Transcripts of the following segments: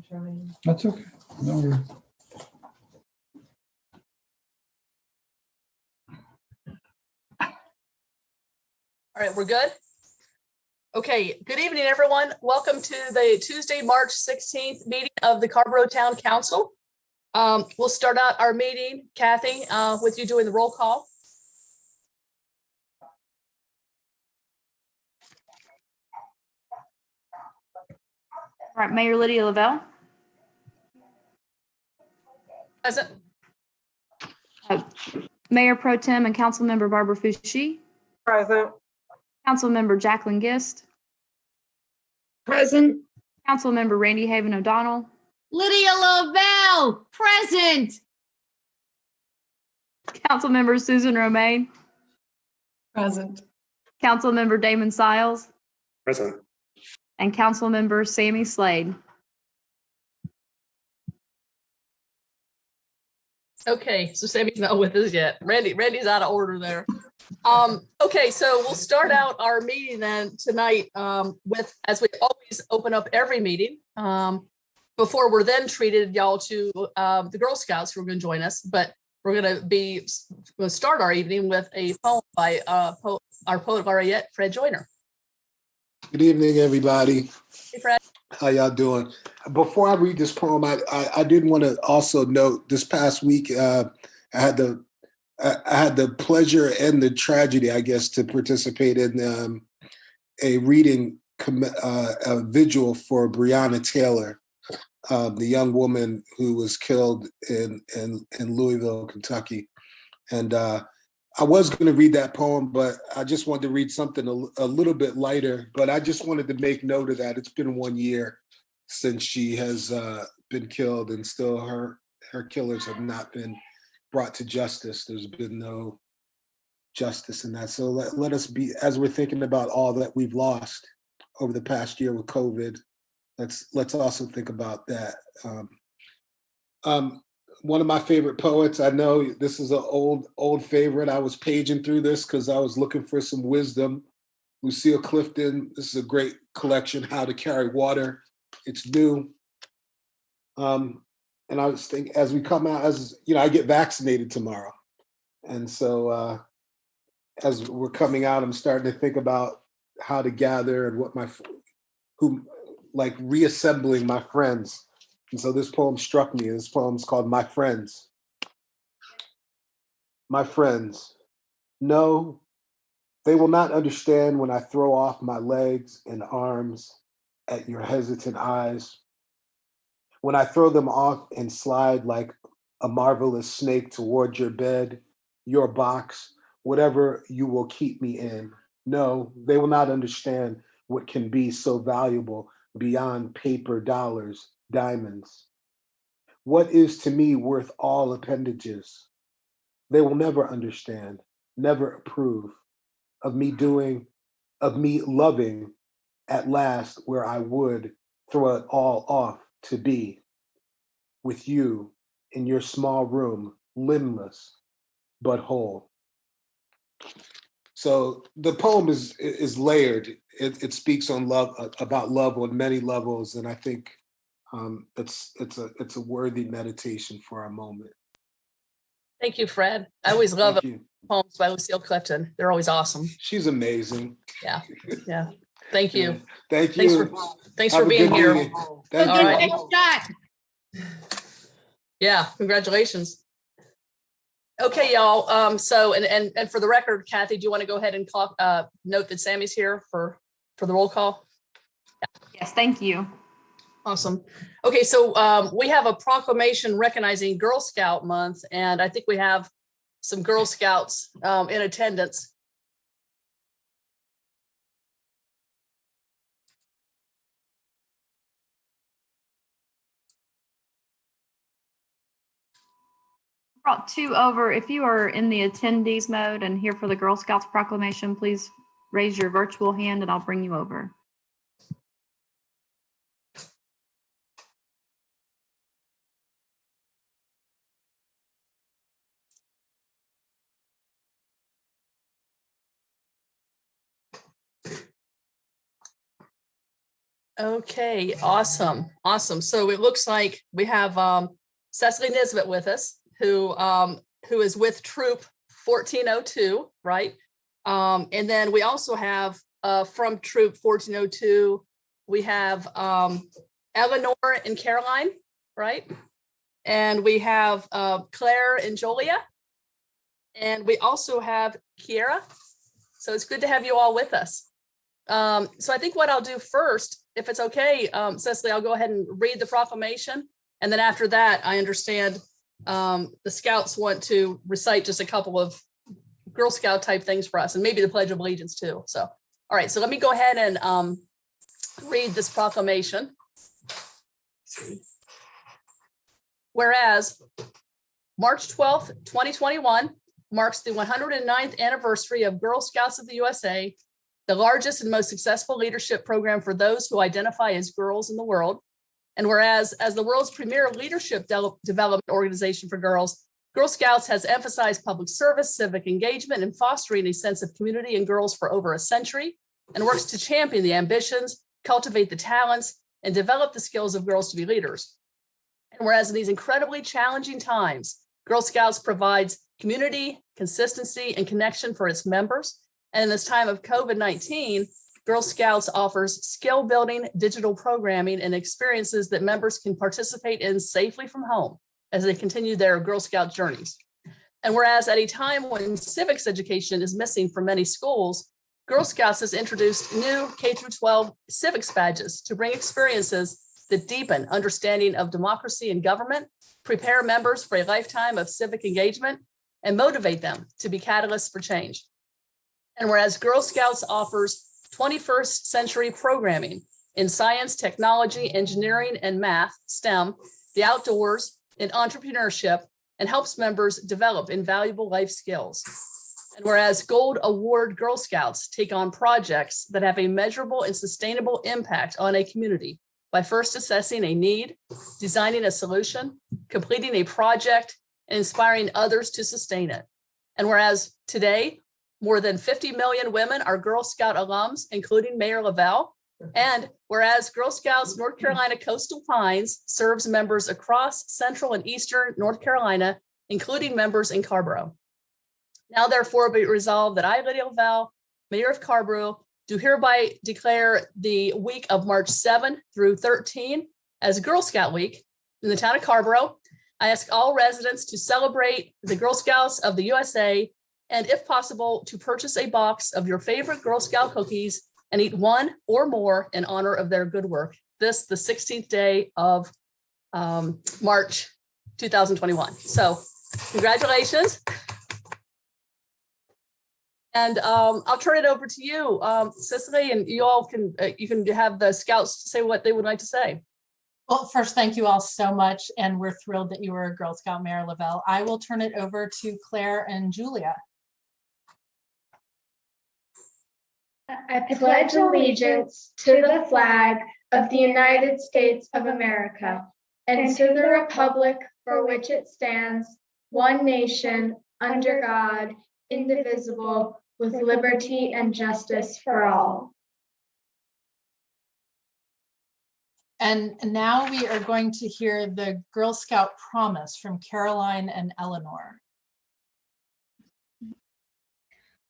trying. That's okay. No worries. All right, we're good? Okay, good evening, everyone. Welcome to the Tuesday, March 16th meeting of the Carrboro Town Council. We'll start out our meeting, Kathy, with you doing the roll call. All right, Mayor Lydia Lavelle. Present. Mayor Pro Tem and Councilmember Barbara Foushee. Present. Councilmember Jacqueline Gist. Present. Councilmember Randy Haven O'Donnell. Lydia Lavelle, present. Councilmember Susan Romaine. Present. Councilmember Damon Siles. Present. And Councilmember Sammy Slade. Okay, so Sammy's not with us yet. Randy's out of order there. Okay, so we'll start out our meeting then tonight with, as we always open up every meeting, before we're then treated y'all to the Girl Scouts who are going to join us, but we're going to start our evening with a poem by our poet laureate, Fred Joyner. Good evening, everybody. Hey, Fred. How y'all doing? Before I read this poem, I did want to also note this past week I had the pleasure and the tragedy, I guess, to participate in a reading a vigil for Breonna Taylor, the young woman who was killed in Louisville, Kentucky. And I was going to read that poem, but I just wanted to read something a little bit lighter. But I just wanted to make note of that. It's been 1 year since she has been killed, and still her killers have not been brought to justice. There's been no justice in that. So let us be, as we're thinking about all that we've lost over the past year with COVID, let's also think about that. One of my favorite poets, I know this is an old favorite. I was paging through this because I was looking for some wisdom. Lucille Clifton, this is a great collection, How to Carry Water. It's new. And I was thinking, as we come out, as you know, I get vaccinated tomorrow. And so as we're coming out, I'm starting to think about how to gather and reassembling my friends. And so this poem struck me. This poem's called My Friends. My friends, no, they will not understand when I throw off my legs and arms at your hesitant eyes. When I throw them off and slide like a marvelous snake toward your bed, your box, whatever you will keep me in. No, they will not understand what can be so valuable beyond paper, dollars, diamonds. What is to me worth all appendages? They will never understand, never approve of me loving at last where I would throw it all off to be with you in your small room, limbless but whole. So the poem is layered. It speaks on love, about love on many levels, and I think it's a worthy meditation for our moment. Thank you, Fred. I always love poems by Lucille Clifton. They're always awesome. She's amazing. Yeah. Thank you. Yeah. Thank you. Thanks for being here. Go get next shot. Yeah, congratulations. Okay, y'all. So, and for the record, Kathy, do you want to go ahead and note that Sammy's here for the roll call? Yes, thank you. Awesome. Okay, so we have a proclamation recognizing Girl Scout Month, and I think we have some Girl Scouts in attendance. Brought two over. If you are in the attendees mode and here for the Girl Scouts proclamation, please raise your virtual hand and I'll bring you over. Okay, awesome, awesome. So it looks like we have Cecily Nisbet with us, who is with Troop 1402, right? And then we also have from Troop 1402, we have Eleanor and Caroline, right? And we have Claire and Julia. And we also have Kiera. So it's good to have you all with us. So I think what I'll do first, if it's okay, Cecily, I'll go ahead and read the proclamation. And then after that, I understand the Scouts want to recite just a couple of Girl Scout type things for us, and maybe the Pledge of Allegiance too. So, all right, so let me go ahead and read this proclamation. Whereas March 12th, 2021 marks the 109th anniversary of Girl Scouts of the USA, the largest and most successful leadership program for those who identify as girls in the world. And whereas as the world's premier leadership development organization for girls, Girl Scouts has emphasized public service, civic engagement, and fostering a sense of community in girls for over a century, and works to champion the ambitions, cultivate the talents, and develop the skills of girls to be leaders. And whereas in these incredibly challenging times, Girl Scouts provides community, consistency, and connection for its members. And in this time of COVID-19, Girl Scouts offers skill-building digital programming and experiences that members can participate in safely from home as they continue their Girl Scout journeys. And whereas at a time when civics education is missing from many schools, Girl Scouts has introduced new K-12 civics badges to bring experiences that deepen understanding of democracy and government, prepare members for a lifetime of civic engagement, and motivate them to be catalysts for change. And whereas Girl Scouts offers 21st century programming in science, technology, engineering, and math, STEM, the outdoors, and entrepreneurship, and helps members develop invaluable life skills. And whereas Gold Award Girl Scouts take on projects that have a measurable and sustainable impact on a community by first assessing a need, designing a solution, completing a project, and inspiring others to sustain it. And whereas today, more than 50 million women are Girl Scout alums, including Mayor Lavelle. And whereas Girl Scouts North Carolina Coastal Pines serves members across central and eastern North Carolina, including members in Carrboro. Now therefore be it resolved that I, Lydia Lavelle, Mayor of Carrboro, do hereby declare the week of March 7 through 13 as Girl Scout Week in the town of Carrboro. I ask all residents to celebrate the Girl Scouts of the USA, and if possible, to purchase a box of your favorite Girl Scout cookies and eat one or more in honor of their good work. This, the 16th day of March 2021. So congratulations. And I'll turn it over to you, Cicely, and you all can you can have the Scouts say what they would like to say. Well, first, thank you all so much. And we're thrilled that you were a Girl Scout, Mayor Lavelle. I will turn it over to Claire and Julia. I pledge allegiance to the flag of the United States of America and to the republic for which it stands, one nation, under God, indivisible, with liberty and justice for all. And now we are going to hear the Girl Scout promise from Caroline and Eleanor.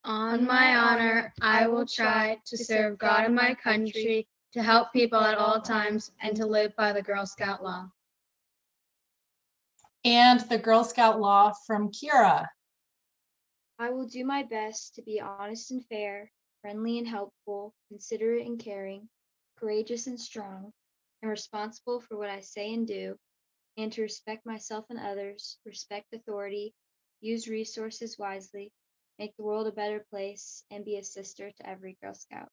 On my honor, I will try to serve God and my country, to help people at all times, and to live by the Girl Scout law. And the Girl Scout law from Kiera. I will do my best to be honest and fair, friendly and helpful, considerate and caring, courageous and strong, and responsible for what I say and do, and to respect myself and others, respect authority, use resources wisely, make the world a better place, and be a sister to every Girl Scout.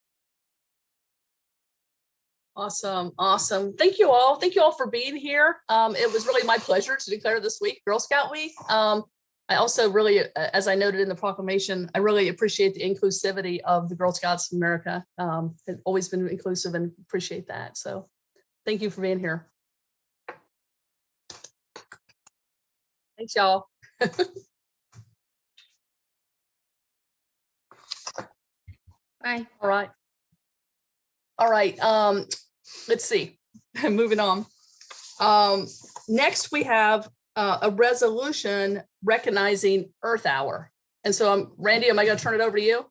Awesome, awesome. Thank you all. Thank you all for being here. It was really my pleasure to declare this week Girl Scout Week. I also really, as I noted in the proclamation, I really appreciate the inclusivity of the Girl Scouts of America. It's always been inclusive and appreciate that. So thank you for being here. Thanks, y'all. Bye. All right. All right. let's see, moving on. Next we have a resolution recognizing Earth Hour. And so Randy, am I going to turn it over to you?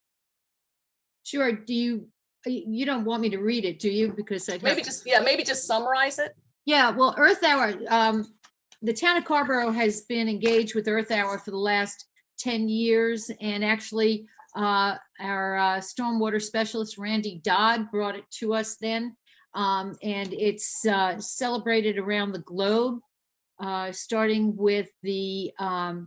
Sure. Do you don't want me to read it, do you? Because Maybe just summarize it. Yeah, well, Earth Hour, the town of Carrboro has been engaged with Earth Hour for the last 10 years. And actually, our stormwater specialist, Randy Dodd, brought it to us then. And it's celebrated around the globe, starting with the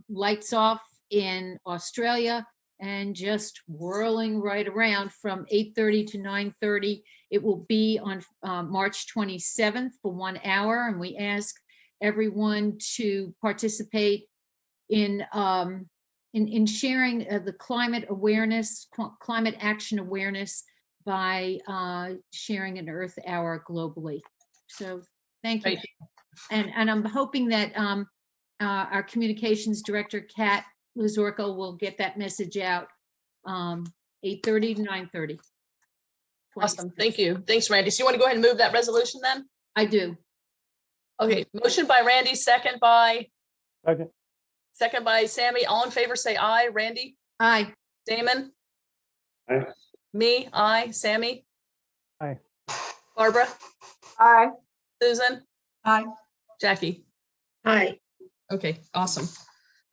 lights off in Australia and just whirling right around from 8:30 to 9:30. It will be on March 27th for 1 hour, and we ask everyone to participate in sharing the climate awareness, climate action awareness by sharing an Earth Hour globally. So thank you. Right. And I'm hoping that our communications director, Kat Lazorko, will get that message out 8:30 to 9:30. Awesome. Thank you. Thanks, Randy. So you want to go ahead and move that resolution then? I do. Okay. Motion by Randy, second by Okay. Sammy. All in favor, say aye. Randy? Aye. Damon? Aye. Me? Aye. Sammy? Aye. Barbara? Aye. Susan? Aye. Jackie? Aye. Okay, awesome.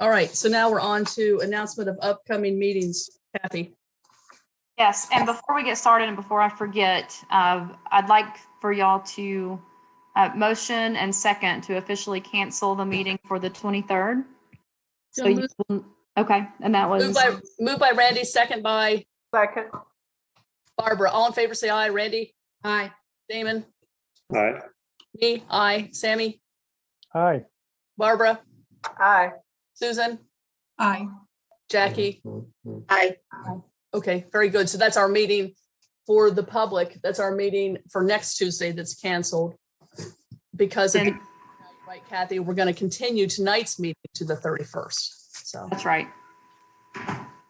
All right, so now we're on to announcement of upcoming meetings. Kathy? Yes, and before we get started and before I forget, I'd like for y'all to motion and second to officially cancel the meeting for the 23rd. So you will, okay, and that was Moved by Randy, second by Second. Barbara. All in favor, say aye. Randy? Aye. Damon? Aye. Me? Aye. Sammy? Aye. Barbara? Aye. Susan? Aye. Jackie? Aye. Okay, very good. So that's our meeting for the public. That's our meeting for next Tuesday that's canceled. Because of the, right, Kathy, we're going to continue tonight's meeting to the 31st. So that's right.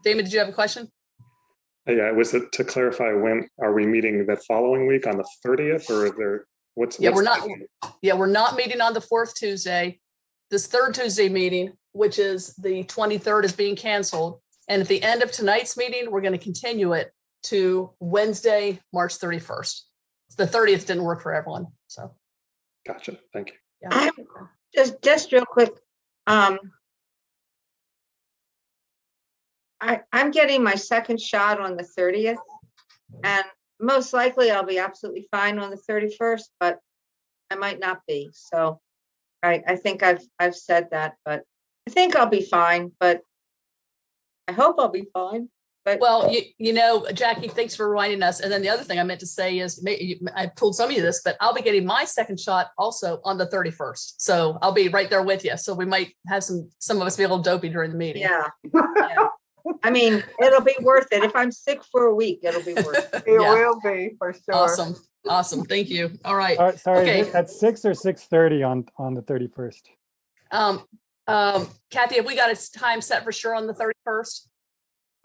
Damon, did you have a question? Yeah, was it to clarify, when are we meeting that following week on the 30th, or is there we're not meeting on the fourth Tuesday. This third Tuesday meeting, which is the 23rd, is being canceled. And at the end of tonight's meeting, we're going to continue it to Wednesday, March 31st. The 30th didn't work for everyone. So. Gotcha. Thank you. Yeah. Just real quick. I'm getting my second shot on the 30th, and most likely I'll be absolutely fine on the 31st, but I might not be. So I think I've said that, but I think I'll be fine, but I hope I'll be fine. But well, you know, Jackie, thanks for reminding us. And then the other thing I meant to say is, I told some of you this, but I'll be getting my second shot also on the 31st. So I'll be right there with you. So we might have some of us be a little dopey during the meeting. yeah. I mean, it'll be worth it. If I'm sick for a week, it'll be worth it. It will be, for sure. Awesome. Thank you. All right. Sorry, Okay. is it at 6 or 6:30 on the 31st? Kathy, have we got a time set for sure on the 31st?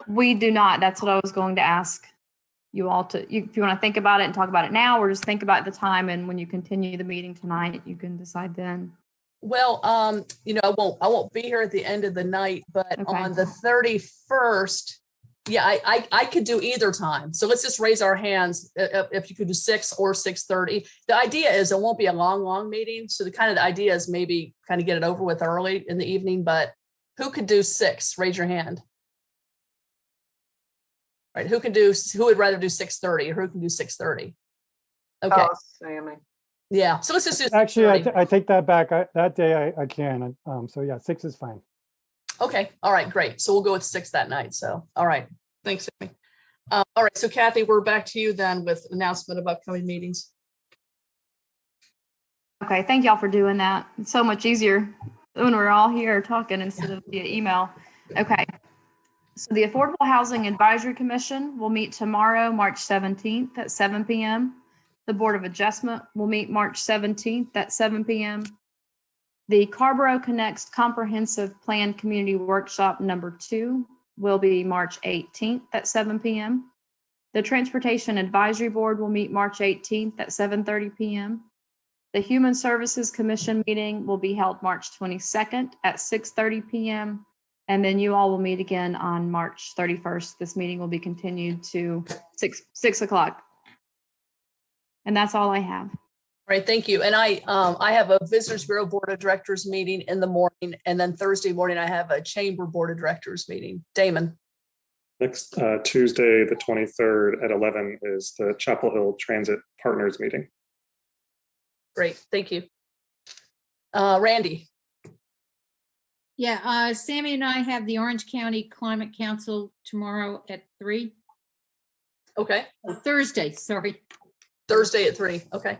We do not. That's what I was going to ask you all to, if you want to think about it and talk about it now, or just think about the time. And when you continue the meeting tonight, you can decide then. Well, you know, I won't be here at the end of the night, but Okay. on the 31st, yeah, I could do either time. So let's just raise our hands if you could do 6 or 6:30. The idea is it won't be a long meeting. So the idea is maybe kind of get it over with early in the evening, but who could do 6? Raise your hand. Right, who would rather do 6:30, or who can do 6:30? Okay. Oh, Sammy. Yeah, so let's just do Actually, 6:30. I take that back. That day I can. So yeah, 6 is fine. Okay, all right, great. So we'll go with 6 that night. So, all right, thanks, Sammy. All right, so Kathy, we're back to you then with announcement of upcoming meetings. Okay, thank y'all for doing that. It's so much easier when we're all here talking instead of via email. Okay. So the Affordable Housing Advisory Commission will meet tomorrow, March 17th at 7 p.m. The Board of Adjustment will meet March 17th at 7 p.m. The Carrboro Connects Comprehensive Plan Community Workshop number 2 will be March 18th at 7 p.m. The Transportation Advisory Board will meet March 18th at 7:30 p.m. The Human Services Commission meeting will be held March 22nd at 6:30 p.m. And then you all will meet again on March 31st. This meeting will be continued to 6 o'clock. And that's all I have. All right, thank you. And I have a Visitors Bureau Board of Directors meeting in the morning, and then Thursday morning I have a Chamber Board of Directors meeting. Damon. Next Tuesday, the 23rd at 11 is the Chapel Hill Transit Partners meeting. Great, thank you. Randy. Yeah, Sammy and I have the Orange County Climate Council tomorrow at 3. Okay. Thursday, sorry. Thursday at 3. Okay,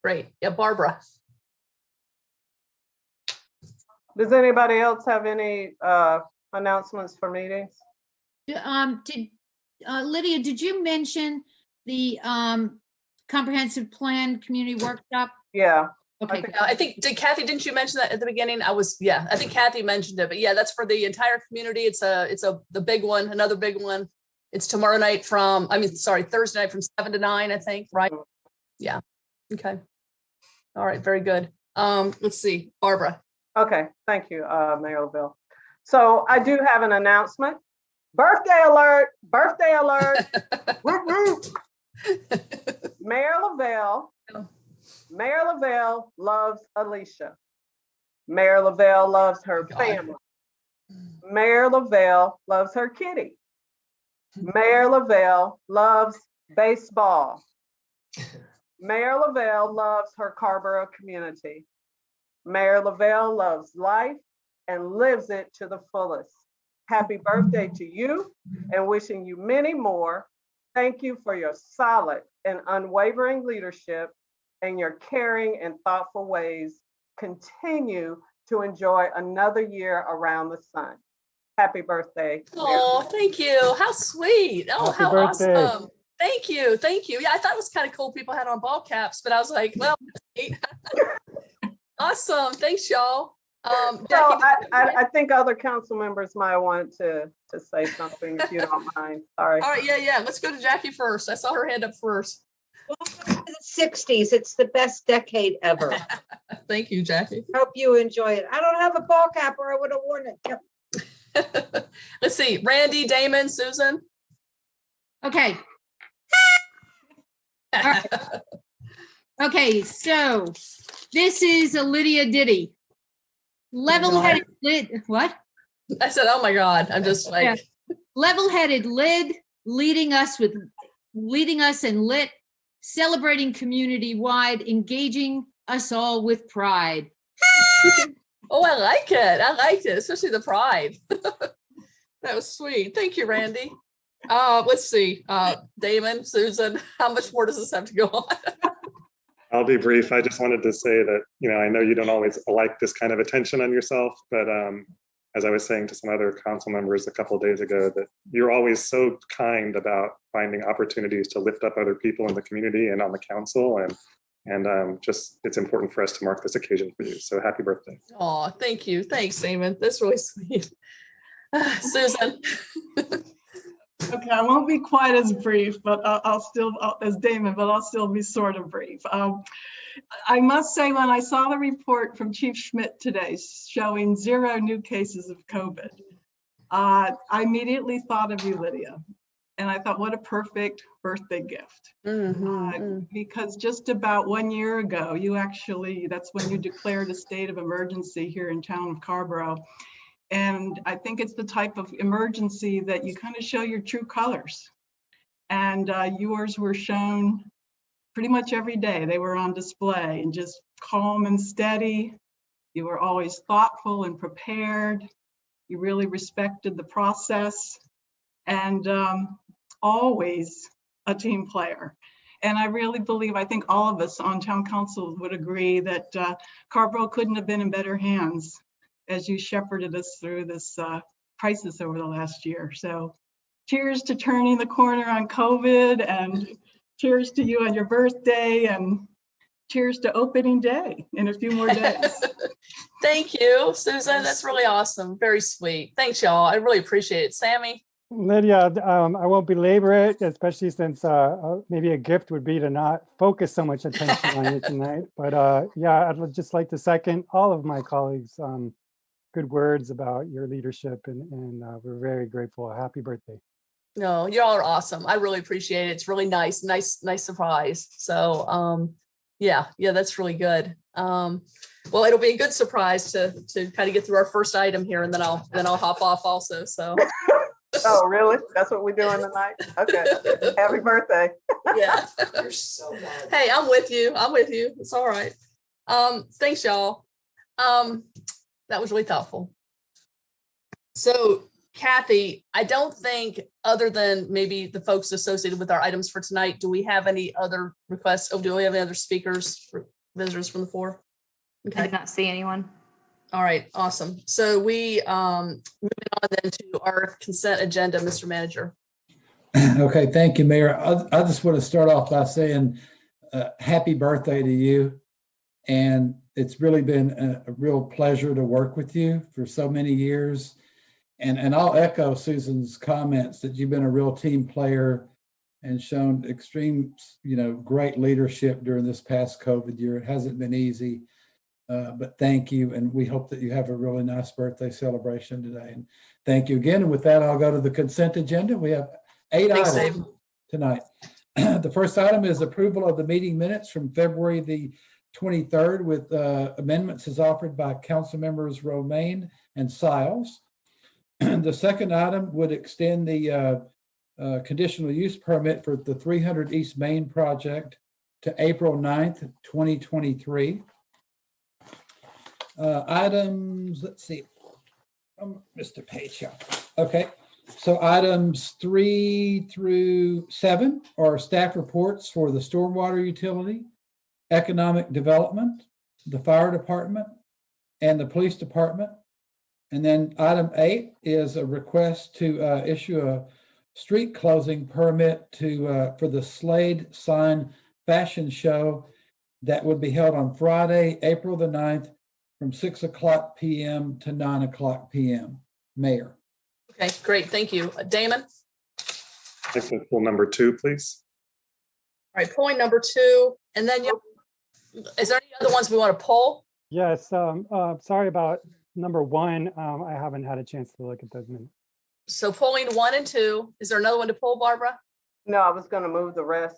great. Yeah, Barbara. Does anybody else have any announcements for meetings? Lydia, did you mention the comprehensive plan community workshop? Yeah. Okay. I think, Kathy, didn't you mention that at the beginning? I think Kathy mentioned it, but yeah, that's for the entire community. It's the big one, another big one. It's tomorrow night Thursday night from 7 to 9, I think, right? Yeah. Okay. All right. Very good. Let's see, Barbara. Okay. Thank you, Mayor LaVelle. So I do have an announcement. Birthday alert! Birthday alert! Whoop, whoop. Mayor LaVelle loves Alicia. Mayor LaVelle loves her family. Mayor LaVelle loves her kitty. Mayor LaVelle loves baseball. Mayor LaVelle loves her Carrboro community. Mayor LaVelle loves life and lives it to the fullest. Happy birthday to you and wishing you many more. Thank you for your solid and unwavering leadership and your caring and thoughtful ways. Continue to enjoy another year around the sun. Happy birthday. Oh, thank you. How sweet. Oh, Happy how birthday. awesome. Thank you. Thank you. Yeah, I thought it was kind of cool people had on ball caps, but I was like, well, awesome. Thanks, y'all. So Jackie, I think other council members might want to say something if you don't mind. Sorry. all right, yeah. Let's go to Jackie first. I saw her hand up first. Welcome to the 60s. It's the best decade ever. Thank you, Jackie. Hope you enjoy it. I don't have a ball cap or I would have worn it. Let's see, Randy, Damon, Susan. Okay. All right. Okay, so this is a Lydia ditty. Level-headed lid. What? I said, oh my God. I'm just like, Yeah. Level-headed lid, leading us and lit, celebrating community-wide, engaging us all with pride. oh, I like it, especially the pride. That was sweet. Thank you, Randy. Let's see, Damon, Susan, how much more does this have to go on? I'll be brief. I just wanted to say that, I know you don't always like this kind of attention on yourself, but as I was saying to some other council members a couple of days ago, that you're always so kind about finding opportunities to lift up other people in the community and on the council. And just, it's important for us to mark this occasion for you. So happy birthday. Oh, thank you. Thanks, Damon. That's really sweet. Susan. Okay, I won't be quite as brief, but I'll still, as Damon, but I'll still be sort of brief. I must say, when I saw the report from Chief Schmidt today showing 0 new cases of COVID, I immediately thought of you, Lydia. And I thought, what a perfect birthday gift. Because just about 1 year ago, that's when you declared a state of emergency here in town of Carrboro. And I think it's the type of emergency that you kind of show your true colors. And yours were shown pretty much every day. They were on display and just calm and steady. You were always thoughtful and prepared. You really respected the process and always a team player. And I really believe, I think all of us on town council would agree that Carrboro couldn't have been in better hands as you shepherded us through this crisis over the last year. So cheers to turning the corner on COVID, and cheers to you on your birthday, and cheers to opening day in a few more days. Thank you, Susan. That's really awesome. Very sweet. Thanks, y'all. I really appreciate it. Sammy? Lydia, I won't belabor it, especially since maybe a gift would be to not focus so much attention on you tonight. But yeah, I'd just like to second all of my colleagues' good words about your leadership, and we're very grateful. Happy birthday. No, y'all are awesome. I really appreciate it. It's really nice surprise. So yeah, that's really good. Well, it'll be a good surprise to kind of get through our first item here, and then I'll hop off also. So Oh, really? That's what we're doing tonight? Okay. Happy birthday. yeah. You're so bad. Hey, I'm with you. It's all right. Thanks, y'all. That was really thoughtful. So, Kathy, I don't think, other than maybe the folks associated with our items for tonight, do we have any other requests? Oh, do we have any other speakers, visitors from the floor? I did not see anyone. All right, awesome. So we moving on then to our consent agenda, Mr. Manager. Okay, thank you, Mayor. I just want to start off by saying happy birthday to you. And it's really been a real pleasure to work with you for so many years. And I'll echo Susan's comments that you've been a real team player and shown extreme, great leadership during this past COVID year. It hasn't been easy. But thank you, and we hope that you have a really nice birthday celebration today. And thank you again. And with that, I'll go to the consent agenda. We have 8 items tonight. The first item is approval of the meeting minutes from February the 23rd with amendments as offered by council members Romaine and Siles. The second item would extend the conditional use permit for the 300 East Main project to April 9th, 2023. Items, let's see, Mr. Page. Okay, so items 3 through 7 are staff reports for the stormwater utility, economic development, the fire department, and the police department. And then item 8 is a request to issue a street closing permit for the Slade Sign Fashion Show that would be held on Friday, April the 9th, from 6:00 p.m. to 9:00 p.m. Mayor. Okay, great. Thank you. Damon? I think pull number 2, please. All right, point number 2. And then, is there any other ones we want to pull? Yes, sorry about number 1. I haven't had a chance to look at those minutes. So pulling 1 and 2. Is there another one to pull, Barbara? No, I was going to move the rest.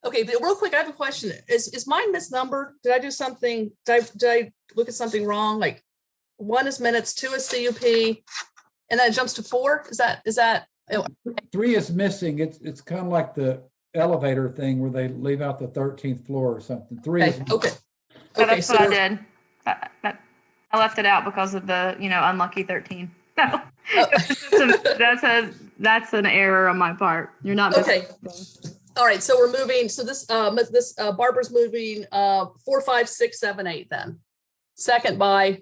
Okay, but real quick, I have a question. Is mine misnumbered? Did I do something? Did I look at something wrong? Like 1 is minutes, 2 is CUP, and then it jumps to 4? Is that? 3 is missing. It's kind of like the elevator thing where they leave out the 13th floor or something. 3 is missing. Okay. So that's what I did. I left it out because of the unlucky 13. That's an error on my part. You're not missing. Okay. All right, so we're moving. So this Barbara's moving 4, 5, 6, 7, 8. Then second by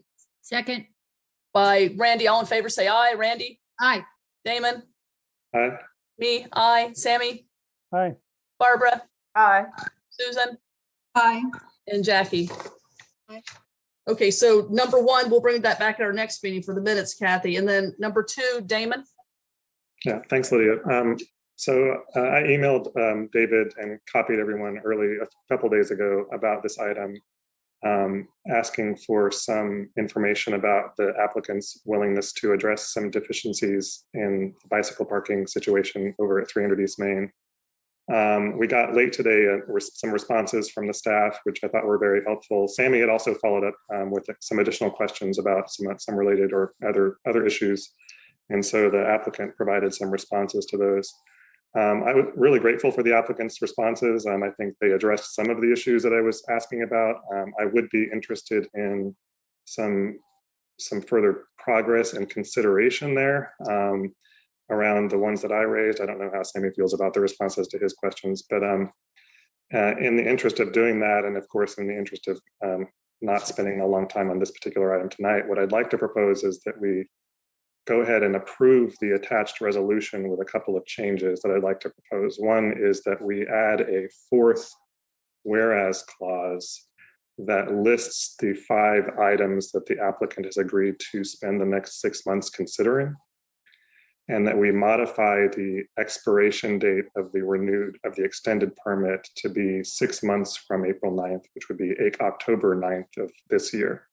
Randy. All in favor, say aye. Randy. Aye. Damon. Aye. Me. Aye. Sammy. Aye. Barbara. Aye. Susan. Aye. And Jackie. Aye. Okay, so number 1, we'll bring that back at our next meeting for the minutes, Kathy. And then number 2, Damon. Yeah, thanks, Lydia. So I emailed David and copied everyone a couple days ago about this item, asking for some information about the applicant's willingness to address some deficiencies in the bicycle parking situation over at 300 East Main. We got late today some responses from the staff, which I thought were very helpful. Sammy had also followed up with some additional questions about some related or other issues. And so the applicant provided some responses to those. I was really grateful for the applicant's responses. I think they addressed some of the issues that I was asking about. I would be interested in some further progress and consideration there around the ones that I raised. I don't know how Sammy feels about the responses to his questions, but in the interest of doing that, and of course, in the interest of not spending a long time on this particular item tonight, what I'd like to propose is that we go ahead and approve the attached resolution with a couple of changes that I'd like to propose. One is that we add a 4th whereas clause that lists the 5 items that the applicant has agreed to spend the next 6 months considering. and that we modify the expiration date of the extended permit to be 6 months from April 9th, which would be October 9th of this year.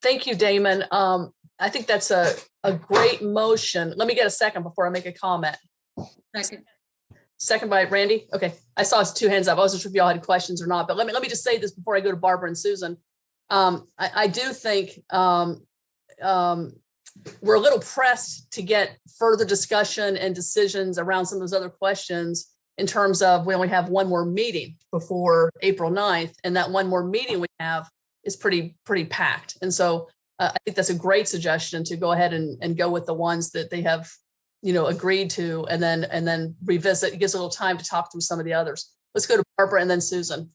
Thank you, Damon. I think that's a great motion. Let me get a second before I make a comment. Second by Randy. Okay, I saw 2 hands up. I wasn't sure if y'all had questions or not, but let me just say this before I go to Barbara and Susan. I do think we're a little pressed to get further discussion and decisions around some of those other questions in terms of we only have one more meeting before April 9th, and that one more meeting we have is pretty packed. And so I think that's a great suggestion to go ahead and go with the ones that they have, agreed to, and then revisit. It gives a little time to talk through some of the others. Let's go to Barbara and then Susan.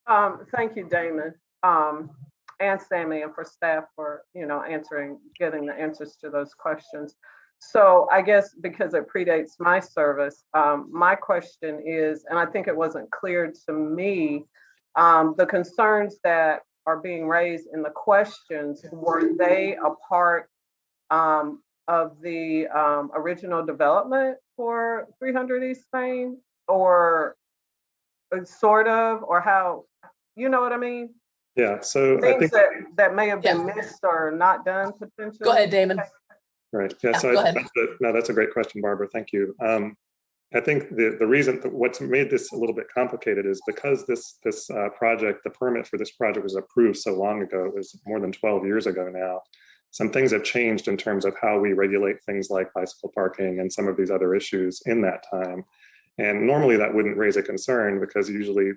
Thank you, Damon, and Sammy, and for staff for, getting the answers to those questions. So I guess because it predates my service, my question is, and I think it wasn't clear to me, the concerns that are being raised in the questions, were they a part of the original development for 300 East Main, or sort of, or how, you know what I mean? Yeah, so Things I think that may have been missed or not done potentially. Go ahead, Damon. Right. Yeah. So that's a great question, Barbara. Thank you. I think the reason what's made this a little bit complicated is because this project, the permit for this project was approved so long ago. It was more than 12 years ago now. Some things have changed in terms of how we regulate things like bicycle parking and some of these other issues in that time. And normally that wouldn't raise a concern because usually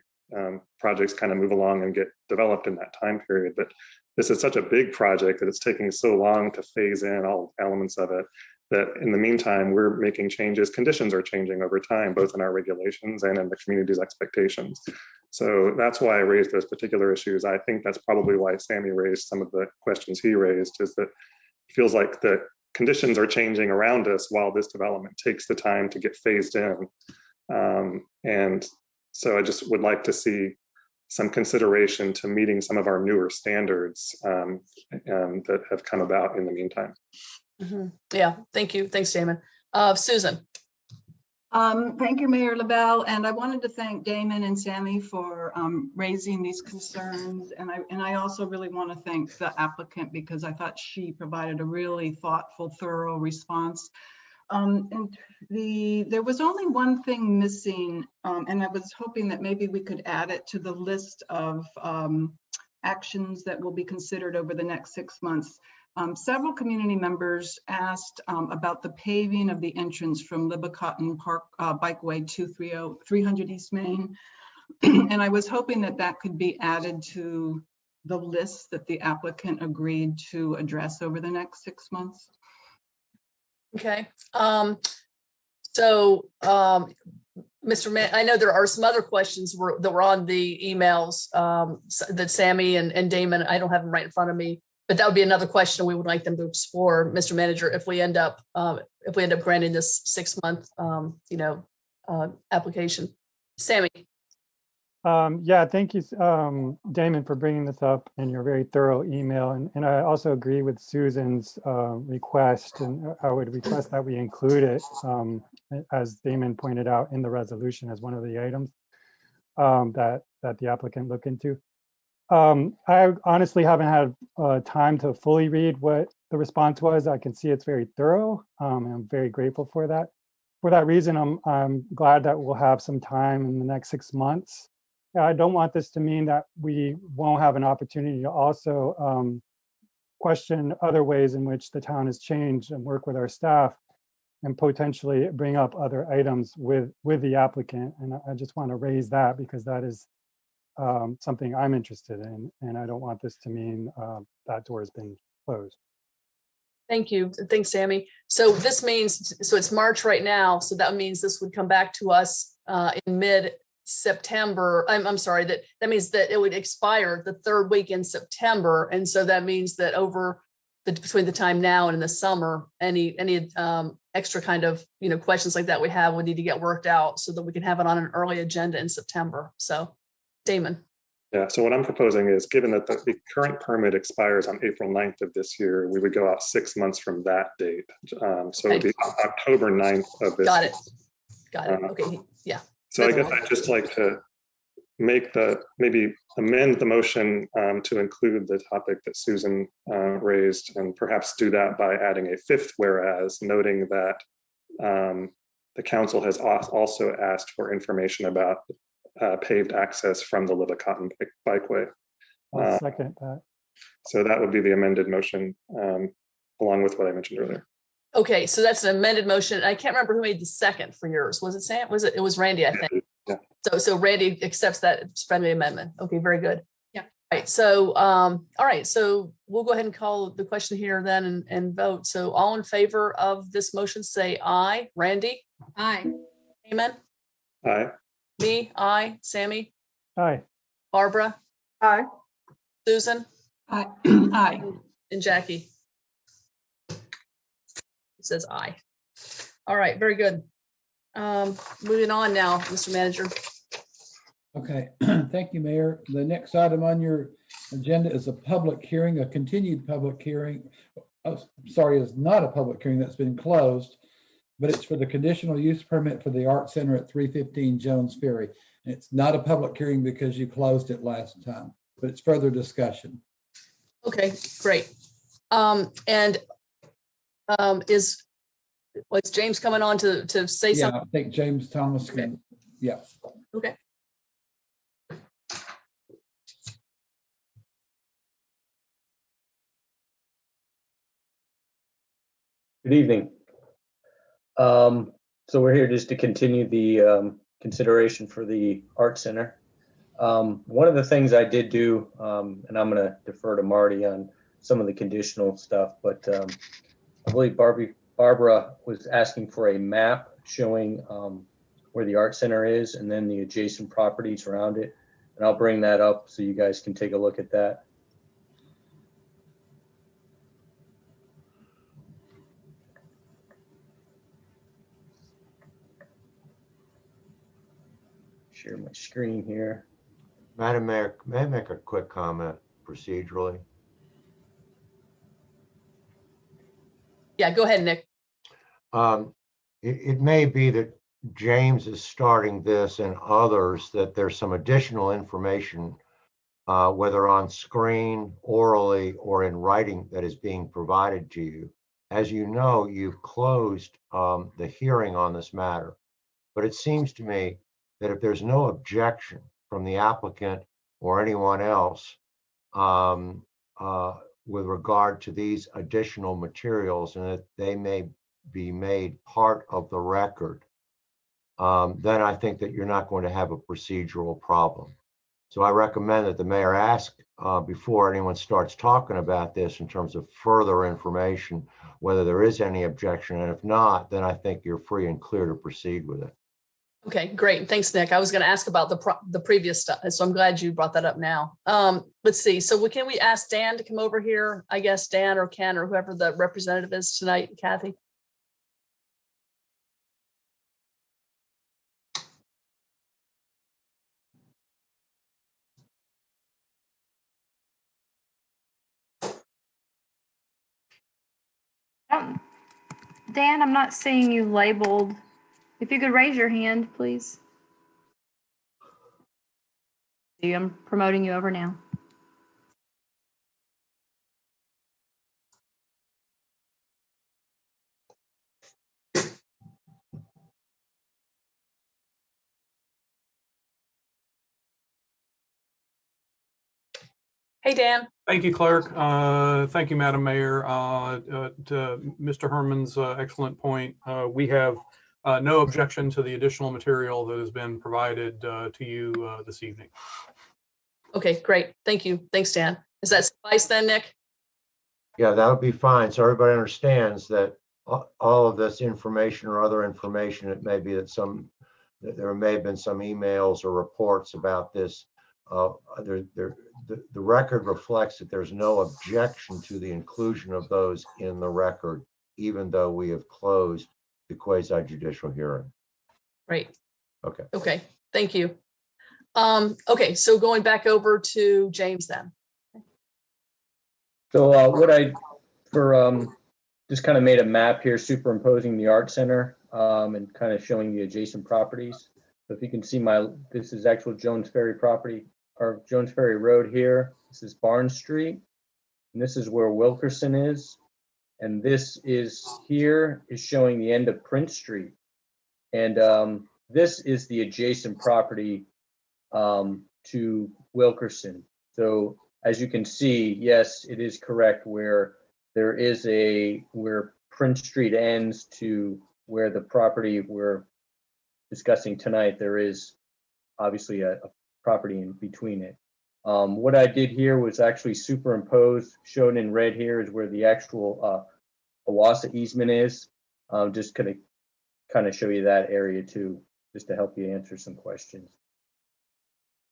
projects kind of move along and get developed in that time period. But this is such a big project that it's taking so long to phase in all elements of it that in the meantime, we're making changes. Conditions are changing over time, both in our regulations and in the community's expectations. So that's why I raised those particular issues. I think that's probably why Sammy raised some of the questions he raised, is that it feels like the conditions are changing around us while this development takes the time to get phased in. And so I just would like to see some consideration to meeting some of our newer standards that have come about in the meantime. Mm-hmm. Yeah, thank you. Thanks, Damon. Susan. Thank you, Mayor LaBelle. And I wanted to thank Damon and Sammy for raising these concerns. And I also really want to thank the applicant because I thought she provided a really thoughtful, thorough response. And there was only one thing missing, and I was hoping that maybe we could add it to the list of actions that will be considered over the next 6 months. Several community members asked about the paving of the entrance from Libby-Cotton Park Bikeway to 300 East Main. And I was hoping that that could be added to the list that the applicant agreed to address over the next 6 months. Okay. Mr. Mann, I know there are some other questions that were on the emails that Sammy and Damon, I don't have them right in front of me, but that would be another question we would like them to explore, Mr. Manager, if we end up granting this 6 month, application. Sammy. Yeah, thank you, Damon, for bringing this up in your very thorough email. And I also agree with Susan's request, and I would request that we include it, as Damon pointed out, in the resolution as one of the items that the applicant look into. I honestly haven't had time to fully read what the response was. I can see it's very thorough, and I'm very grateful for that. For that reason, I'm glad that we'll have some time in the next 6 months. I don't want this to mean that we won't have an opportunity to also question other ways in which the town has changed and work with our staff and potentially bring up other items with the applicant. And I just want to raise that because that is something I'm interested in. And I don't want this to mean that door has been closed. Thank you. Thanks, Sammy. So this means, so it's March right now. So that means this would come back to us in mid-September. I'm sorry, that means that it would expire the 3rd week in September. And so that means that between the time now and in the summer, any extra kind of, questions like that we have would need to get worked out so that we can have it on an early agenda in September. So Damon. Yeah, so what I'm proposing is, given that the current permit expires on April 9th of this year, we would go out 6 months from that date. So it would be October 9th of this. Got it. Got it. Okay. Yeah. So I guess I'd just like to maybe amend the motion to include the topic that Susan raised, and perhaps do that by adding a fifth whereas, noting that the council has also asked for information about paved access from the Littleton bikeway. I'll second that. So that would be the amended motion, along with what I mentioned earlier. Okay, so that's an amended motion. I can't remember who made the second for yours. Was it Sam? It was Randy, I think. Yeah. So Randy accepts that friendly amendment. Okay, very good. Yeah. All right. So all right. So we'll go ahead and call the question here then and vote. So all in favor of this motion, say aye. Randy? Aye. Amen. Aye. Me? Aye. Sammy? Aye. Barbara? Aye. Susan? Aye. Aye. And Jackie? It says aye. All right, very good. Moving on now, Mr. Manager. Okay, thank you, Mayor. The next item on your agenda is a public hearing, a continued public hearing. Oh, sorry, it's not a public hearing that's been closed, but it's for the conditional use permit for the Art Center at 315 Jones Ferry. And it's not a public hearing because you closed it last time, but it's further discussion. Okay, great. Was James coming on to say Yeah, something? I think James Thomas can, yeah. Okay. Good evening. So we're here just to continue the consideration for the Art Center. One of the things I did do, and I'm going to defer to Marty on some of the conditional stuff, but I believe Barbara was asking for a map showing where the Art Center is and then the adjacent properties around it. And I'll bring that up so you guys can take a look at that. Share my screen here. Madam Mayor, may I make a quick comment procedurally? Yeah, go ahead, Nick. It may be that James is starting this and others, that there's some additional information, whether on screen, orally, or in writing, that is being provided to you. As you know, you've closed the hearing on this matter, but it seems to me that if there's no objection from the applicant or anyone else with regard to these additional materials, and that they may be made part of the record, then I think that you're not going to have a procedural problem. So I recommend that the mayor ask before anyone starts talking about this in terms of further information, whether there is any objection, and if not, then I think you're free and clear to proceed with it. Okay, great. Thanks, Nick. I was going to ask about the previous stuff, so I'm glad you brought that up now. Let's see. So can we ask Dan to come over here? I guess Dan or Ken or whoever the representative is tonight, Kathy. Dan, I'm not seeing you labeled. If you could raise your hand, please. See, I'm promoting you over now. Hey, Dan. Thank you, Clerk. Thank you, Madam Mayor. To Mr. Herman's excellent point, we have no objection to the additional material that has been provided to you this evening. Okay, great. Thank you. Thanks, Dan. Is that suffice then, Nick? Yeah, that would be fine. So everybody understands that all of this information or other information, it may be that there may have been some emails or reports about this. The record reflects that there's no objection to the inclusion of those in the record, even though we have closed the quasi-judicial hearing. Great. Okay. Okay, thank you. Okay, so going back over to James then. So just kind of made a map here superimposing the art center and kind of showing the adjacent properties. So if you can see this is actual Jones Ferry property, or Jones Ferry Road here. This is Barnes Street, and this is where Wilkerson is. And this is showing the end of Prince Street. And this is the adjacent property to Wilkerson. So as you can see, yes, it is correct where where Prince Street ends to where the property we're discussing tonight, there is obviously a property in between it. What I did here was actually superimpose, shown in red here is where the actual Owasso easement is. Just gonna kind of show you that area too, just to help you answer some questions.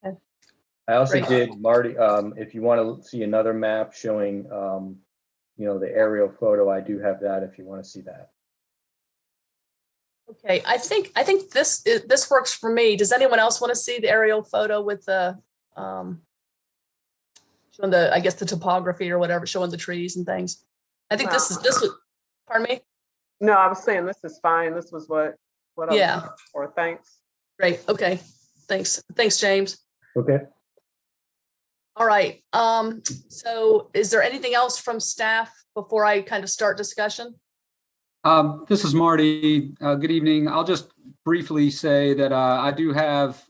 Okay. I also Great. did, Marty, if you want to see another map showing, the aerial photo, I do have that if you want to see that. Okay, I think this works for me. Does anyone else want to see the aerial photo with the showing I guess the topography or whatever, showing the trees and things? I think this was. Pardon me. No, I was saying this is fine. This was what I was looking for. Thanks. Great. Okay. Thanks, James. Okay. All right. So is there anything else from staff before I kind of start discussion? This is Marty. Good evening. I'll just briefly say that I do have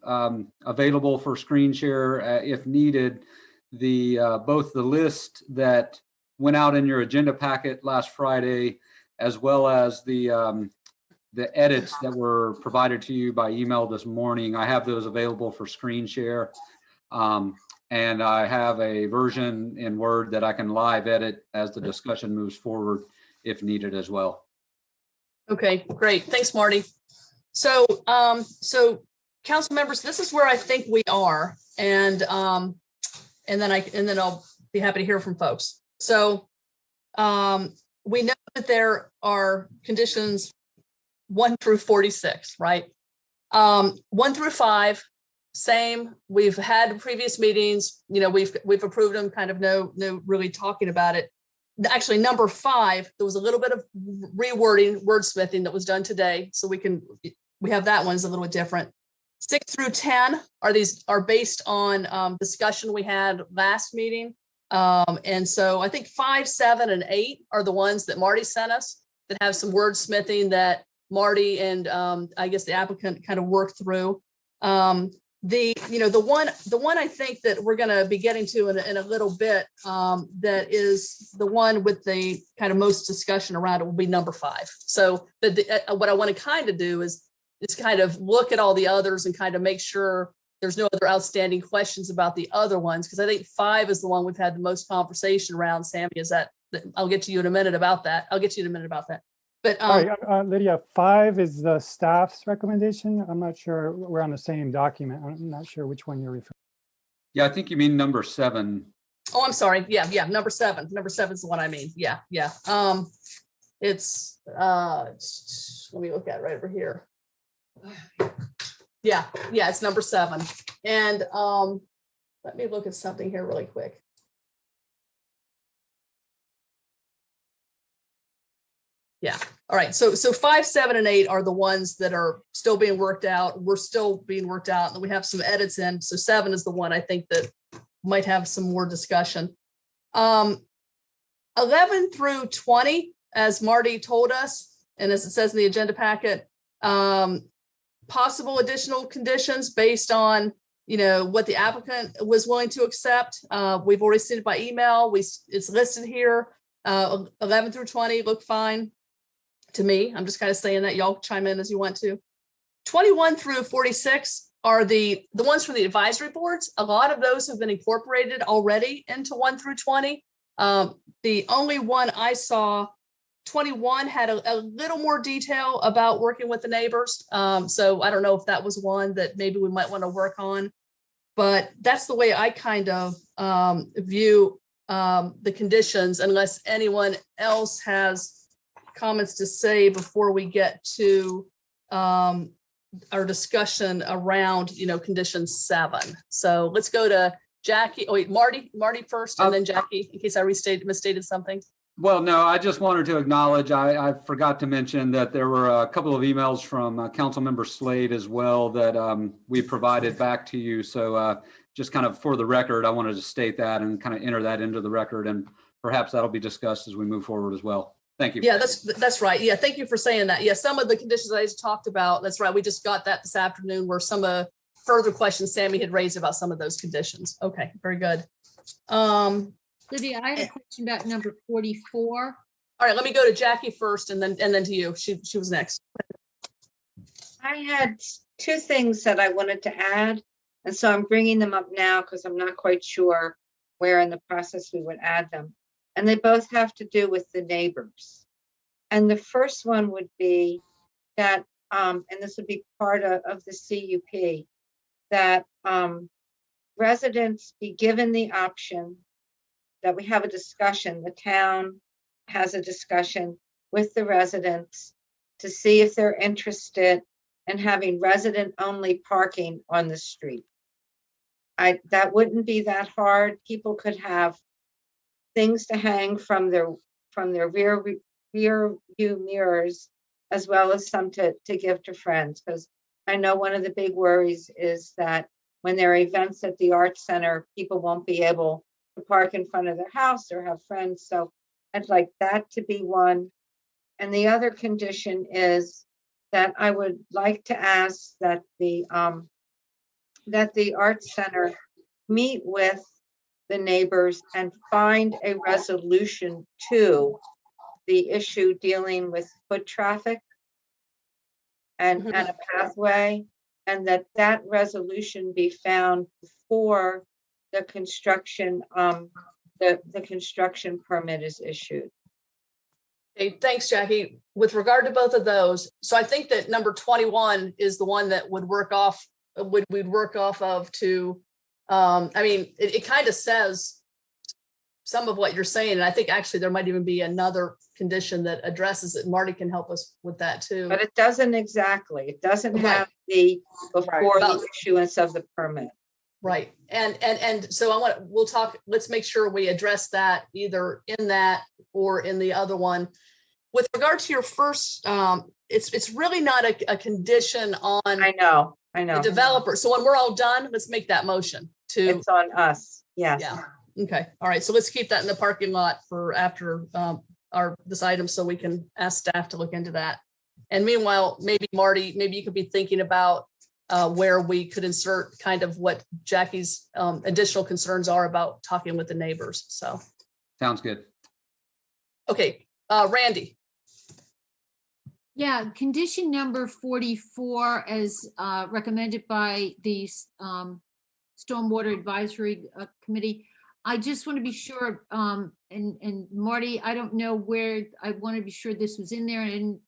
available for screen share if needed both the list that went out in your agenda packet last Friday, as well as the edits that were provided to you by email this morning. I have those available for screen share. And I have a version in Word that I can live edit as the discussion moves forward if needed as well. Okay, great. Thanks, Marty. So, council members, this is where I think we are, and then I'll be happy to hear from folks. So, we know that there are conditions 1 through 46, right? 1 through 5, same. We've had previous meetings. We've approved them. Kind of no really talking about it. Actually, number 5, there was a little bit of rewording, wordsmithing that was done today. So we have that one is a little bit different. 6 through 10 are based on discussion we had last meeting. And so I think 5, 7, and 8 are the ones that Marty sent us that have some wordsmithing that Marty and I guess the applicant kind of worked through. The one I think that we're going to be getting to in a little bit, that is the one with the kind of most discussion around it, will be number 5. So what I want to kind of do is kind of look at all the others and kind of make sure there's no other outstanding questions about the other ones, because I think 5 is the one we've had the most conversation around. Sammy, is that I'll get to you in a minute about that. But all right, Lydia, 5 is the staff's recommendation. I'm not sure we're on the same document. I'm not sure which one you're referring to. Yeah, I think you mean number 7. Oh, I'm sorry. Yeah, number 7. Number 7 is the one I mean. Yeah. It's let me look at it right over here. Yeah, it's number 7. And let me look at something here really quick. Yeah. All right. So 5, 7, and 8 are the ones that are still being worked out. We're still being worked out, and we have some edits in. So 7 is the one I think that might have some more discussion. 11 through 20, as Marty told us, and as it says in the agenda packet, possible additional conditions based on what the applicant was willing to accept. We've already seen it by email. It's listed here. 11 through 20 look fine to me. I'm just kind of saying that. Y'all chime in as you want to. 21 through 46 are the ones from the advisory boards. A lot of those have been incorporated already into 1 through 20. The only one I saw, 21, had a little more detail about working with the neighbors. So I don't know if that was one that maybe we might want to work on, but that's the way I kind of view the conditions, unless anyone else has comments to say before we get to our discussion around, condition 7. So let's go to Jackie. Oh wait, Marty first, and then Jackie, in case I misstated something. Well, no, I just wanted to acknowledge, I forgot to mention that there were a couple of emails from Councilmember Slade as well that we provided back to you. So just kind of for the record, I wanted to state that and kind of enter that into the record, and perhaps that'll be discussed as we move forward as well. Thank you. Yeah, that's right. Yeah, thank you for saying that. Yeah, some of the conditions I just talked about, that's right. We just got that this afternoon, were some further questions Sammy had raised about some of those conditions. Okay, very good. Lydia, I had a question about number 44. All right, let me go to Jackie first, and then to you. She was next. I had 2 things that I wanted to add, and so I'm bringing them up now because I'm not quite sure where in the process we would add them. And they both have to do with the neighbors. And the first one would be that, and this would be part of the CUP, that residents be given the option, that we have a discussion, the town has a discussion with the residents to see if they're interested in having resident-only parking on the street. That wouldn't be that hard. People could have things to hang from their rear view mirrors, as well as some to give to friends. Because I know one of the big worries is that when there are events at the Arts Center, people won't be able to park in front of their house or have friends. So I'd like that to be one. And the other condition is that I would like to ask that the Arts Center meet with the neighbors and find a resolution to the issue dealing with foot traffic and a pathway, and that resolution be found before the construction the construction permit is issued. Okay, thanks, Jackie. With regard to both of those, so I think that number 21 is the one that would work off of to, I mean, it kind of says some of what you're saying, and I think actually there might even be another condition that addresses it. Marty can help us with that too. But it doesn't exactly. It doesn't have the before the issuance of the permit. Right. And so let's make sure we address that either in that or in the other one. With regard to your first, it's really not a condition on I know the developer. So when we're all done, let's make that motion to it's on us. Yes. Yeah. Okay. All right. So let's keep that in the parking lot for after this item, so we can ask staff to look into that. And meanwhile, maybe Marty, you could be thinking about where we could insert kind of what Jackie's additional concerns are about talking with the neighbors. So sounds good. Okay, Randy. Yeah, condition number 44 as recommended by the Stormwater Advisory Committee. I just want to be sure, and Marty, I don't know where, I want to be sure this was in there, and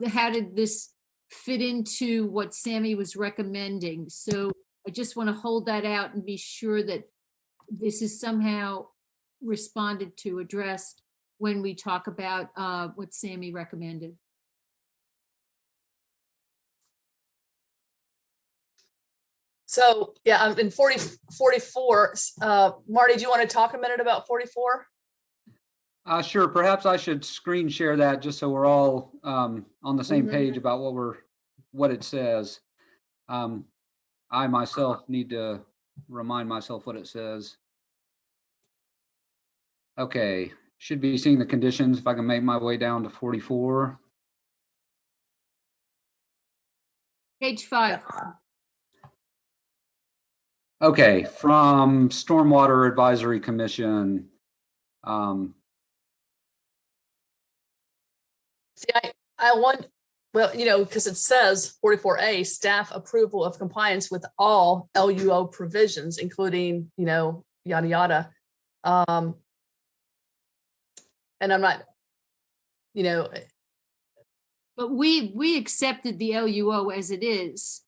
how did this fit into what Sammy was recommending. So I just want to hold that out and be sure that this is somehow responded to, addressed when we talk about what Sammy recommended. So yeah, in 44, Marty, do you want to talk a minute about 44? Sure. Perhaps I should screen share that just so we're all on the same page about what it says. I myself need to remind myself what it says. Okay, should be seeing the conditions if I can make my way down to 44. Page 5. Okay, from Stormwater Advisory Commission. See, I want, well, because it says 44A, staff approval of compliance with all LUO provisions, including, yada, yada. And I'm not, But we accepted the LUO as it is.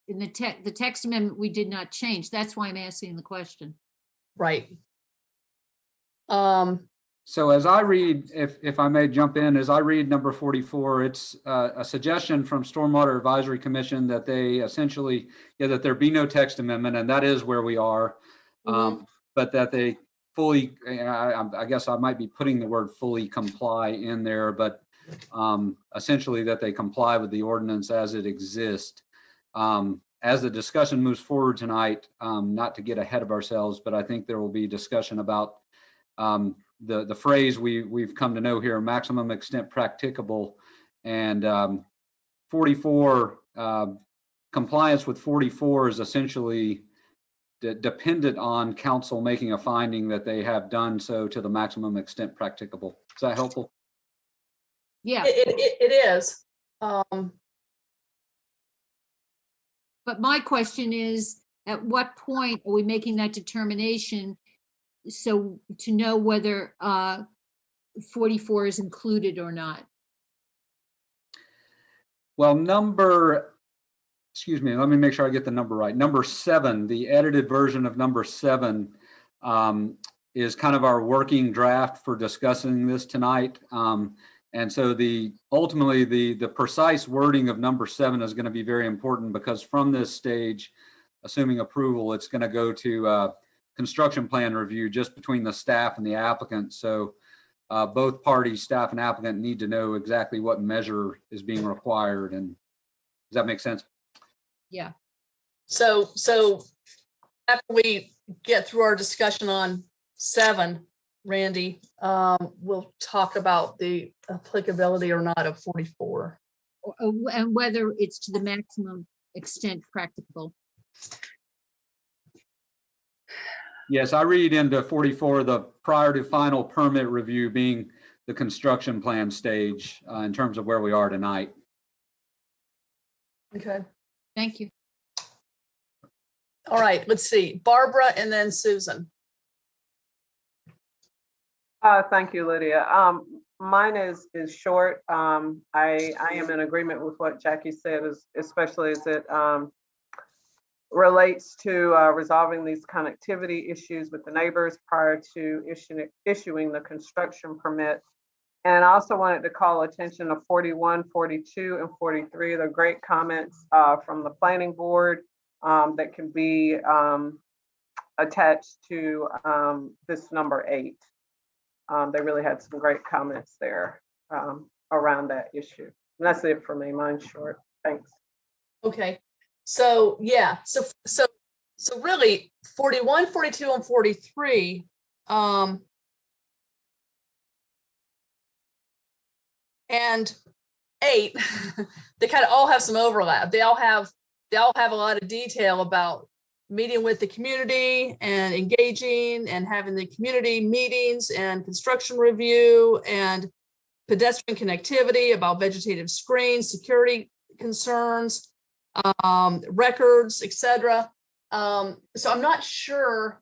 In the text amendment, we did not change. That's why I'm asking the question. Right. So as I read, if I may jump in, as I read number 44, it's a suggestion from Stormwater Advisory Commission that they essentially, that there be no text amendment, and that is where we are. But that they fully, I guess I might be putting the word fully comply in there, but essentially that they comply with the ordinance as it exists. As the discussion moves forward tonight, not to get ahead of ourselves, but I think there will be discussion about the phrase we've come to know here, maximum extent practicable, and 44, compliance with 44 is essentially dependent on council making a finding that they have done so to the maximum extent practicable. Is that helpful? Yeah. It is. But my question is, at what point are we making that determination so to know whether 44 is included or not? Well, excuse me, let me make sure I get the number right. Number 7, the edited version of number 7 is kind of our working draft for discussing this tonight. And so ultimately the precise wording of number 7 is going to be very important, because from this stage, assuming approval, it's going to go to construction plan review just between the staff and the applicant. So both parties, staff and applicant, need to know exactly what measure is being required. And does that make sense? Yeah. So after we get through our discussion on 7, Randy, we'll talk about the applicability or not of 44. And whether it's to the maximum extent practicable. Yes, I read into 44, the prior to final permit review being the construction plan stage in terms of where we are tonight. Okay. Thank you. All right, let's see. Barbara and then Susan. Thank you, Lydia. Mine is short. I am in agreement with what Jackie said, especially as it relates to resolving these connectivity issues with the neighbors prior to issuing the construction permit. And I also wanted to call attention to 41, 42, and 43. They're great comments from the planning board that can be attached to this number 8. They really had some great comments there around that issue. And that's it for me. Mine's short. Thanks. Okay. So yeah, so really 41, 42, and 43 and 8, they kind of all have some overlap. They all have a lot of detail about meeting with the community and engaging and having the community meetings and construction review and pedestrian connectivity, about vegetative screens, security concerns, records, etc. So I'm not sure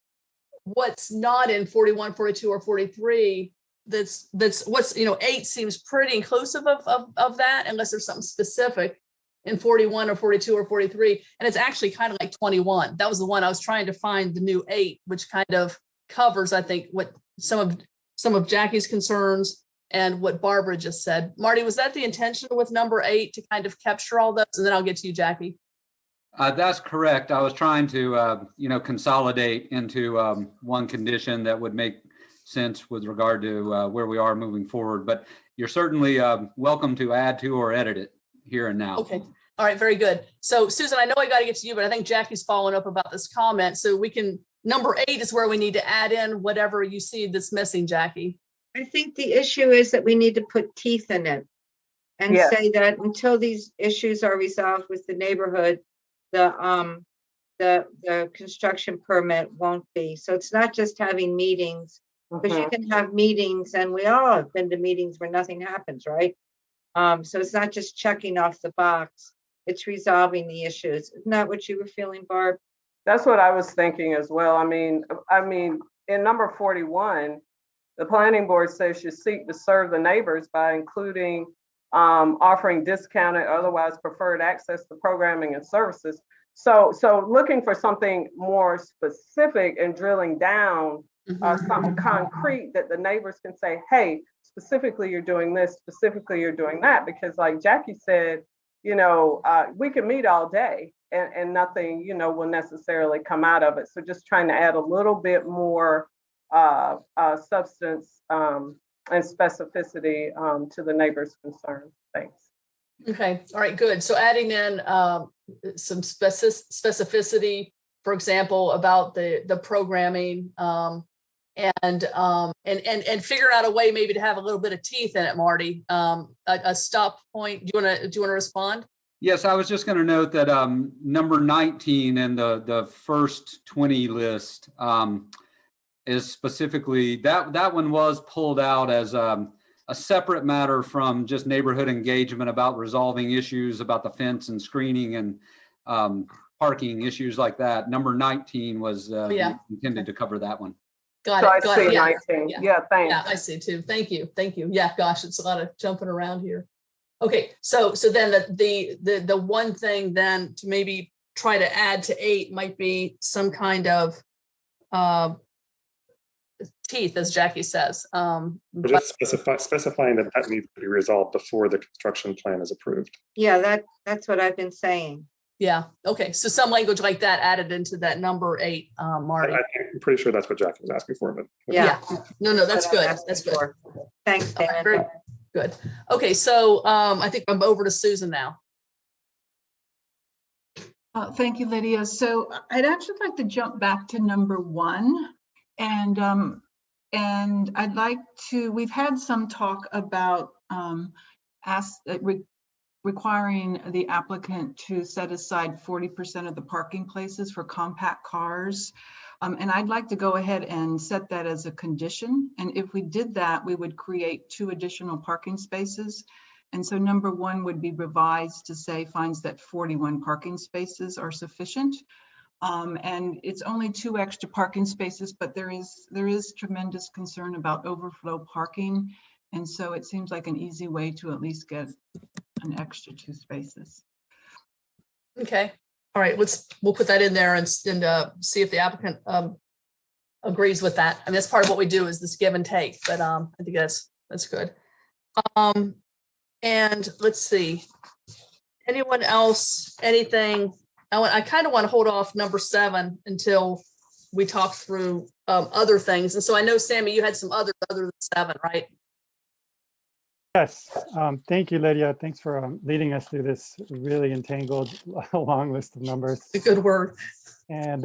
what's not in 41, 42, or 43. That's what's, 8 seems pretty inclusive of that, unless there's something specific in 41 or 42 or 43. And it's actually kind of like 21. That was the one I was trying to find, the new 8, which kind of covers, I think, what some of Jackie's concerns and what Barbara just said. Marty, was that the intention with number 8, to kind of capture all those? And then I'll get to you, Jackie. That's correct. I was trying to, consolidate into one condition that would make sense with regard to where we are moving forward. But you're certainly welcome to add to or edit it here and now. Okay. All right. Very good. So Susan, I know I got to get to you, but I think Jackie's following up about this comment. So we can, number 8 is where we need to add in whatever you see that's missing, Jackie. I think the issue is that we need to put teeth in it and say that until these issues are resolved with the neighborhood, the construction permit won't be. So it's not just having meetings, because you can have meetings, and we all have been to meetings where nothing happens, right? So it's not just checking off the box, it's resolving the issues. Isn't that what you were feeling, Barb? That's what I was thinking as well. I mean, in number 41, the planning board says you seek to serve the neighbors by including offering discounted, otherwise preferred access to programming and services. So looking for something more specific and drilling down something concrete that the neighbors can say, hey, specifically you're doing this, specifically you're doing that, because like Jackie said, we can meet all day and nothing, will necessarily come out of it. So just trying to add a little bit more substance and specificity to the neighbors' concerns. Thanks. Okay, all right, good. So adding in some specificity, for example, about the programming, and figuring out a way maybe to have a little bit of teeth in it, Marty. A stop point. Do you want to respond? Yes, I was just going to note that number 19 in the first 20 list is specifically that one was pulled out as a separate matter from just neighborhood engagement about resolving issues about the fence and screening and parking issues like that. Number 19 was intended to cover that one. Got it. I see 19. Yeah, thanks. Yeah, I see too. Thank you. Yeah, gosh, it's a lot of jumping around here. Okay, so then the one thing then to maybe try to add to 8 might be some kind of teeth, as Jackie says. Just specifying that needs to be resolved before the construction plan is approved. Yeah, that's what I've been saying. Yeah. Okay. So some language like that added into that number 8, Marty. I'm pretty sure that's what Jackie was asking for, but yeah. No, that's good. That's good. Thanks, Dan. Very good. Okay. So I think I'm over to Susan now. Thank you, Lydia. So I'd actually like to jump back to number 1, and I'd like to. We've had some talk about requiring the applicant to set aside 40% of the parking places for compact cars. And I'd like to go ahead and set that as a condition. And if we did that, we would create 2 additional parking spaces. And so number 1 would be revised to say finds that 41 parking spaces are sufficient. And it's only 2 extra parking spaces, but there is tremendous concern about overflow parking. And so it seems like an easy way to at least get an extra 2 spaces. Okay. All right. We'll put that in there and see if the applicant agrees with that. I mean, that's part of what we do is this give and take, but I think that's good. And let's see. Anyone else? Anything? I kind of want to hold off number 7 until we talk through other things. And so I know, Sammy, you had some others other than 7, right? Yes, thank you, Lydia. Thanks for leading us through this really entangled, long list of numbers. A good word. And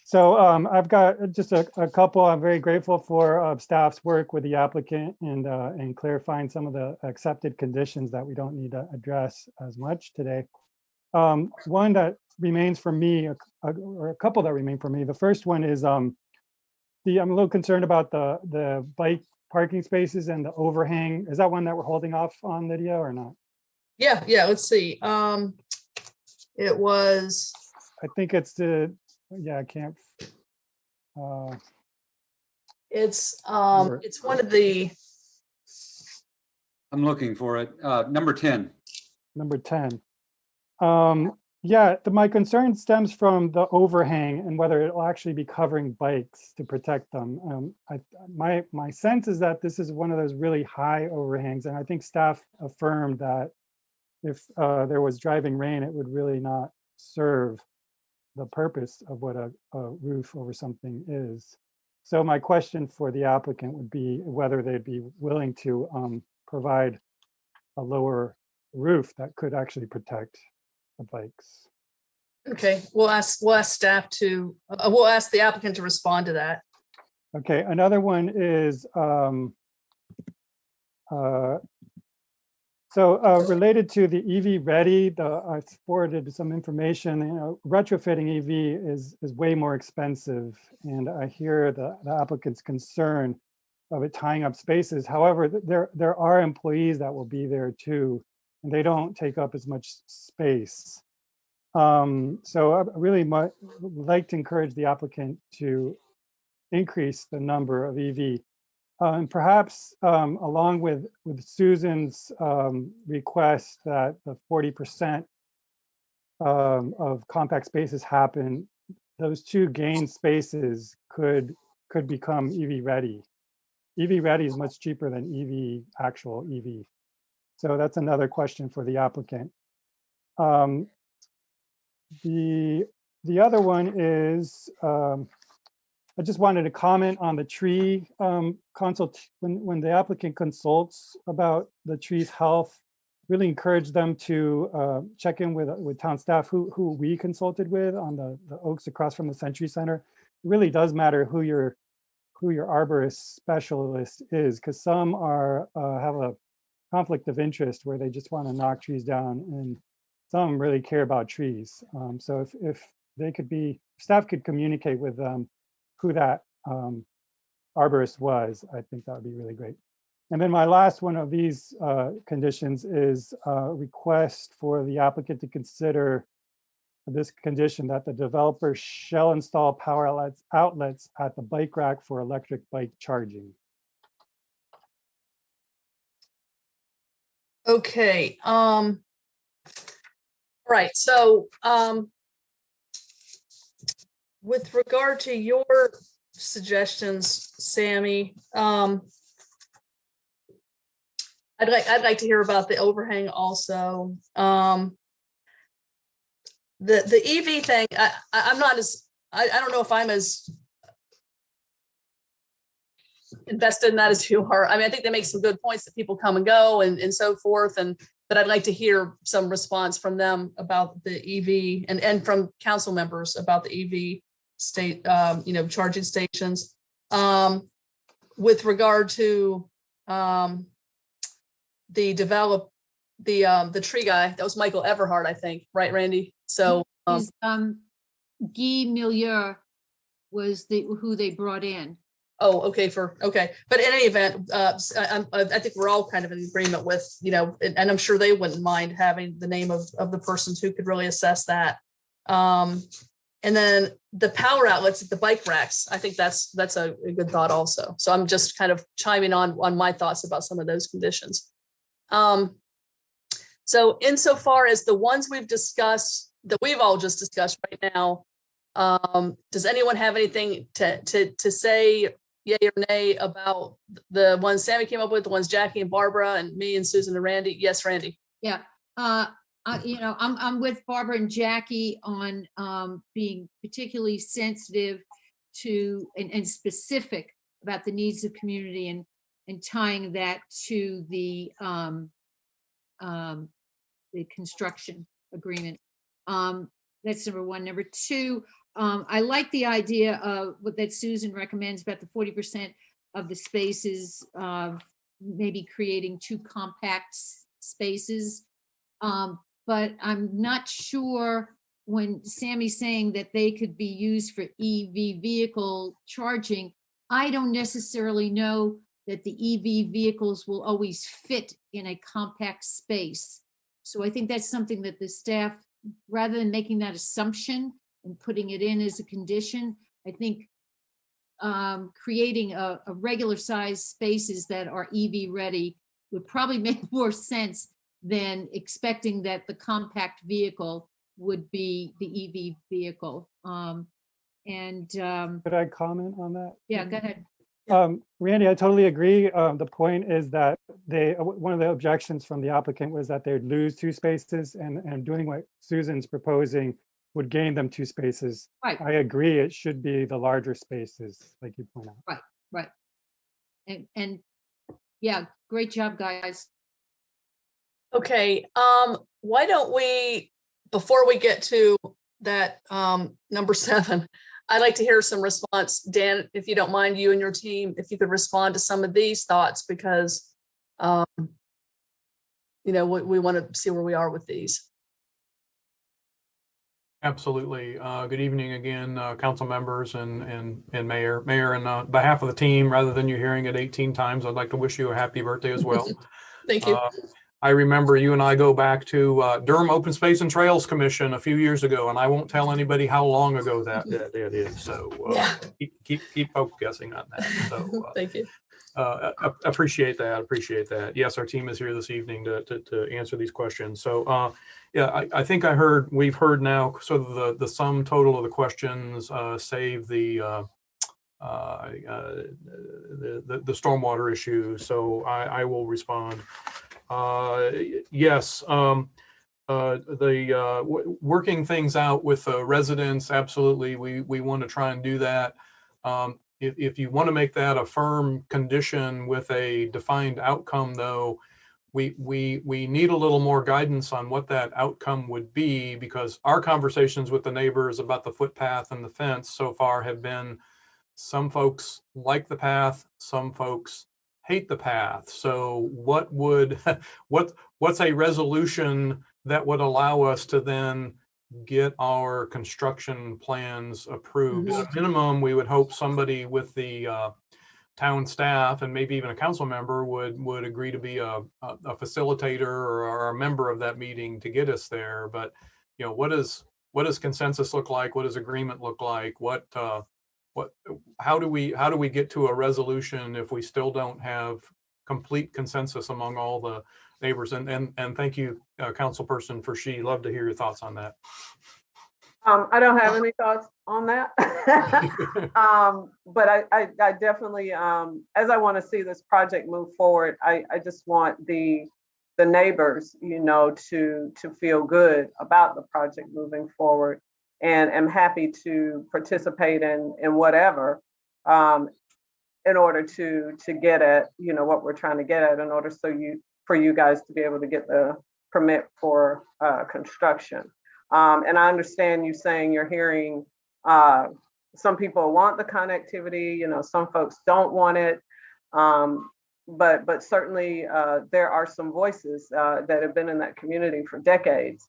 so I've got just a couple. I'm very grateful for staff's work with the applicant and clarifying some of the accepted conditions that we don't need to address as much today. One that remains for me, or a couple that remain for me. The first one is I'm a little concerned about the bike parking spaces and the overhang. Is that one that we're holding off on, Lydia, or not? Yeah. Let's see. It was. I think it's I can't. It's one of the. I'm looking for it. Number 10. Number 10. My concern stems from the overhang and whether it will actually be covering bikes to protect them. My sense is that this is one of those really high overhangs, and I think staff affirmed that if there was driving rain, it would really not serve the purpose of what a roof over something is. So my question for the applicant would be whether they'd be willing to provide a lower roof that could actually protect the bikes. Okay, we'll ask staff to, we'll ask the applicant to respond to that. Okay, another one is, related to the EV ready, I forwarded some information. Retrofitting EV is way more expensive, and I hear the applicant's concern of it tying up spaces. However, there are employees that will be there too, and they don't take up as much space. So I really would like to encourage the applicant to increase the number of EV. And perhaps along with Susan's request that the 40% of compact spaces happen, those 2 gain spaces could could become EV ready. EV ready is much cheaper than actual EV. So that's another question for the applicant. The other one is, I just wanted to comment on the tree when the applicant consults about the tree's health, really encourage them to check in with town staff who we consulted with on the oaks across from the Century Center. It really does matter who your arborist specialist is, because some have a conflict of interest where they just want to knock trees down, and some really care about trees. So if staff could communicate with them who that arborist was, I think that would be really great. And then my last one of these conditions is a request for the applicant to consider this condition that the developer shall install power outlets at the bike rack for electric bike charging. Okay. All right. So with regard to your suggestions, Sammy, I'd like to hear about the overhang also. The EV thing, I'm not as, I don't know if I'm as invested in that as you are. I mean, I think they make some good points that people come and go and so forth, but I'd like to hear some response from them about the EV and from council members about the EV charging stations. With regard to the tree guy, that was Michael Everhart, I think, right, Randy? So Guy Milieu was who they brought in. Oh, okay, but in any event, I think we're all kind of in agreement with, and I'm sure they wouldn't mind having the name of the persons who could really assess that. And then the power outlets at the bike racks, I think that's a good thought also. So I'm just kind of chiming on my thoughts about some of those conditions. So insofar as the ones we've discussed, that we've all just discussed right now, does anyone have anything to say, yay or nay, about the ones Sammy came up with, the ones Jackie and Barbara and me and Susan and Randy? Yes, Randy. Yeah. I'm with Barbara and Jackie on being particularly sensitive to and specific about the needs of community and tying that to the construction agreement. That's number one. Number two, I like the idea of what that Susan recommends about the 40% of the spaces of maybe creating 2 compact spaces. But I'm not sure when Sammy's saying that they could be used for EV vehicle charging. I don't necessarily know that the EV vehicles will always fit in a compact space. So I think that's something that the staff, rather than making that assumption and putting it in as a condition, I think creating a regular size spaces that are EV ready would probably make more sense than expecting that the compact vehicle would be the EV vehicle. Could I comment on that? Yeah, go ahead. Randy, I totally agree. The point is that one of the objections from the applicant was that they would lose 2 spaces, and doing what Susan's proposing would gain them 2 spaces. Right. I agree. It should be the larger spaces, like you point out. Right. And yeah, great job, guys. Okay. Why don't we, before we get to that number 7, I'd like to hear some response. Dan, if you don't mind, you and your team, if you could respond to some of these thoughts, because we want to see where we are with these. Absolutely. Good evening again, council members and mayor. Mayor, on behalf of the team, rather than you hearing it 18 times, I'd like to wish you a happy birthday as well. Thank you. I remember you and I go back to Durham Open Space and Trails Commission a few years ago, and I won't tell anybody how long ago that is. So keep folks guessing on that. So thank you. Appreciate that. Yes, our team is here this evening to answer these questions. So yeah, I think we've heard now sort of the sum total of the questions, save the the stormwater issue. So I will respond. Yes. Working things out with residents, absolutely. We want to try and do that. If you want to make that a firm condition with a defined outcome, though, we need a little more guidance on what that outcome would be, because our conversations with the neighbors about the footpath and the fence so far have been, some folks like the path, some folks hate the path. So what would what's a resolution that would allow us to then get our construction plans approved? At a minimum, we would hope somebody with the town staff and maybe even a council member would agree to be a facilitator or a member of that meeting to get us there. But what does consensus look like? What does agreement look like? How do we get to a resolution if we still don't have complete consensus among all the neighbors? And thank you, councilperson Fershi. Love to hear your thoughts on that. I don't have any thoughts on that. But I definitely, as I want to see this project move forward, I just want the neighbors, to feel good about the project moving forward, and am happy to participate in whatever, in order to get at, what we're trying to get at, in order for you guys to be able to get the permit for construction. And I understand you saying you're hearing some people want the connectivity, some folks don't want it. But certainly there are some voices that have been in that community for decades.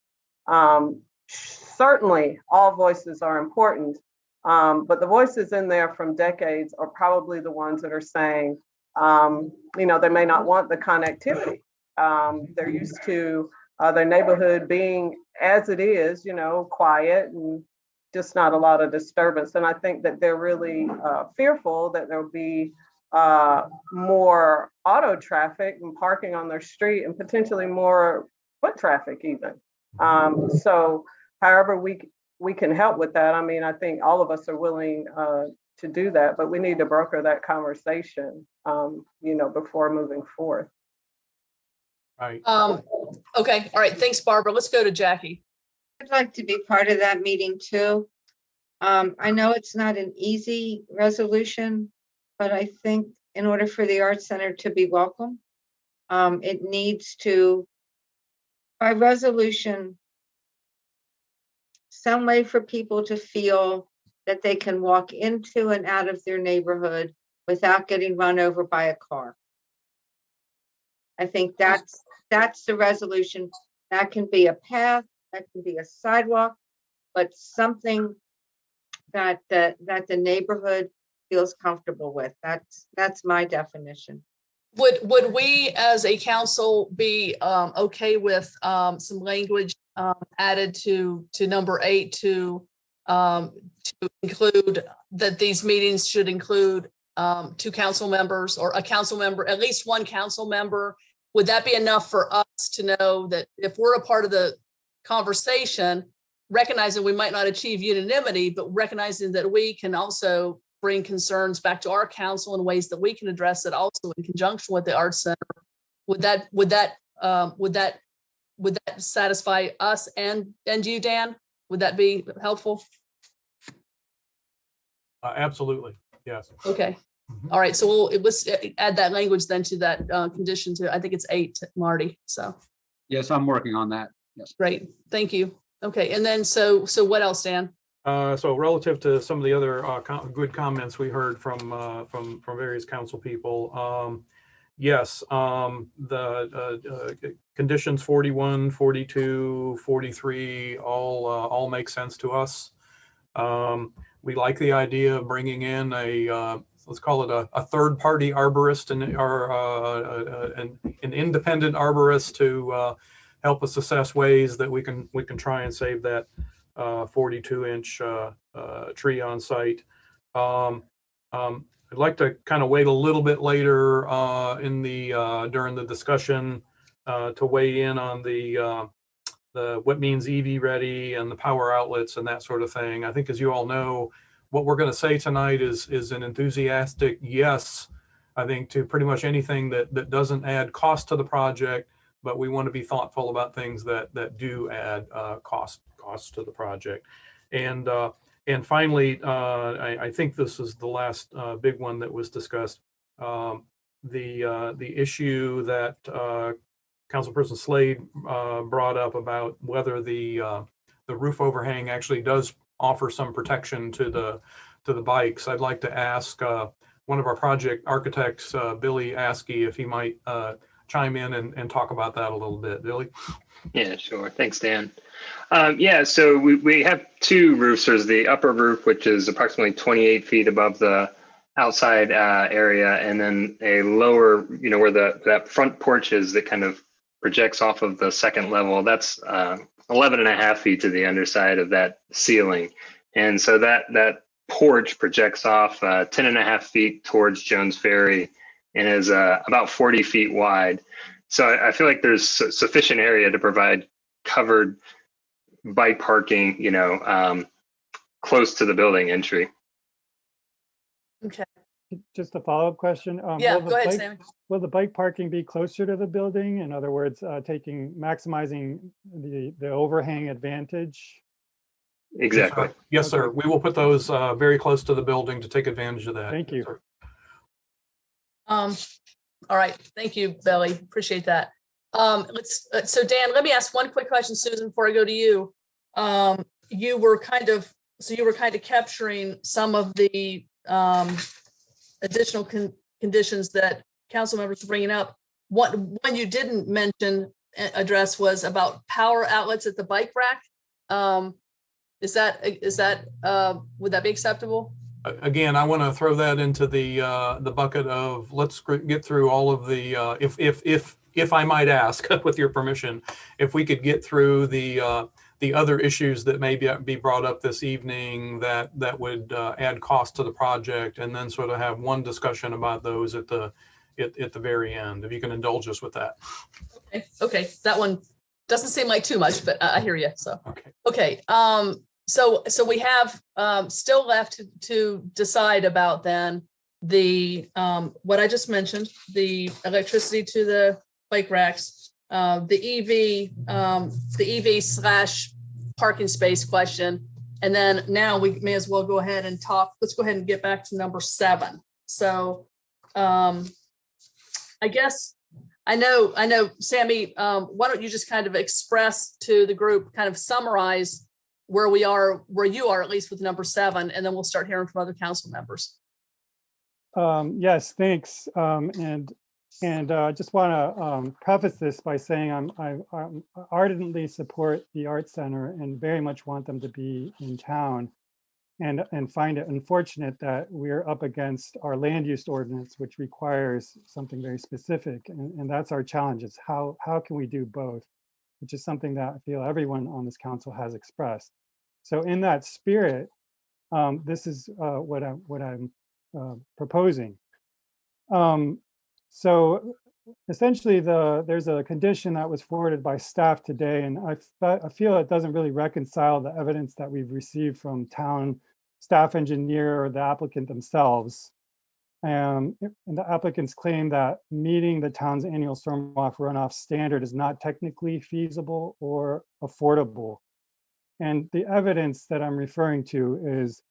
Certainly all voices are important, but the voices in there from decades are probably the ones that are saying, they may not want the connectivity. They're used to their neighborhood being as it is, quiet and just not a lot of disturbance. And I think that they're really fearful that there'll be more auto traffic and parking on their street, and potentially more foot traffic even. So however we can help with that, I think all of us are willing to do that, but we need to broker that conversation, before moving forth. Right. Okay. All right. Thanks, Barbara. Let's go to Jackie. I'd like to be part of that meeting too. I know it's not an easy resolution, but I think in order for the Art Center to be welcome, it needs to, by resolution, some way for people to feel that they can walk into and out of their neighborhood without getting run over by a car. I think that's the resolution. That can be a path, that can be a sidewalk, but something that the neighborhood feels comfortable with. That's my definition. Would we as a council be okay with some language added to number 8 to include that these meetings should include 2 council members, or a council member, at least one council member? Would that be enough for us to know that if we're a part of the conversation, recognizing we might not achieve unanimity, but recognizing that we can also bring concerns back to our council in ways that we can address it also in conjunction with the Arts Center? Would that satisfy us and you, Dan? Would that be helpful? Absolutely. Yes. Okay. All right. So let's add that language then to that condition to, I think it's 8, Marty. So. Yes, I'm working on that. Yes. Great. Thank you. Okay. And then, so what else, Dan? So relative to some of the other good comments we heard from various council people, yes, the conditions 41, 42, 43 all make sense to us. We like the idea of bringing in a let's call it a third-party arborist or an independent arborist to help us assess ways that we can try and save that 42-inch tree on site. I'd like to kind of wait a little bit later during the discussion to weigh in on the what means EV ready and the power outlets and that sort of thing. I think, as you all know, what we're going to say tonight is an enthusiastic yes, I think, to pretty much anything that doesn't add cost to the project, but we want to be thoughtful about things that do add costs to the project. And finally, I think this is the last big one that was discussed. The issue that Councilperson Slade brought up about whether the roof overhang actually does offer some protection to the bikes. I'd like to ask one of our project architects, Billy Askey, if he might chime in and talk about that a little bit. Billy? Yeah, sure. Thanks, Dan. Yeah, so we have two roofs. There's the upper roof, which is approximately 28 feet above the outside area, and then a lower, where that front porch is that kind of projects off of the second level. That's 11 and a half feet to the underside of that ceiling. And so that porch projects off 10 and a half feet towards Jones Ferry and is about 40 feet wide. So I feel like there's sufficient area to provide covered bike parking, close to the building entry. Okay. Just a follow-up question. Yeah, go ahead, Sammy. Will the bike parking be closer to the building? In other words, maximizing the overhang advantage? Exactly. Yes, sir. We will put those very close to the building to take advantage of that. Thank you. All right. Thank you, Billy. Appreciate that. So Dan, let me ask one quick question, Susan, before I go to you. You were kind of capturing some of the additional conditions that council members were bringing up. One you didn't address was about power outlets at the bike rack. Would that be acceptable? Again, I want to throw that into the bucket of let's get through all of the if I might ask, with your permission, if we could get through the other issues that may be brought up this evening that would add cost to the project, and then sort of have one discussion about those at the very end. If you can indulge us with that. Okay. That one doesn't seem like too much, but I hear you. So okay. So we have still left to decide about then the what I just mentioned, the electricity to the bike racks, the EV / parking space question, and then now we may as well go ahead and talk. Let's go ahead and get back to number 7. So I guess I know, Sammy. Why don't you just kind of express to the group, kind of summarize where you are, at least with number 7, and then we'll start hearing from other council members. Yes, thanks. And I just want to preface this by saying I ardently support the Art Center and very much want them to be in town, and find it unfortunate that we're up against our land use ordinance, which requires something very specific, and that's our challenge. Is how can we do both, which is something that I feel everyone on this council has expressed. So in that spirit, this is what I'm proposing. So essentially, there's a condition that was forwarded by staff today, and I feel it doesn't really reconcile the evidence that we've received from town staff engineer or the applicant themselves. And the applicants claim that meeting the town's annual stormwater runoff standard is not technically feasible or affordable. And the evidence that I'm referring to is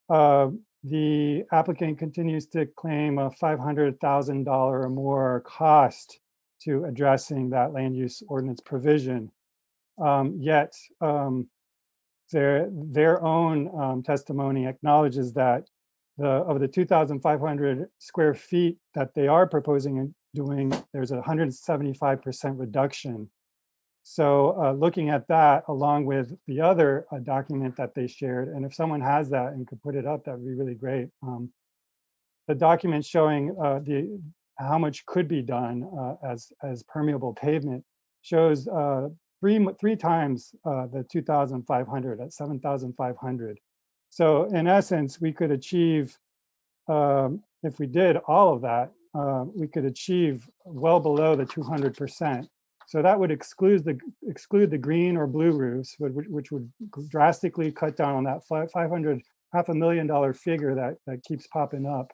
the applicant continues to claim a $500,000 or more cost to addressing that land use ordinance provision. Yet their own testimony acknowledges that of the 2,500 square feet that they are proposing and doing, there's a 175% reduction. So looking at that along with the other document that they shared, and if someone has that and could put it up, that would be really great. The document showing how much could be done as permeable pavement shows three times the 2,500 at 7,500. So in essence, we could achieve, if we did all of that, we could achieve well below the 200%. So that would exclude the green or blue roofs, which would drastically cut down on that 500 $500,000 figure that keeps popping up.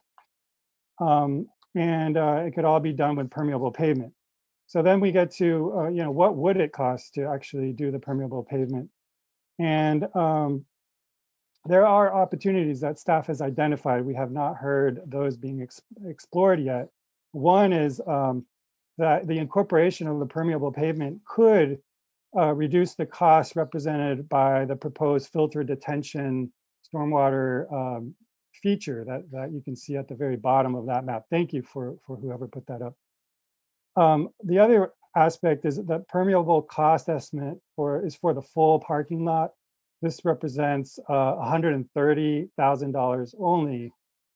It could all be done with permeable pavement. So then we get to, what would it cost to actually do the permeable pavement? And there are opportunities that staff has identified. We have not heard those being explored yet. One is that the incorporation of the permeable pavement could reduce the cost represented by the proposed filter detention stormwater feature that you can see at the very bottom of that map. Thank you for whoever put that up. The other aspect is that permeable cost estimate is for the full parking lot. This represents $130,000 only,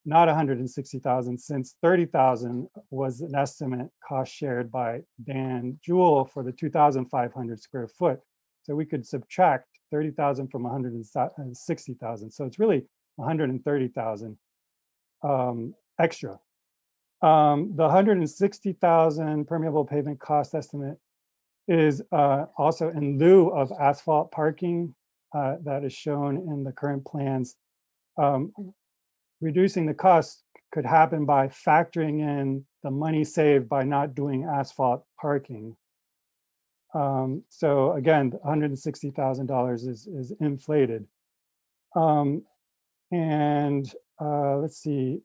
not $160,000, since $30,000 was an estimate cost shared by Dan Jewell for the 2,500 square foot. So we could subtract 30,000 from 160,000. So it's really 130,000 extra. The 160,000 permeable pavement cost estimate is also in lieu of asphalt parking that is shown in the current plans. Reducing the cost could happen by factoring in the money saved by not doing asphalt parking. So again, $160,000 is inflated. Let's see.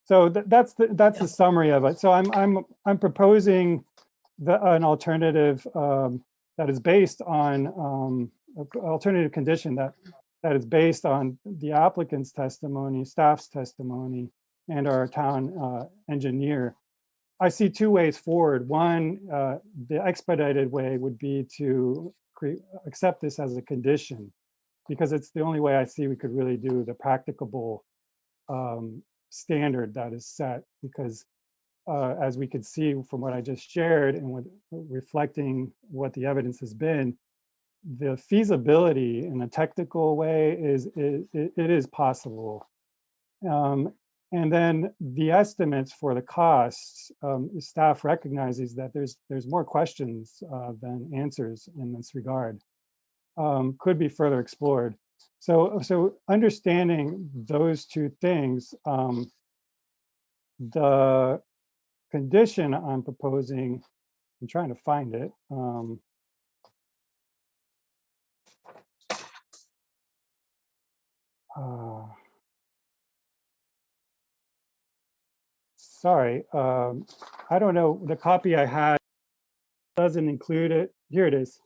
So that's the summary of it. So I'm proposing an alternative that is based on alternative condition that is based on the applicant's testimony, staff's testimony, and our town engineer. I see two ways forward. One, the expedited way would be to accept this as a condition, because it's the only way I see we could really do the practicable standard that is set. Because as we could see from what I just shared and with reflecting what the evidence has been, the feasibility in a technical way it is possible. And then the estimates for the costs, staff recognizes that there's more questions than answers in this regard. Could be further explored. So understanding those two things, the condition I'm proposing, I'm trying to find it. Sorry, I don't know, the copy I had doesn't include it. Here it is.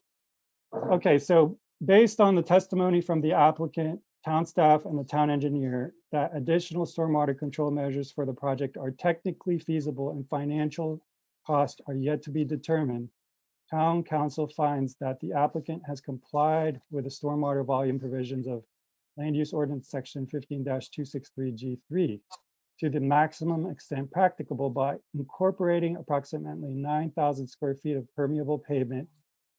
Okay, so based on the testimony from the applicant, town staff, and the town engineer, that additional stormwater control measures for the project are technically feasible and financial costs are yet to be determined, town council finds that the applicant has complied with the stormwater volume provisions of Land Use Ordinance Section 15-263G3 to the maximum extent practicable by incorporating approximately 9,000 square feet of permeable pavement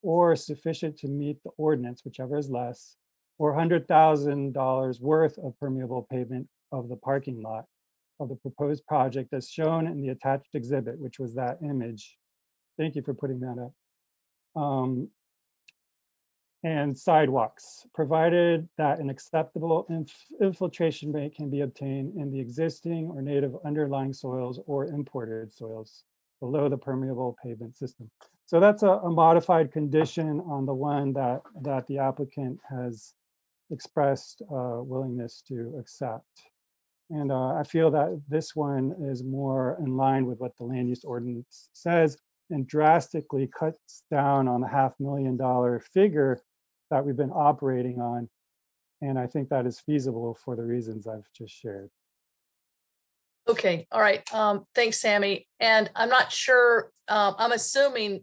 or sufficient to meet the ordinance, whichever is less, or $100,000 worth of permeable pavement of the parking lot of the proposed project as shown in the attached exhibit, which was that image. Thank you for putting that up. And sidewalks, provided that an acceptable infiltration rate can be obtained in the existing or native underlying soils or imported soils below the permeable pavement system. So that's a modified condition on the one that the applicant has expressed willingness to accept. And I feel that this one is more in line with what the land use ordinance says and drastically cuts down on the $500,000 figure that we've been operating on. And I think that is feasible for the reasons I've just shared. Okay, all right. Thanks, Sammy. And I'm not sure, I'm assuming,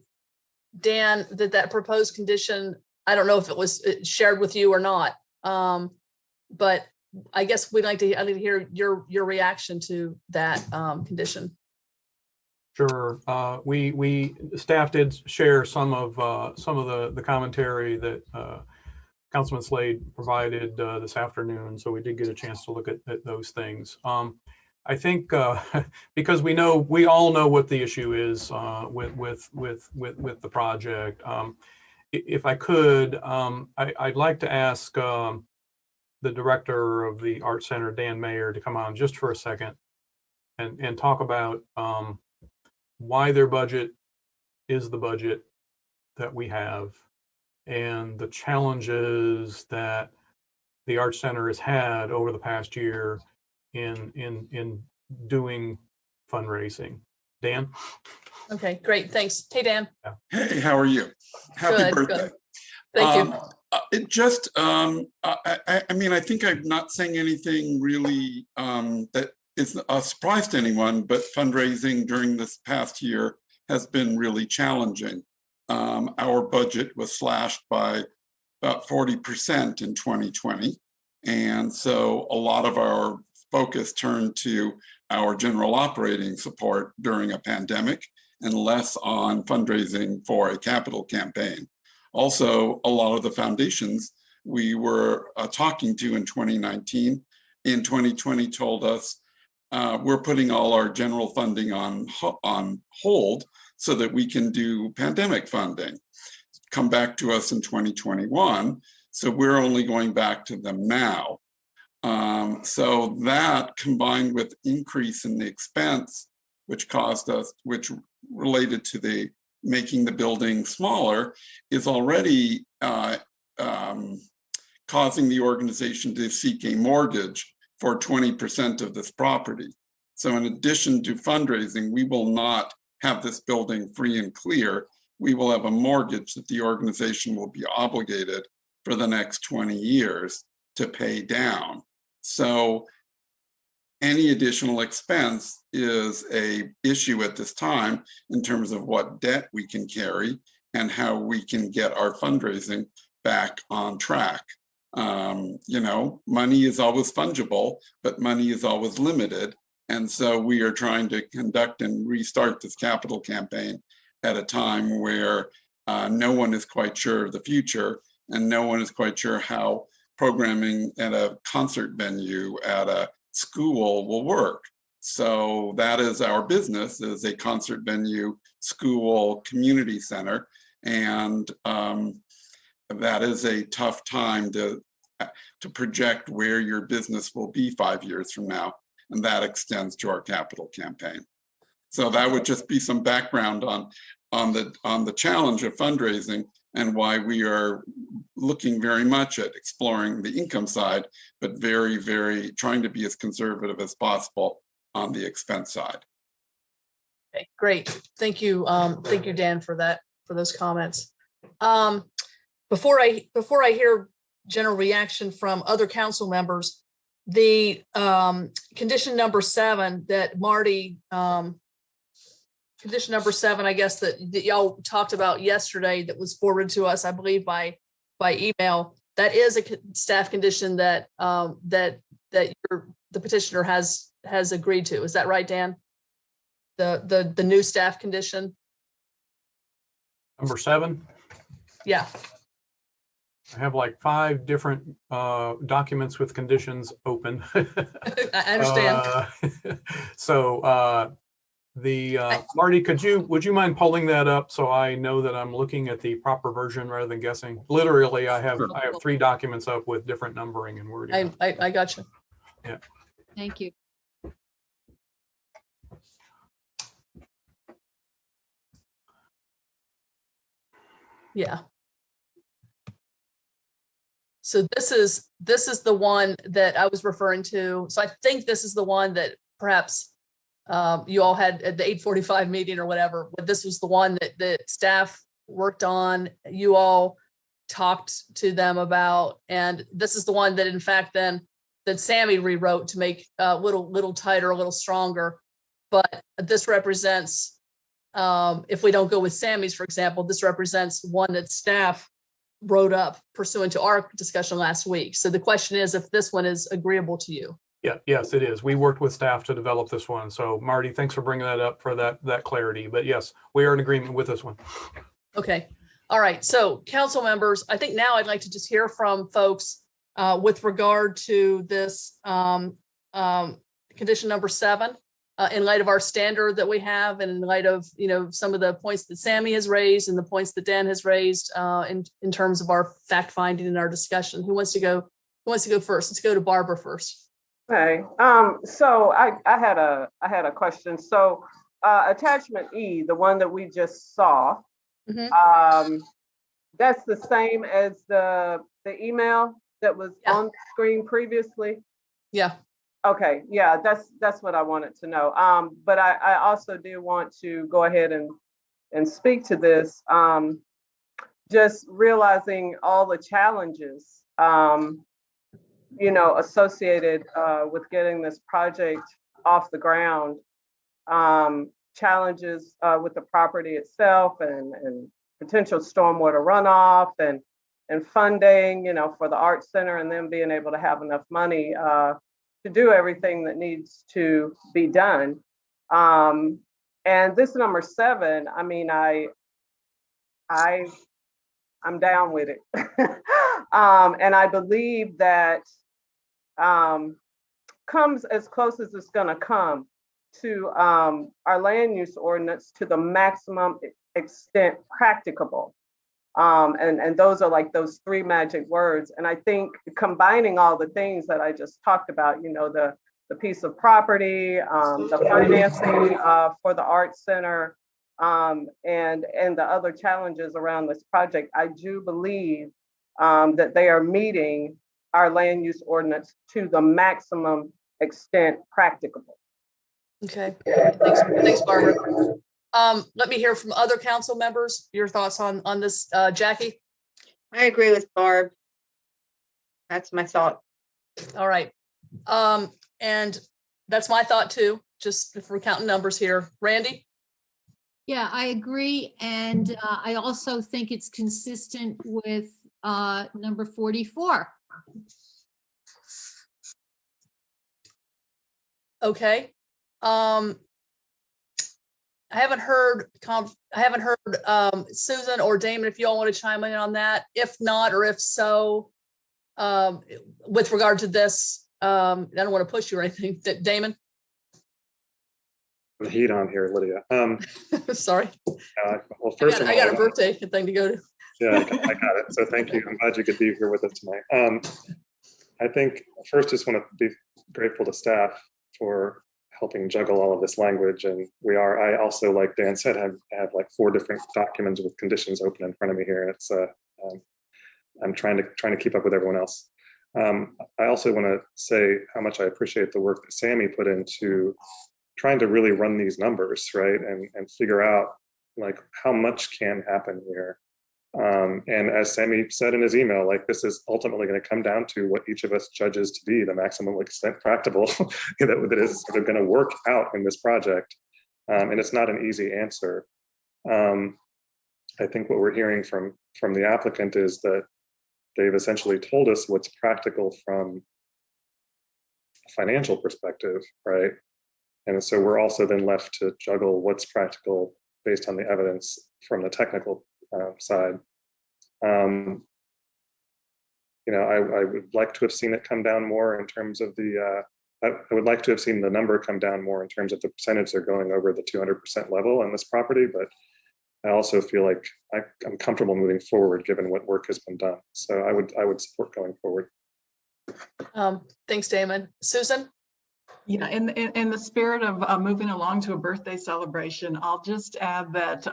Dan, that proposed condition, I don't know if it was shared with you or not, but I guess I'd like to hear your reaction to that condition. Sure. We staff did share some of the commentary that Councilman Slade provided this afternoon, so we did get a chance to look at those things. I think because we all know what the issue is with the project. If I could, I'd like to ask the director of the Art Center, Dan Mayer, to come on just for a second and talk about why their budget is the budget that we have and the challenges that the Art Center has had over the past year in doing fundraising. Dan? Okay, great, thanks. Hey, Dan. Hey, how are you? Happy Good, birthday. good. Thank you. It just, I mean, I think I'm not saying anything really that is a surprise to anyone, but fundraising during this past year has been really challenging. Our budget was slashed by about 40% in 2020. And so a lot of our focus turned to our general operating support during a pandemic and less on fundraising for a capital campaign. Also, a lot of the foundations we were talking to in 2019, in 2020 told us, we're putting all our general funding on hold so that we can do pandemic funding. Come back to us in 2021, so we're only going back to them now. So that combined with increase in the expense, which related to the making the building smaller, is already causing the organization to seek a mortgage for 20% of this property. So in addition to fundraising, we will not have this building free and clear. We will have a mortgage that the organization will be obligated for the next 20 years to pay down. So any additional expense is an issue at this time in terms of what debt we can carry and how we can get our fundraising back on track. You know, money is always fungible, but money is always limited. And so we are trying to conduct and restart this capital campaign at a time where no one is quite sure of the future and no one is quite sure how programming at a concert venue at a school will work. So that is our business, is a concert venue, school, community center. And that is a tough time to project where your business will be 5 years from now. And that extends to our capital campaign. So that would just be some background on the challenge of fundraising and why we are looking very much at exploring the income side, but very, very trying to be as conservative as possible on the expense side. Okay, great. Thank you, Dan, for those comments. Before I hear general reaction from other council members, the condition number 7 that Marty, condition number 7, I guess that y'all talked about yesterday, that was forwarded to us, I believe by email. That is a staff condition that the petitioner has agreed to. Is that right, Dan? The new staff condition. Number 7. Yeah. I have like 5 different documents with conditions open. I understand. Marty, would you mind pulling that up so I know that I'm looking at the proper version rather than guessing? Literally, I have 3 documents up with different numbering and wording. I got you. Yeah. Thank you. Yeah. So this is the one that I was referring to. So I think this is the one that perhaps you all had at the 8:45 meeting or whatever, but this was the one that staff worked on, you all talked to them about, and this is the one that in fact then that Sammy rewrote to make a little tighter, a little stronger. But this represents, if we don't go with Sammy's, for example, this represents one that staff wrote up pursuant to our discussion last week. So the question is if this one is agreeable to you. Yeah, yes, it is. We worked with staff to develop this one. So Marty, thanks for bringing that up for that clarity. But yes, we are in agreement with this one. Okay. All right. So council members, I think now I'd like to just hear from folks with regard to this condition number 7, in light of our standard that we have, and in light of, some of the points that Sammy has raised and the points that Dan has raised in terms of our fact finding and our discussion. Who wants to go first? Let's go to Barbara first. Okay. So I had a question. So attachment E, the one that we just saw, that's the same as the email that was on the screen previously? Yeah. Okay, yeah, that's what I wanted to know. But I also do want to go ahead and speak to this. Just realizing all the challenges, associated with getting this project off the ground. Challenges with the property itself and potential stormwater runoff and funding, for the Arts Center, and then being able to have enough money to do everything that needs to be done. And this number 7, I mean, I'm down with it. And I believe that comes as close as it's gonna come to our land use ordinance to the maximum extent practicable. And those are like those 3 magic words. And I think combining all the things that I just talked about, the piece of property, the financing for the Arts Center, and the other challenges around this project, I do believe that they are meeting our land use ordinance to the maximum extent practicable. Okay, thanks, Barbara. Let me hear from other council members, your thoughts on this, Jackie? I agree with Barb. That's my thought. All right. And that's my thought too, just if we're counting numbers here. Randy? Yeah, I agree. And I also think it's consistent with number 44. Okay. I haven't heard Susan or Damon, if you all want to chime in on that. If not, or if so, with regard to this, I don't want to push you or anything. Damon? The heat on here, Lydia. Sorry. Well, first I got a birthday thing to go to. Yeah, I got it. So thank you. I'm glad you could be here with us tonight. I think first just want to be grateful to staff for helping juggle all of this language. And I also, like Dan said, have like 4 different documents with conditions open in front of me here. It's I'm trying to keep up with everyone else. I also want to say how much I appreciate the work that Sammy put into trying to really run these numbers, right? And figure out like how much can happen here. And as Sammy said in his email, like this is ultimately going to come down to what each of us judges to be the maximum extent practicable that is sort of going to work out in this project. And it's not an easy answer. I think what we're hearing from the applicant is that they've essentially told us what's practical from a financial perspective, right? And so we're also then left to juggle what's practical based on the evidence from the technical side. I would like to have seen it come down more in terms of I would like to have seen the number come down more in terms of the percentage they're going over the 200% level on this property, but I also feel like I'm comfortable moving forward given what work has been done. So I would support going forward. Thanks, Damon. Susan? Yeah, in the spirit of moving along to a birthday celebration, I'll just add that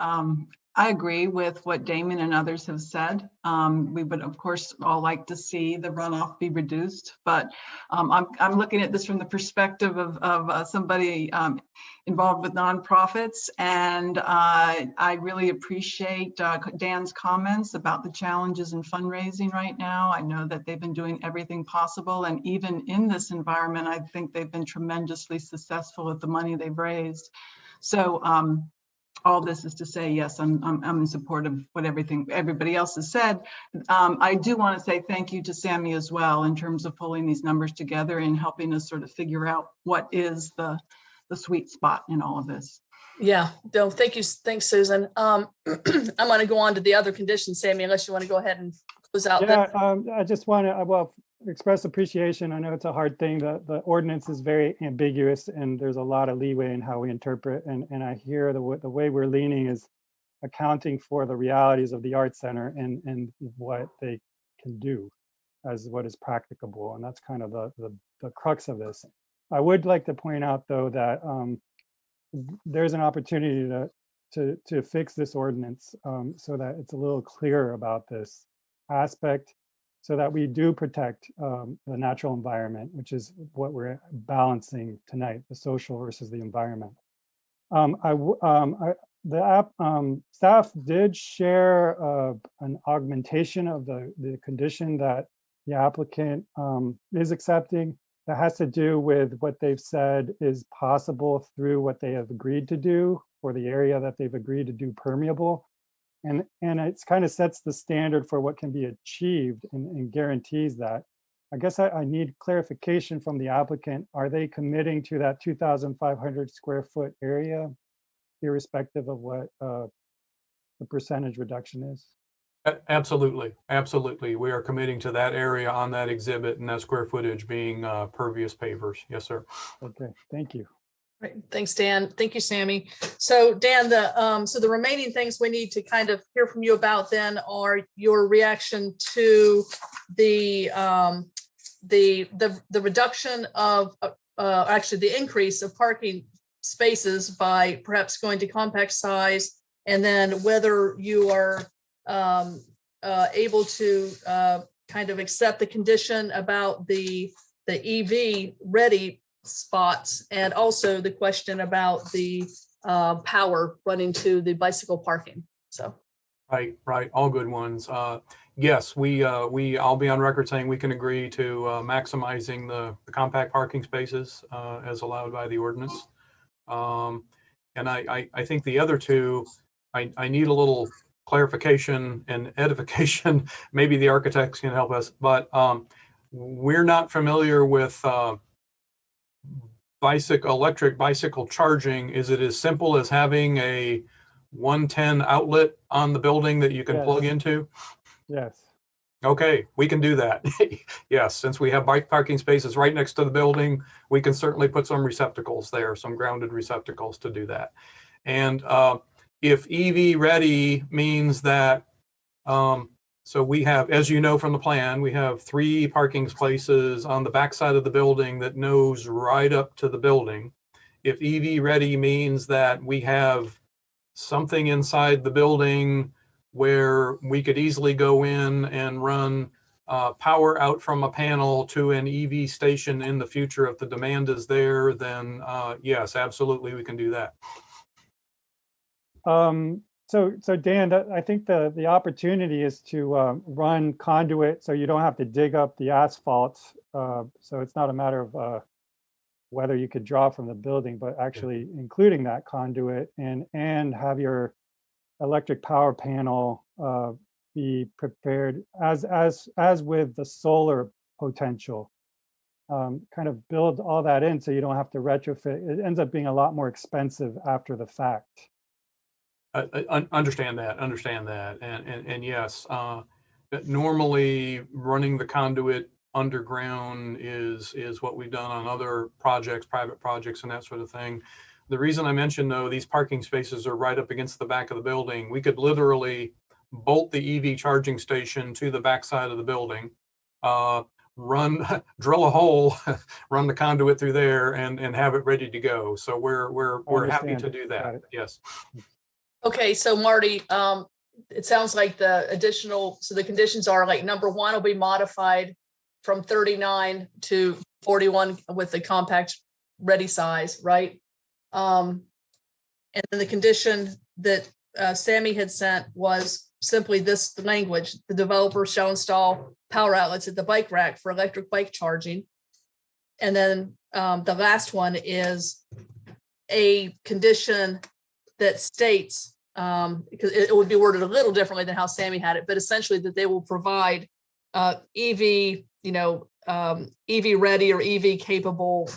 I agree with what Damon and others have said. We would, of course, all like to see the runoff be reduced, but I'm looking at this from the perspective of somebody involved with nonprofits, and I really appreciate Dan's comments about the challenges in fundraising right now. I know that they've been doing everything possible, and even in this environment, I think they've been tremendously successful with the money they've raised. So all this is to say, yes, I'm in support of what everybody else has said. I do want to say thank you to Sammy as well in terms of pulling these numbers together and helping us sort of figure out what is the sweet spot in all of this. Yeah, no, thank you. Thanks, Susan. I'm going to go on to the other conditions, Sammy, unless you want to go ahead and close out. Yeah, I just want to, well, express appreciation. I know it's a hard thing. The ordinance is very ambiguous and there's a lot of leeway in how we interpret. And I hear the way we're leaning is accounting for the realities of the art center and what they can do as what is practicable. And that's kind of the crux of this. I would like to point out though that there's an opportunity to fix this ordinance so that it's a little clearer about this aspect, so that we do protect the natural environment, which is what we're balancing tonight, the social versus the environment. Staff did share an augmentation of the condition that the applicant is accepting. That has to do with what they've said is possible through what they have agreed to do for the area that they've agreed to do permeable. And it's kind of sets the standard for what can be achieved and guarantees that. I guess I need clarification from the applicant. Are they committing to that 2,500 square foot area, irrespective of what the percentage reduction is? Absolutely, absolutely. We are committing to that area on that exhibit and that square footage being pervious pavers. Yes, sir. Okay, thank you. Right. Thanks, Dan. Thank you, Sammy. So Dan, the remaining things we need to kind of hear from you about then are your reaction to the reduction of actually the increase of parking spaces by perhaps going to compact size, and then whether you are able to kind of accept the condition about the EV ready spots, and also the question about the power running to the bicycle parking. So right, all good ones. Yes, I'll be on record saying we can agree to maximizing the compact parking spaces as allowed by the ordinance. And I think the other two, I need a little clarification and edification. Maybe the architects can help us, but we're not familiar with electric bicycle charging. Is it as simple as having a 110 outlet on the building that you can plug into? Yes. Okay, we can do that. Yes, since we have bike parking spaces right next to the building, we can certainly put some receptacles there, some grounded receptacles to do that. And if EV ready means that, so we have, as you know from the plan, we have 3 parking spaces on the back side of the building that nose right up to the building. If EV ready means that we have something inside the building where we could easily go in and run power out from a panel to an EV station in the future if the demand is there, then yes, absolutely, we can do that. So Dan, I think the opportunity is to run conduit so you don't have to dig up the asphalt. So it's not a matter of whether you could draw from the building, but actually including that conduit and have your electric power panel be prepared as with the solar potential. Kind of build all that in so you don't have to retrofit. It ends up being a lot more expensive after the fact. Understand that, and yes, normally running the conduit underground is what we've done on other projects, private projects and that sort of thing. The reason I mentioned though, these parking spaces are right up against the back of the building. We could literally bolt the EV charging station to the back side of the building, drill a hole, run the conduit through there and have it ready to go. So we're happy to do that. Yes. okay, so Marty, it sounds like the conditions are like number 1 will be modified from 39 to 41 with the compact ready size, right? And then the condition that Sammy had sent was simply this language: the developer shall install power outlets at the bike rack for electric bike charging. And then the last one is a condition that states, because it would be worded a little differently than how Sammy had it, but essentially that they will provide EV, EV ready or EV capable,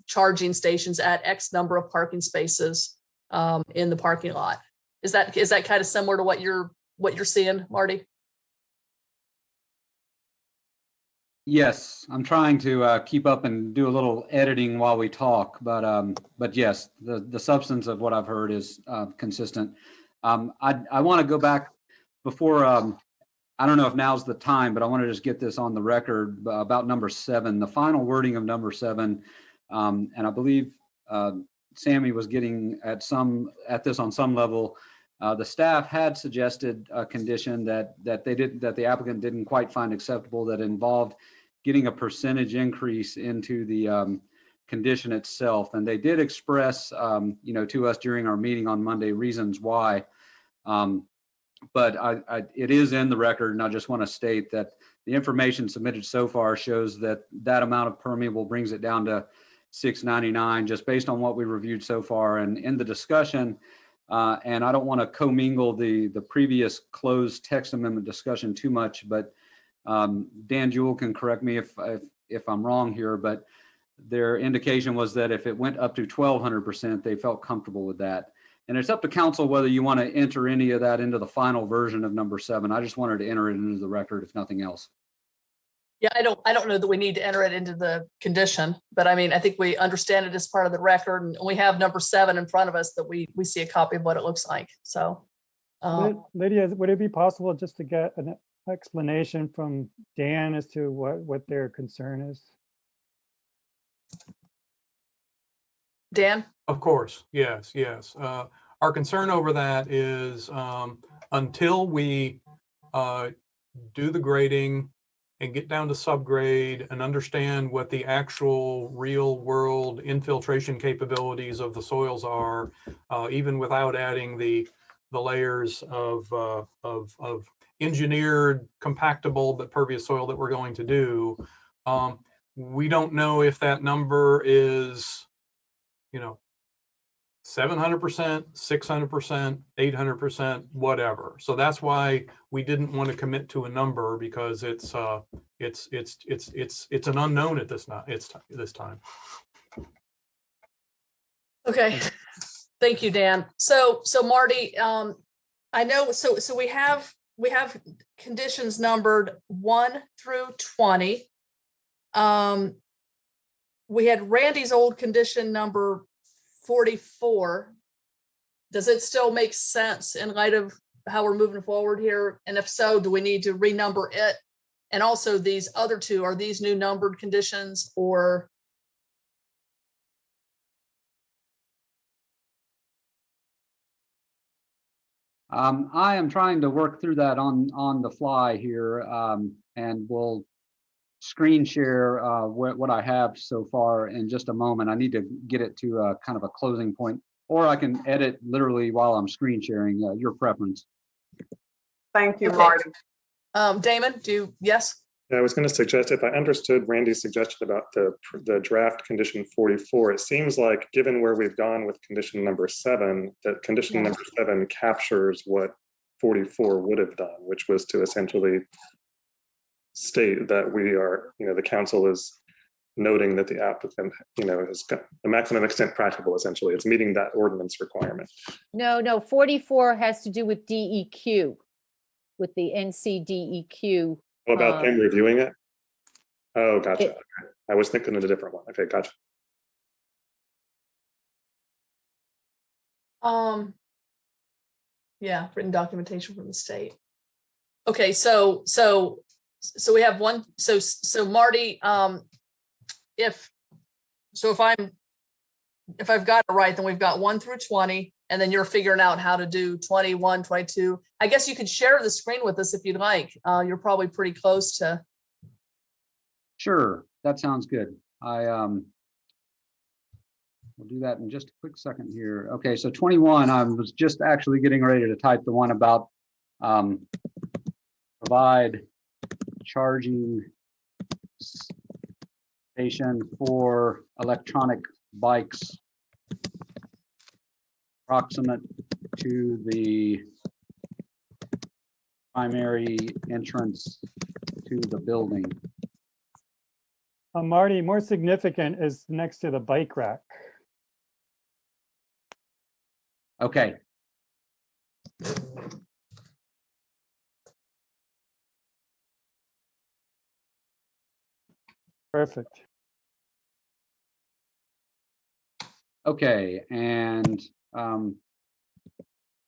charging stations at X number of parking spaces in the parking lot. Is that kind of similar to what you're seeing, Marty? Yes, I'm trying to keep up and do a little editing while we talk, but yes, the substance of what I've heard is consistent. I want to go back before. I don't know if now's the time, but I want to just get this on the record about number 7, the final wording of number 7, and I believe Sammy was getting at this on some level. The staff had suggested a condition that the applicant didn't quite find acceptable, that involved getting a percentage increase into the condition itself. And they did express, to us during our meeting on Monday, reasons why. But it is in the record, and I just want to state that the information submitted so far shows that amount of permeable brings it down to 699, just based on what we reviewed so far. And in the discussion, and I don't want to commingle the previous closed text amendment discussion too much, but Dan Jewell can correct me if I'm wrong here, but their indication was that if it went up to 1,200%, they felt comfortable with that. And it's up to council whether you want to enter any of that into the final version of number 7. I just wanted to enter it into the record, if nothing else. Yeah, I don't know that we need to enter it into the condition, but I mean, I think we understand it as part of the record, and we have number 7 in front of us that we see a copy of what it looks like. So, Lydia, would it be possible just to get an explanation from Dan as to what their concern is? Dan? Of course, yes. Our concern over that is until we do the grading and get down to subgrade and understand what the actual real world infiltration capabilities of the soils are, even without adding the layers of engineered compactable but pervious soil that we're going to do, we don't know if that number is 700%, 600%, 800%, whatever. So that's why we didn't want to commit to a number, because it's an unknown at this time. Okay, thank you, Dan. So Marty, I know. So we have conditions numbered 1 through 20. We had Randy's old condition number 44. Does it still make sense in light of how we're moving forward here? And if so, do we need to renumber it? And also these other 2, are these new numbered conditions or? I am trying to work through that on the fly here, and we'll screen share what I have so far in just a moment. I need to get it to a kind of a closing point, or I can edit literally while I'm screen sharing, your preference. Thank you, Okay. Marty. Damon, yes? Yeah, I was going to suggest, if I understood Randy's suggestion about the draft condition 44, it seems like, given where we've gone with condition number 7, that condition number 7 captures what 44 would have done, which was to essentially state that we are, the council is noting that the applicant, has got the maximum extent practicable. Essentially, it's meeting that ordinance requirement. No, 44 has to do with DEQ, with the NCDEQ. What about them reviewing it? Oh, gotcha. Okay. I was thinking of a different one. Okay, gotcha. Yeah, written documentation from the state. Okay, so we have one. So Marty, if I've got it right, then we've got 1 through 20, and then you're figuring out how to do 21, 22. I guess you could share the screen with us if you'd like. You're probably pretty close to. Sure, that sounds good. We'll do that in just a quick second here. Okay, so 21, I was just actually getting ready to type the one about provide charging station for electronic bikes proximate to the primary entrance to the building. Marty, more significant is next to the bike rack. Okay. Perfect. Okay, and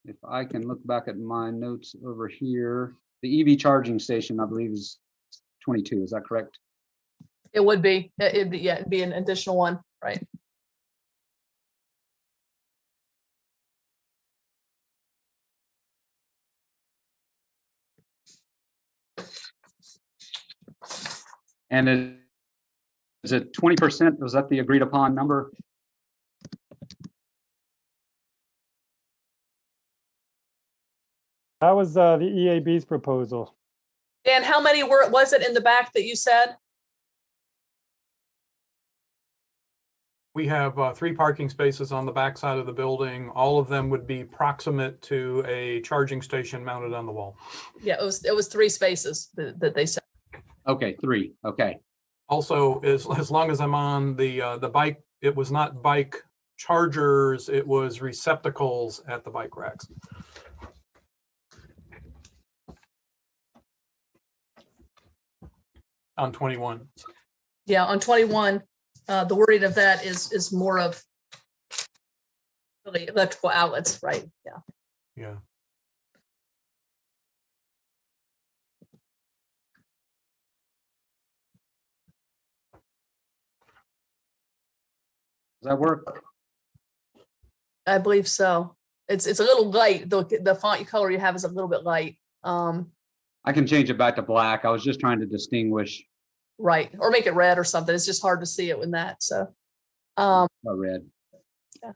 if I can look back at my notes over here, the EV charging station, I believe, is 22. Is that correct? It would be, yeah, it'd be an additional one, right? And is it 20%? Was that the agreed upon number? That was the EAB's proposal. Dan, how many was it in the back that you said? We have 3 parking spaces on the back side of the building. All of them would be proximate to a charging station mounted on the wall. Yeah, it was 3 spaces that they said. Okay, 3. Okay. Also, as long as I'm on the bike, it was not bike chargers, it was receptacles at the bike racks. On 21. Yeah, on 21, the wording of that is more of really electrical outlets, right? Yeah. Yeah. Does that work? I believe so. It's a little light. The font color you have is a little bit light. I can change it back to black. I was just trying to distinguish. Right, or make it red or something. It's just hard to see it with that. So, Red. Yeah.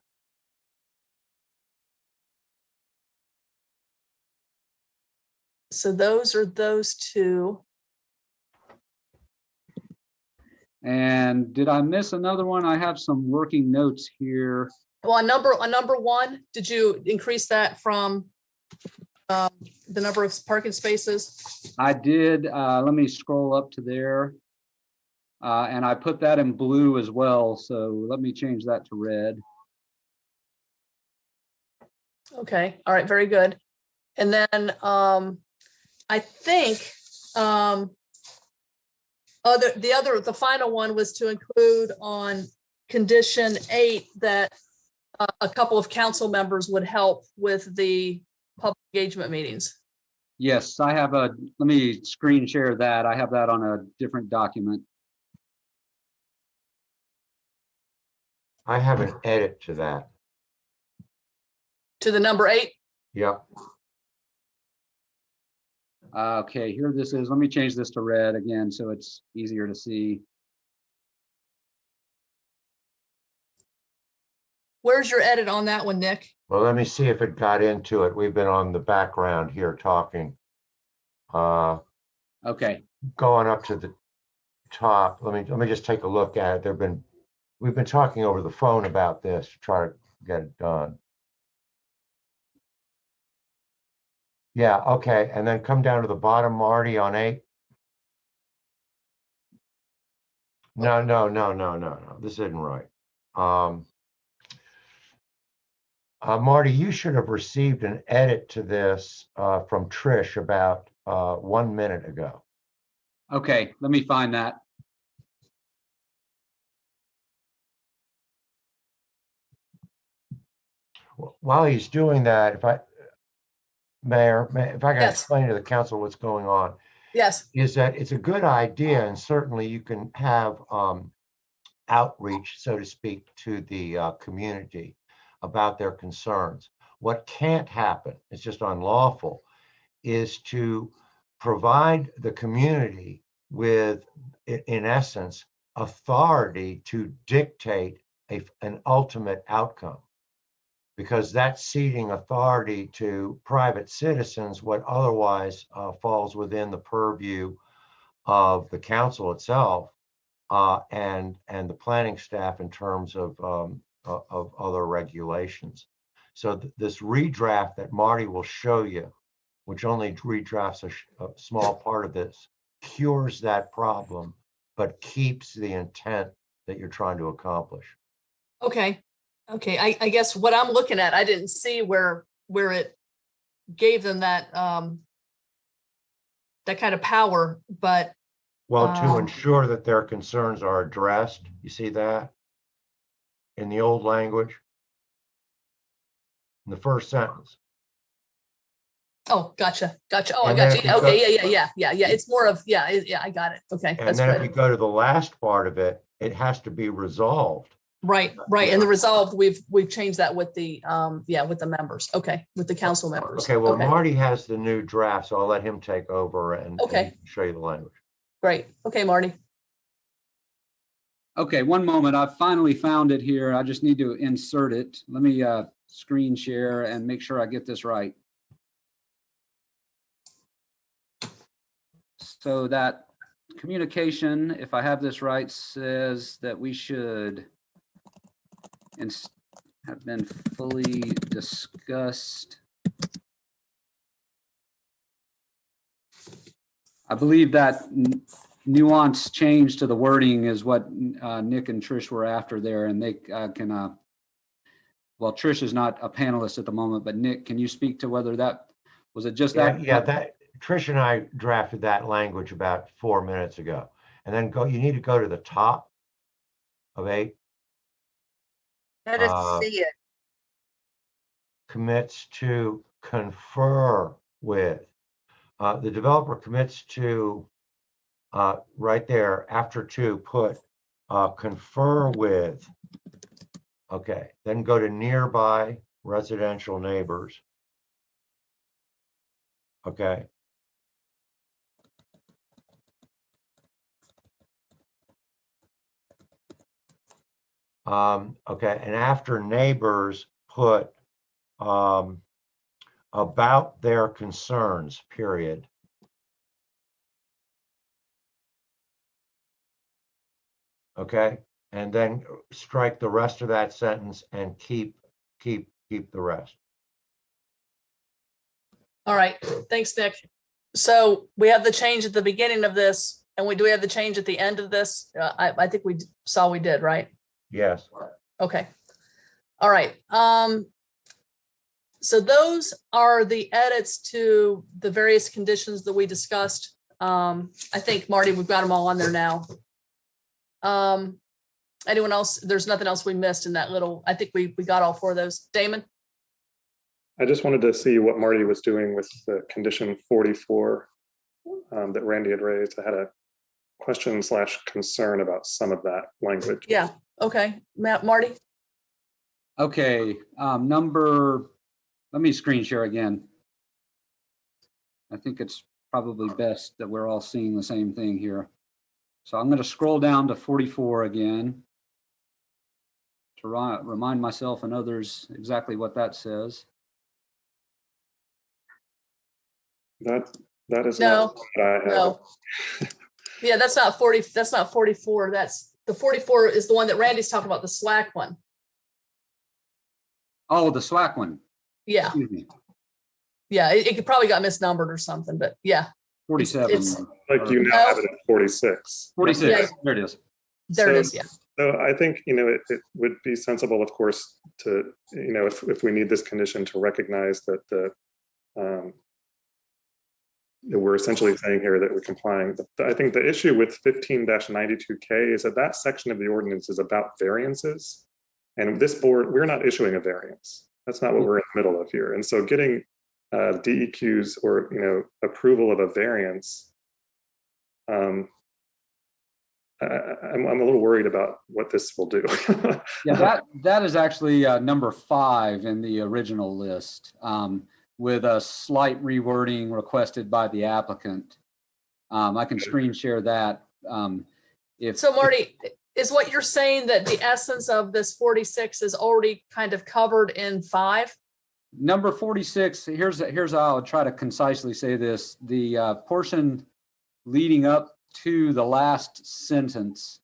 So those are those 2. And did I miss another one? I have some working notes here. Well, on number 1, did you increase that from the number of parking spaces? I did. Let me scroll up to there. And I put that in blue as well. So let me change that to red. Okay. All right. Very good. And then I think the final one was to include on condition 8 that a couple of council members would help with the public engagement meetings. Yes, I have let me screen share that. I have that on a different document. I have an edit to that. To the number 8? Yep. Okay, here this is. Let me change this to red again so it's easier to see. Where's your edit on that one, Nick? Well, let me see if it got into it. We've been on the background here talking. Okay. Going up to the top. Let me just take a look at it. We've been talking over the phone about this to try to get it done. Yeah, okay. And then come down to the bottom, Marty, on 8. No. This isn't right. Marty, you should have received an edit to this from Trish about 1 minute ago. Okay, let me find that. While he's doing that, Mayor, if I can Yes. explain to the council what's going on. Yes. Is that it's a good idea, and certainly you can have outreach, so to speak, to the community about their concerns. What can't happen, it's just unlawful, is to provide the community with, in essence, authority to dictate an ultimate outcome. Because that's ceding authority to private citizens, what otherwise falls within the purview of the council itself and the planning staff in terms of other regulations. So this redraft that Marty will show you, which only redrafts a small part of this, cures that problem, but keeps the intent that you're trying to accomplish. Okay. Okay. I guess what I'm looking at, I didn't see where it gave them that that kind of power, but Well, to ensure that their concerns are addressed, you see that? In the old language? In the first sentence. Oh, gotcha. Oh, I And then got if you. you Okay, go- yeah. It's more of, yeah, I got it. Okay, And that's then if good. you go to the last part of it, it has to be resolved. Right. And the resolved, we've changed that with the, with the members. Okay, with the council members. Okay, well, Marty has the new draft, so I'll let him take over and Okay. show you the language. Great. Okay, Marty. Okay, one moment. I've finally found it here. I just need to insert it. Let me screen share and make sure I get this right. So that communication, if I have this right, says that we should have been fully discussed. I believe that nuance change to the wording is what Nick and Trish were after there, and they can, well, Trish is not a panelist at the moment, but Nick, can you speak to whether that, was it just that? Yeah, that Trish and I drafted that language about 4 minutes ago. And then you need to go to the top of 8. Let us see it. Commits to confer with. The developer commits to, right there, after 2, put confer with. Okay, then go to nearby residential neighbors. Okay. Okay, and after neighbors, put about their concerns, period. Okay, and then strike the rest of that sentence and keep the rest. All right. Thanks, Nick. So we have the change at the beginning of this, and do we have the change at the end of this? I think we saw we did, right? Yes. Okay. All right. So those are the edits to the various conditions that we discussed. I think, Marty, we've got them all on there now. Anyone else? There's nothing else we missed in that little, I think we got all 4 of those. Damon? I just wanted to see what Marty was doing with the condition 44 that Randy had raised. I had a question / concern about some of that language. Yeah. Okay. Marty? Okay. Let me screen share again. I think it's probably best that we're all seeing the same thing here. So I'm going to scroll down to 44 again to remind myself and others exactly what that says. That is No. not what I have. No. Yeah, that's not 40. That's not 44. That's the 44 is the one that Randy's talking about, the SWAC one. Oh, the SWAC one. Yeah. Excuse me. Yeah, it probably got misnumbered or something, but yeah. 47. It's Like you now have it at 46. 46. Yeah. There it is. There it is. Yeah. So I think, it would be sensible, of course, to, if we need this condition, to recognize that we're essentially saying here that we're complying. I think the issue with 15-92K is that section of the ordinance is about variances. And this board, we're not issuing a variance. That's not what we're in the middle of here. And so getting DEQs or, approval of a variance, I'm a little worried about what this will do. Yeah, that is actually number 5 in the original list, with a slight rewording requested by the applicant. I can screen share that. So Marty, is what you're saying that the essence of this 46 is already kind of covered in 5? Number 46, here's how I'll try to concisely say this. The portion leading up to the last sentence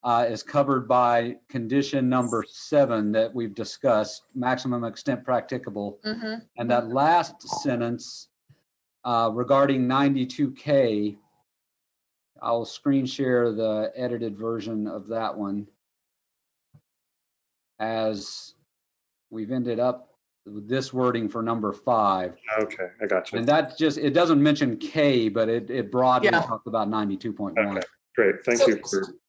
is covered by condition number 7 that we've discussed, maximum extent practicable. Mm-hmm. And that last sentence regarding 92K, I'll screen share the edited version of that one, as we've ended up this wording for number 5. Okay, I got you. And that just, it doesn't mention K, but it broadly Yeah. talked about 92.1. Okay, great. Thank So- you.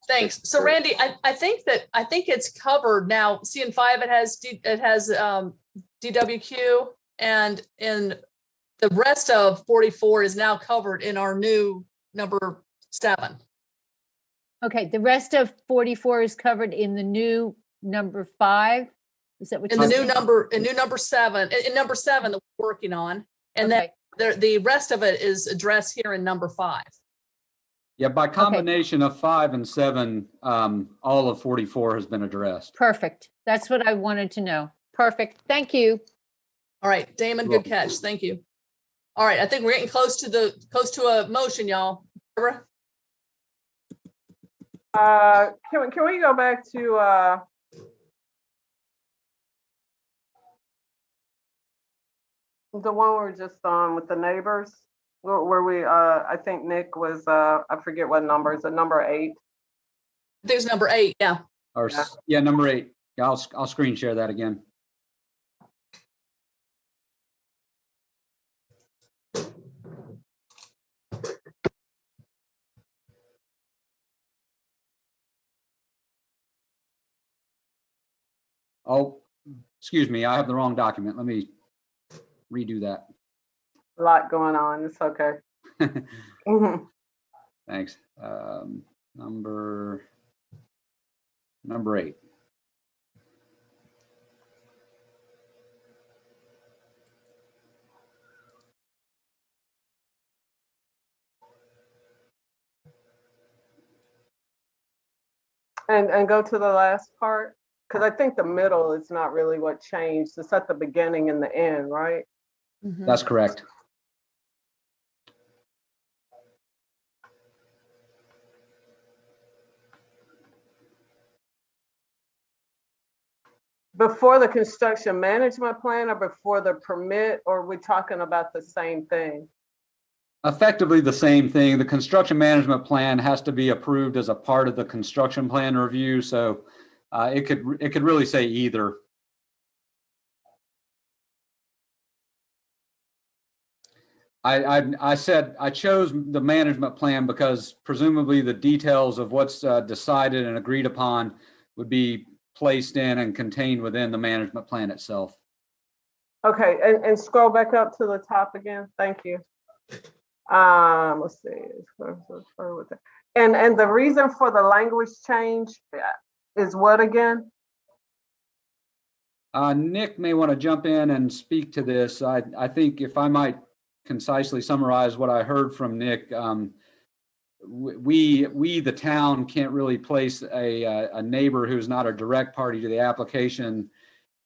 Thanks. So Randy, I think it's covered now. See, in 5, it has DWQ, and in the rest of 44 is now covered in our new number 7. Okay, the rest of 44 is covered in the new number 5. Is that what In you're the saying? new number 7, in number 7 that we're working on, and Okay. then the rest of it is addressed here in number 5. Yeah, by combination of 5 and 7, all of 44 has been addressed. Perfect. That's what I wanted to know. Perfect. Thank you. All right, Damon, good catch. Thank you. All right, I think we're getting close to a motion, y'all. Barbara? Can we go back to the one we were just on with the neighbors, where we I think Nick was I forget what number, is it number 8? There's number 8, yeah. Or, yeah, number 8. Yeah, I'll screen share that again. Oh, excuse me, I have the wrong document. Let me redo that. A lot going on. It's okay. Mhm. Thanks. Number 8. And go to the last part, because I think the middle is not really what changed. It's at the beginning and the end, right? That's correct. Before the construction management plan or before the permit, or are we talking about the same thing? Effectively the same thing. The construction management plan has to be approved as a part of the construction plan review. So it could really say either. I said I chose the management plan because presumably the details of what's decided and agreed upon would be placed in and contained within the management plan itself. Okay, and scroll back up to the top again. Thank you. Let's see. And the reason for the language change is what again? Nick may want to jump in and speak to this. I think if I might concisely summarize what I heard from Nick, we the town can't really place a neighbor who's not a direct party to the application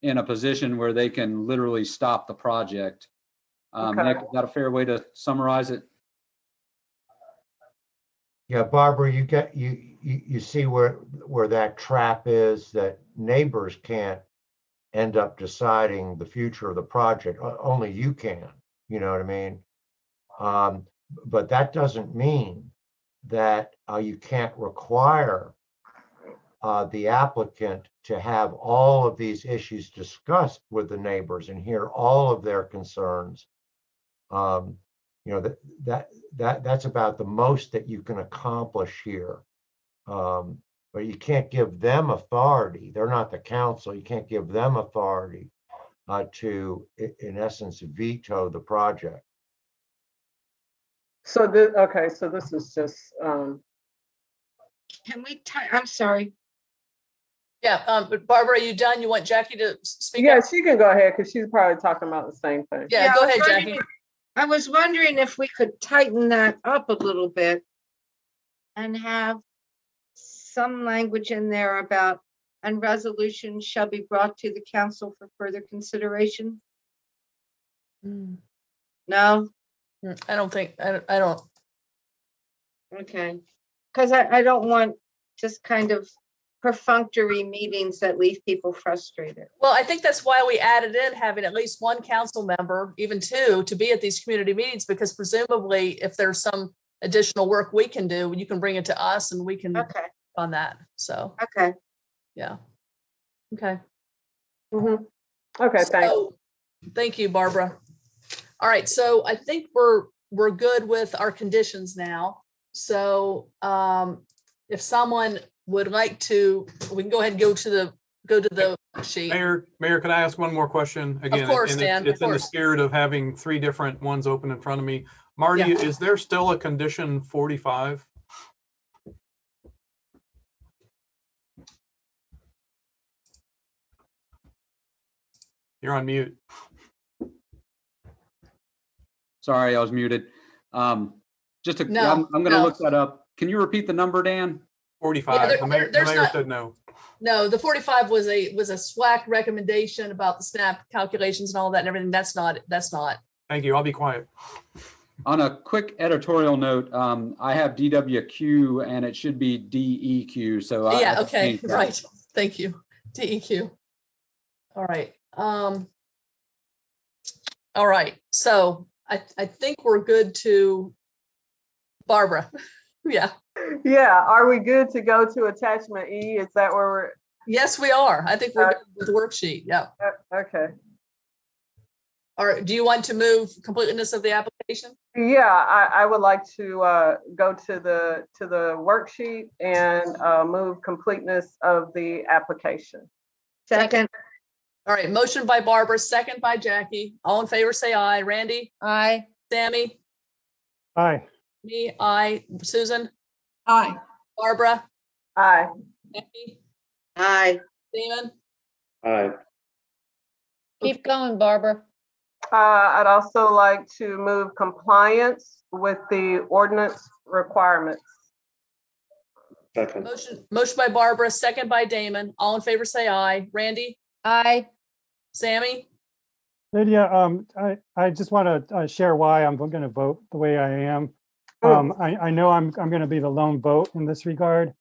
in a position where they can literally stop the project. Okay. Nick, is that a fair way to summarize it? Yeah, Barbara, you see where that trap is, that neighbors can't end up deciding the future of the project. Only you can, you know what I mean? But that doesn't mean that you can't require the applicant to have all of these issues discussed with the neighbors and hear all of their concerns. You know, that's about the most that you can accomplish here. But you can't give them authority. They're not the council. You can't give them authority to, in essence, veto the project. So this, okay, so this is just Can we I'm sorry. Yeah, but Barbara, are you done? You want Jackie to speak? yeah, up? she can go ahead because she's probably talking about the same thing. Yeah, go ahead, I was Jackie. wondering- I was wondering if we could tighten that up a little bit and have some language in there about, and resolution shall be brought to the council for further consideration. No? I don't think, I don't. Okay. Because I don't want just kind of perfunctory meetings that leave people frustrated. Well, I think that's why we added in having at least one council member, even 2, to be at these community meetings, because presumably if there's some additional work we can do, you can bring it to us and we can on that. So, okay. Yeah. Okay. Okay, thanks. Thank you, Barbara. All right, so I think we're good with our conditions now. So if someone would like to, we can go ahead and go to the sheet. Mayor, could I ask one more question? Again, Of course, and Dan, it's of in the course. spirit of having 3 different ones open in front of me. Marty, Yeah. is there still a condition 45? You're on mute. Sorry, I was muted. Just to, No, I'm going to no. look that up. Can you repeat the number, Dan? 45. Yeah, the mayor there's not- said no. No, the 45 was a SWAC recommendation about the SNAP calculations and all that and everything. That's not. Thank you. I'll be quiet. On a quick editorial note, I have DWQ and it should be DEQ. So I Yeah, okay, changed that. right. Thank you. DEQ. All right. All right. So I think we're good to Barbara. Yeah. Yeah, are we good to go to attachment E? Is that where we're? Yes, we are. I think we're good with the worksheet. Yeah. Okay. All right. Do you want to move completeness of the application? Yeah, I would like to go to the worksheet and move completeness of the application. Second. All right. Motion by Barbara, second by Jackie. All in favor, say aye. Randy? Aye. Sammy? Aye. Me? Aye. Susan? Aye. Barbara? Aye. Becky? Aye. Damon? Aye. Keep going, Barbara. I'd also like to move compliance with the ordinance requirements. Second. Motion by Barbara, second by Damon. All in favor, say aye. Randy? Aye. Sammy? Lydia, I just want to share why I'm going to vote the way I am. I know I'm going to be the lone vote in this regard.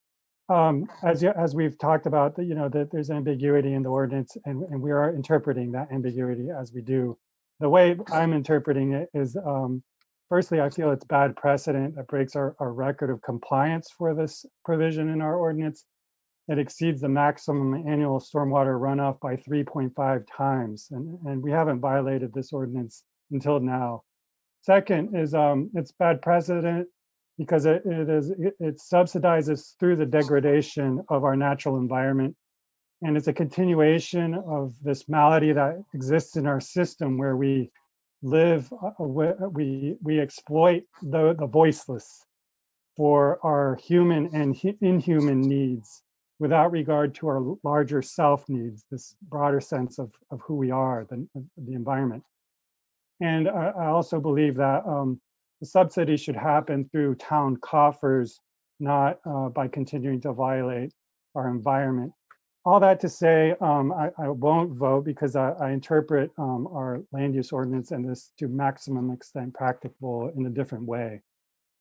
As we've talked about, that there's ambiguity in the ordinance, and we are interpreting that ambiguity as we do. The way I'm interpreting it is, firstly, I feel it's bad precedent that breaks our record of compliance for this provision in our ordinance. It exceeds the maximum annual stormwater runoff by 3.5 times, and we haven't violated this ordinance until now. Second is it's bad precedent because it subsidizes through the degradation of our natural environment. And it's a continuation of this malady that exists in our system where we live, we exploit the voiceless for our human and inhuman needs without regard to our larger self needs, this broader sense of who we are, the environment. And I also believe that the subsidy should happen through town coffers, not by continuing to violate our environment. All that to say, I won't vote because I interpret our land use ordinance and this to maximum extent practicable in a different way.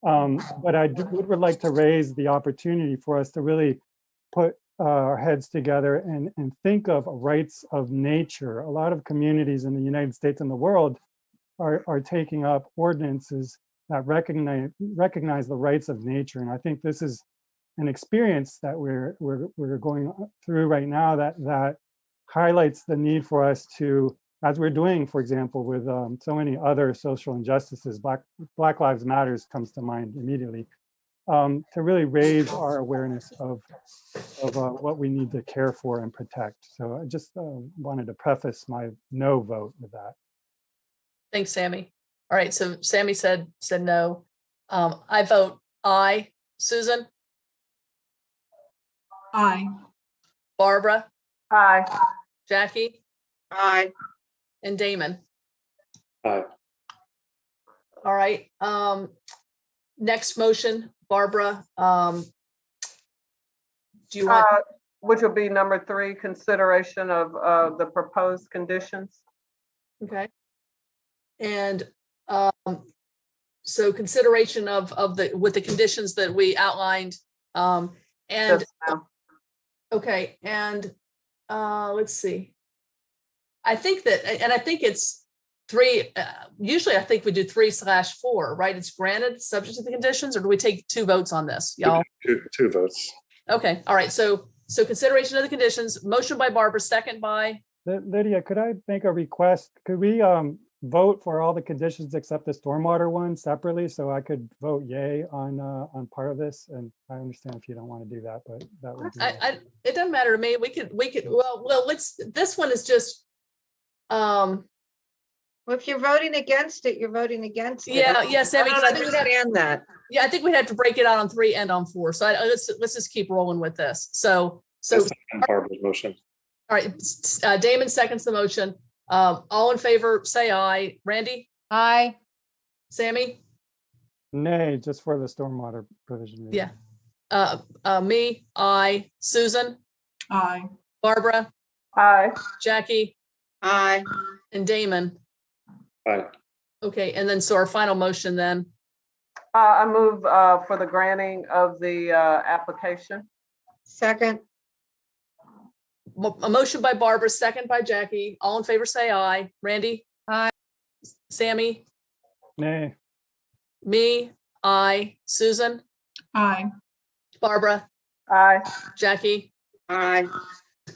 But I would like to raise the opportunity for us to really put our heads together and think of rights of nature. A lot of communities in the United States and the world are taking up ordinances that recognize the rights of nature. And I think this is an experience that we're going through right now that highlights the need for us to, as we're doing, for example, with so many other social injustices, Black Lives Matters comes to mind immediately, to really raise our awareness of what we need to care for and protect. So I just wanted to preface my no vote with that. Thanks, Sammy. All right, so Sammy said no. I vote aye. Susan? Aye. Barbara? Aye. Jackie? Aye. And Damon? Aye. All right. Next motion, Barbara. Do you want? Which will be number 3, consideration of the proposed conditions. Okay. And so consideration of with the conditions that we outlined. And okay, and let's see. I think that, and I think it's 3. Usually, I think we do 3/4, right? It's granted, subject to the conditions, or do we take 2 votes on this, y'all? Two votes. Okay. All right. So consideration of the conditions. Motion by Barbara, second by Lydia, could I make a request? Could we vote for all the conditions except the stormwater one separately, so I could vote yay on part of this? And I understand if you don't want to do that, but that would be. It doesn't matter to me. We could, well, this one is just, Well, if you're voting against it, you're voting against it. yeah, Sammy, I don't understand that. Yeah, I think we'd have to break it out on 3 and on 4. So let's just keep rolling with this. So Barbara's motion. all right, Damon seconds the motion. All in favor, say aye. Randy? Aye. Sammy? Nay, just for the stormwater provision. Yeah. Me, aye. Susan? Aye. Barbara? Aye. Jackie? Aye. And Damon? Aye. Okay, and then so our final motion then. I move for the granting of the application. Second. A motion by Barbara, second by Jackie. All in favor, say aye. Randy? Aye. Sammy? Nay. Me? Aye. Susan? Aye. Barbara? Aye. Jackie? Aye.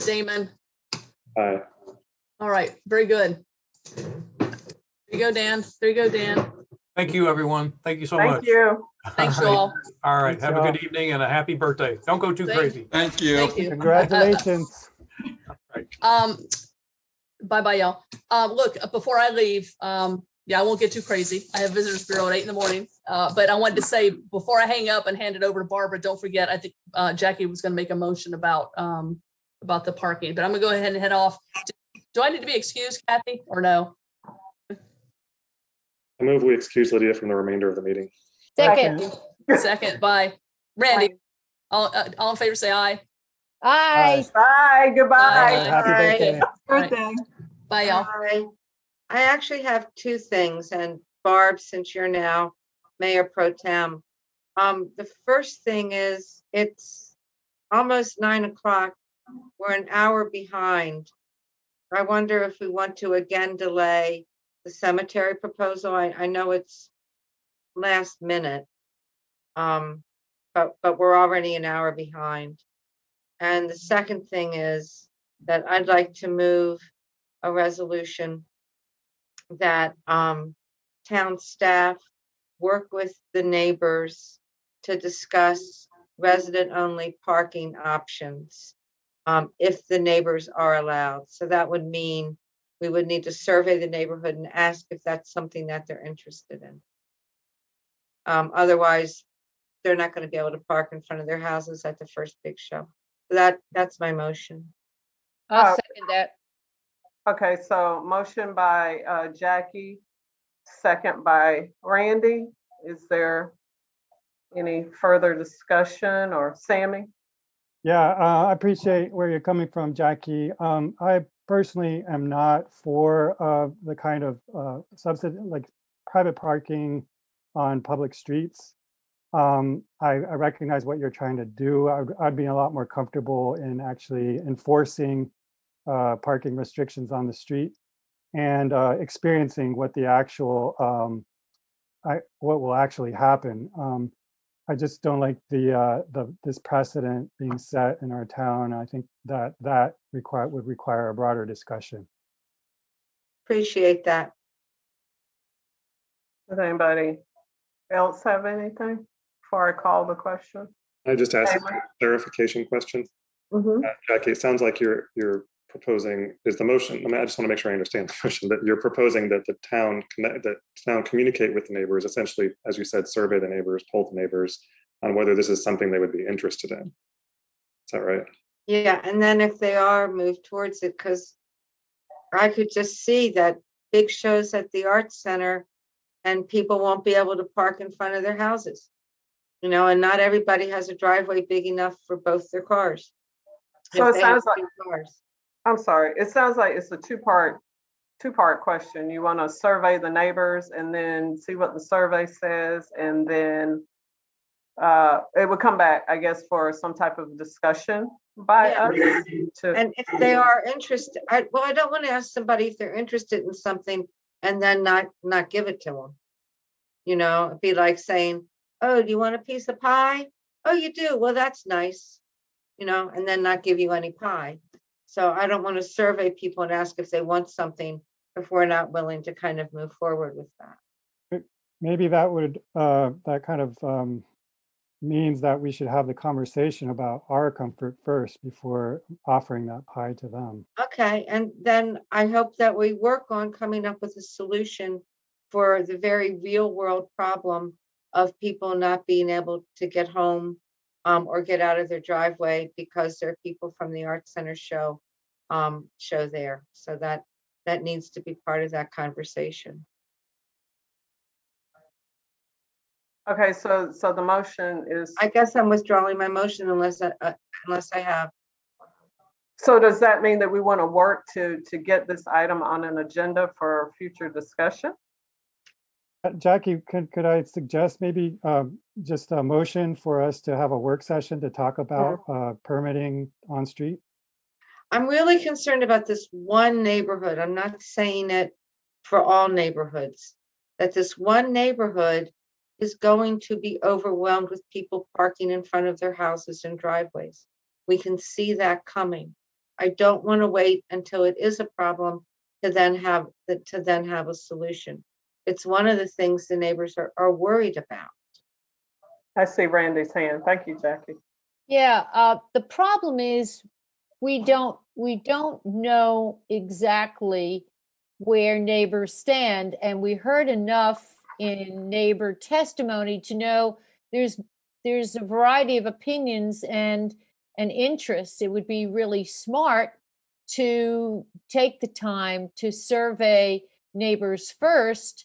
Damon? Aye. All right, very good. There you go, Dan. There you go, Dan. Thank you, everyone. Thank you so much. Thank you. Thanks, you all. All right. Thanks, Have a y'all. good evening and a happy birthday. Don't go too crazy. Thank you. Thank you. Congratulations. Bye-bye, y'all. Look, before I leave, yeah, I won't get too crazy. I have visitors bureau at 8 in the morning. But I wanted to say, before I hang up and hand it over to Barbara, don't forget, I think Jackie was gonna make a motion about the parking, but I'm gonna go ahead and head off. Do I need to be excused, Kathy, or no? I move we excuse Lydia from the remainder of the meeting. Second. Second, bye. Randy, all in favor, say aye. Aye. Bye. Goodbye. Happy birthday. Birthday. Bye, y'all. I actually have 2 things, and Barb, since you're now Mayor Pro Tem, the first thing is it's almost 9 o'clock. We're an hour behind. I wonder if we want to again delay the cemetery proposal. I know it's last minute, but we're already an hour behind. And the second thing is that I'd like to move a resolution that town staff work with the neighbors to discuss resident-only parking options if the neighbors are allowed. So that would mean we would need to survey the neighborhood and ask if that's something that they're interested in. Otherwise, they're not going to be able to park in front of their houses at the first big show. So that's my motion. I'll second that. Okay, so motion by Jackie, second by Randy. Is there any further discussion, or Sammy? Yeah, I appreciate where you're coming from, Jackie. I personally am not for the kind of subsidy, like private parking on public streets. I recognize what you're trying to do. I'd be a lot more comfortable in actually enforcing parking restrictions on the street and experiencing what the actual what will actually happen. I just don't like this precedent being set in our town. I think that would require a broader discussion. Appreciate that. Does anybody else have anything before I call the question? I just asked a clarification question. Jackie, it sounds like you're proposing, is the motion, I mean, I just want to make sure I understand the motion, that you're proposing that the town communicate with the neighbors, essentially, as you said, survey the neighbors, poll the neighbors on whether this is something they would be interested in. Is that right? Yeah, and then if they are, move towards it, because I could just see that big shows at the Arts Center and people won't be able to park in front of their houses. You know, and not everybody has a driveway big enough for both their cars. So If it they have sounds like, 2 cars. I'm sorry, it sounds like it's a two-part question. You want to survey the neighbors and then see what the survey says, and then it would come back, I guess, for some type of discussion by us. And if they are interested, I don't want to ask somebody if they're interested in something and then not give it to them. You know, it'd be like saying, oh, do you want a piece of pie? Oh, you do? Well, that's nice. You know, and then not give you any pie. So I don't want to survey people and ask if they want something if we're not willing to kind of move forward with that. Maybe that would, that kind of means that we should have the conversation about our comfort first before offering that pie to them. Okay, and then I hope that we work on coming up with a solution for the very real world problem of people not being able to get home or get out of their driveway because there are people from the Art Center show there. So that needs to be part of that conversation. Okay, so the motion is. I guess I'm withdrawing my motion unless I have. So does that mean that we want to work to get this item on an agenda for future discussion? Jackie, could I suggest maybe just a motion for us to have a work session to talk about permitting on street? I'm really concerned about this one neighborhood. I'm not saying it for all neighborhoods, that this one neighborhood is going to be overwhelmed with people parking in front of their houses and driveways. We can see that coming. I don't want to wait until it is a problem to then have a solution. It's one of the things the neighbors are worried about. I see Randy's hand. Thank you, Jackie. Yeah, the problem is we don't know exactly where neighbors stand, and we heard enough in neighbor testimony to know there's a variety of opinions and interests. It would be really smart to take the time to survey neighbors first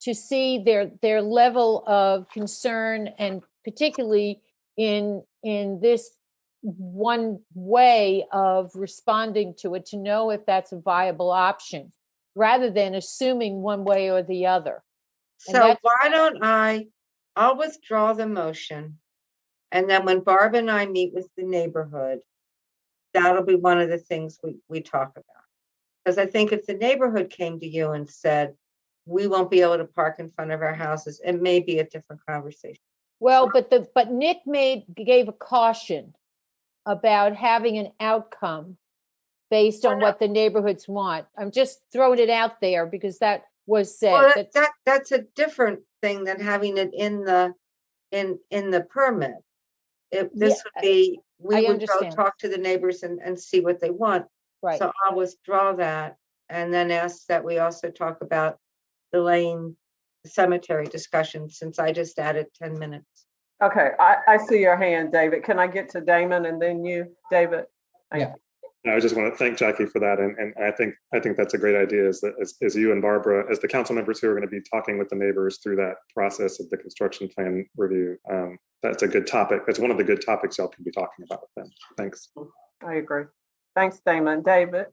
to see their level of concern, and particularly in this one way of responding to it, to know if that's a viable option rather than assuming one way or the other. So why don't I'll withdraw the motion. And then when Barb and I meet with the neighborhood, that'll be one of the things we talk about. Because I think if the neighborhood came to you and said, we won't be able to park in front of our houses, it may be a different conversation. Well, but Nick gave a caution about having an outcome based on what the neighborhoods want. I'm just throwing it out there because that was said. Well, that's a different thing than having it in the permit. This would be, we would go talk to the neighbors and see what they want. Right. So I'll withdraw that and then ask that we also talk about delaying the cemetery discussion, since I just added 10 minutes. Okay, I see your hand, David. Can I get to Damon and then you, David? Yeah. I just want to thank Jackie for that, and I think that's a great idea. Is that as you and Barbara, as the council members who are going to be talking with the neighbors through that process of the construction plan review, that's a good topic. That's one of the good topics y'all can be talking about with them. Thanks. I agree. Thanks, Damon. David.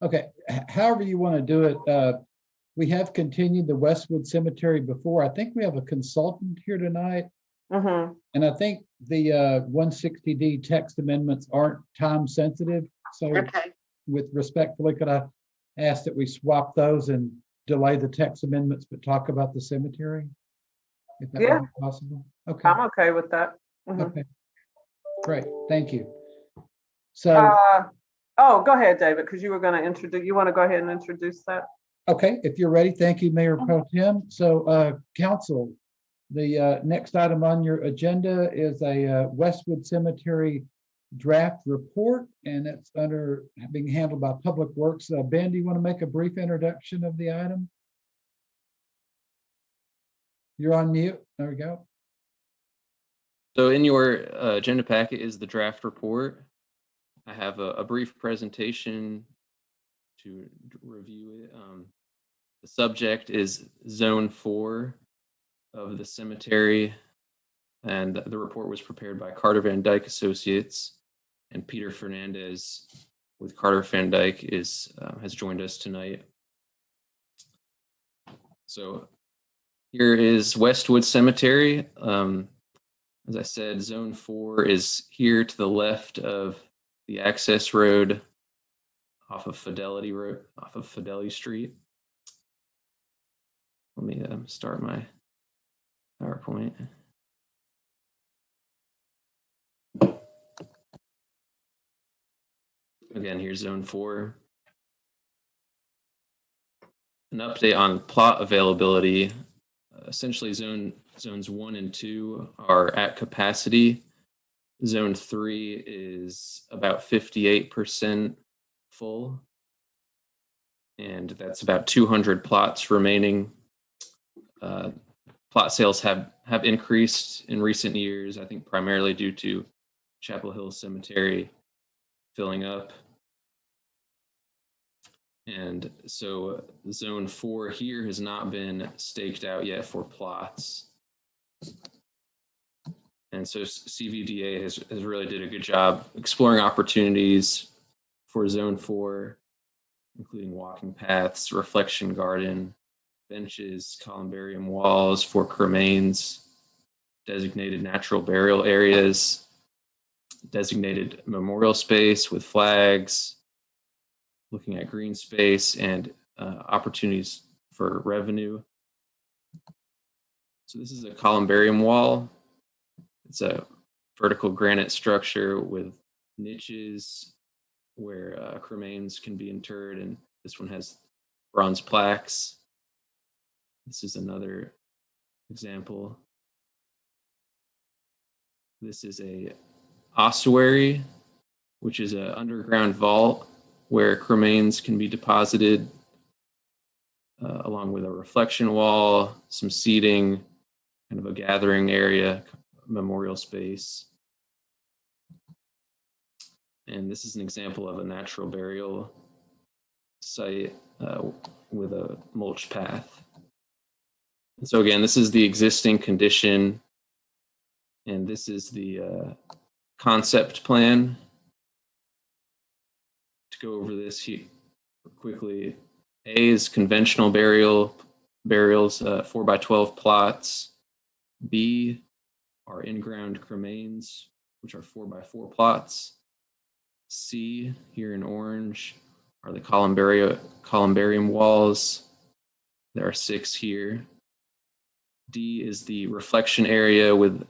Okay, however you want to do it. We have continued the Westwood Cemetery before. I think we have a consultant here tonight. Mm-hmm. And I think the 160D text amendments aren't time sensitive. So with respectfully, could I ask that we swap those and delay the text amendments, but talk about the cemetery? If that would be possible. Okay. I'm okay with that. Mm-hmm. Okay. Great. Thank you. So go ahead, David, because you were going to introduce, you want to go ahead and introduce that? Okay, if you're ready. Thank you, Mayor Pro Tem. So council, the next item on your agenda is a Westwood Cemetery draft report, and it's being handled by Public Works. Ben, do you want to make a brief introduction of the item? You're on mute. There we go. So in your agenda packet is the draft report. I have a brief presentation to review it. The subject is Zone 4 of the cemetery, and the report was prepared by Carter Van Dyke Associates, and Peter Fernandez with Carter Van Dyke has joined us tonight. So here is Westwood Cemetery. As I said, Zone 4 is here to the left of the access road off of Fidelity Street. Let me start my PowerPoint. again, here's zone 4. An update on plot availability. Essentially, zones 1 and 2 are at capacity. Zone 3 is about 58% full, and that's about 200 plots remaining. Plot sales have increased in recent years, I think primarily due to Chapel Hill Cemetery filling up. And so zone 4 here has not been staked out yet for plots. And so CVDA has really did a good job exploring opportunities for zone 4, including walking paths, reflection garden, benches, columbarium walls, 4 cremains, designated natural burial areas, designated memorial space with flags, looking at green space and opportunities for revenue. So this is a columbarium wall. It's a vertical granite structure with niches where cremains can be interred, and this one has bronze plaques. This is another example. This is a ossuary, which is an underground vault where cremains can be deposited, along with a reflection wall, some seating, kind of a gathering area, memorial space. And this is an example of a natural burial site with a mulch path. And so again, this is the existing condition, and this is the concept plan. To go over this here quickly, A is conventional burials, 4x12 plots. B are in-ground cremains, which are 4x4 plots. C, here in orange, are the columbarium walls. There are 6 here. D is the reflection area with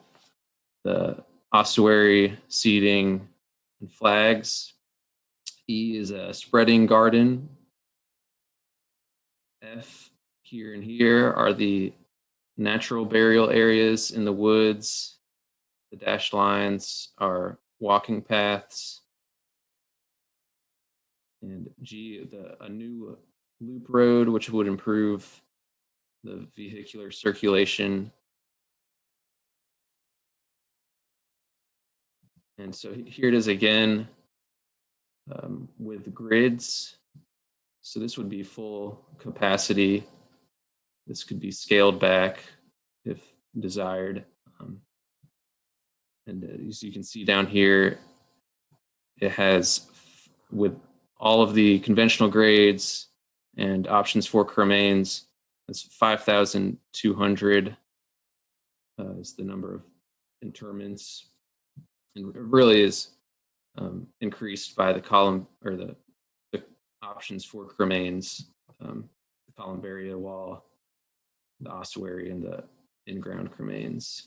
the ossuary, seating, and flags. E is a spreading garden. F, here and here, are the natural burial areas in the woods. The dashed lines are walking paths. And G, a new loop road, which would improve the vehicular circulation. And so here it is again with grids. So this would be full capacity. This could be scaled back if desired. And as you can see down here, it has, with all of the conventional grades and options for cremains, that's 5,200 is the number of interments, and it really is increased by the column or the options for cremains, the columbaria wall, the ossuary, and the in-ground cremains.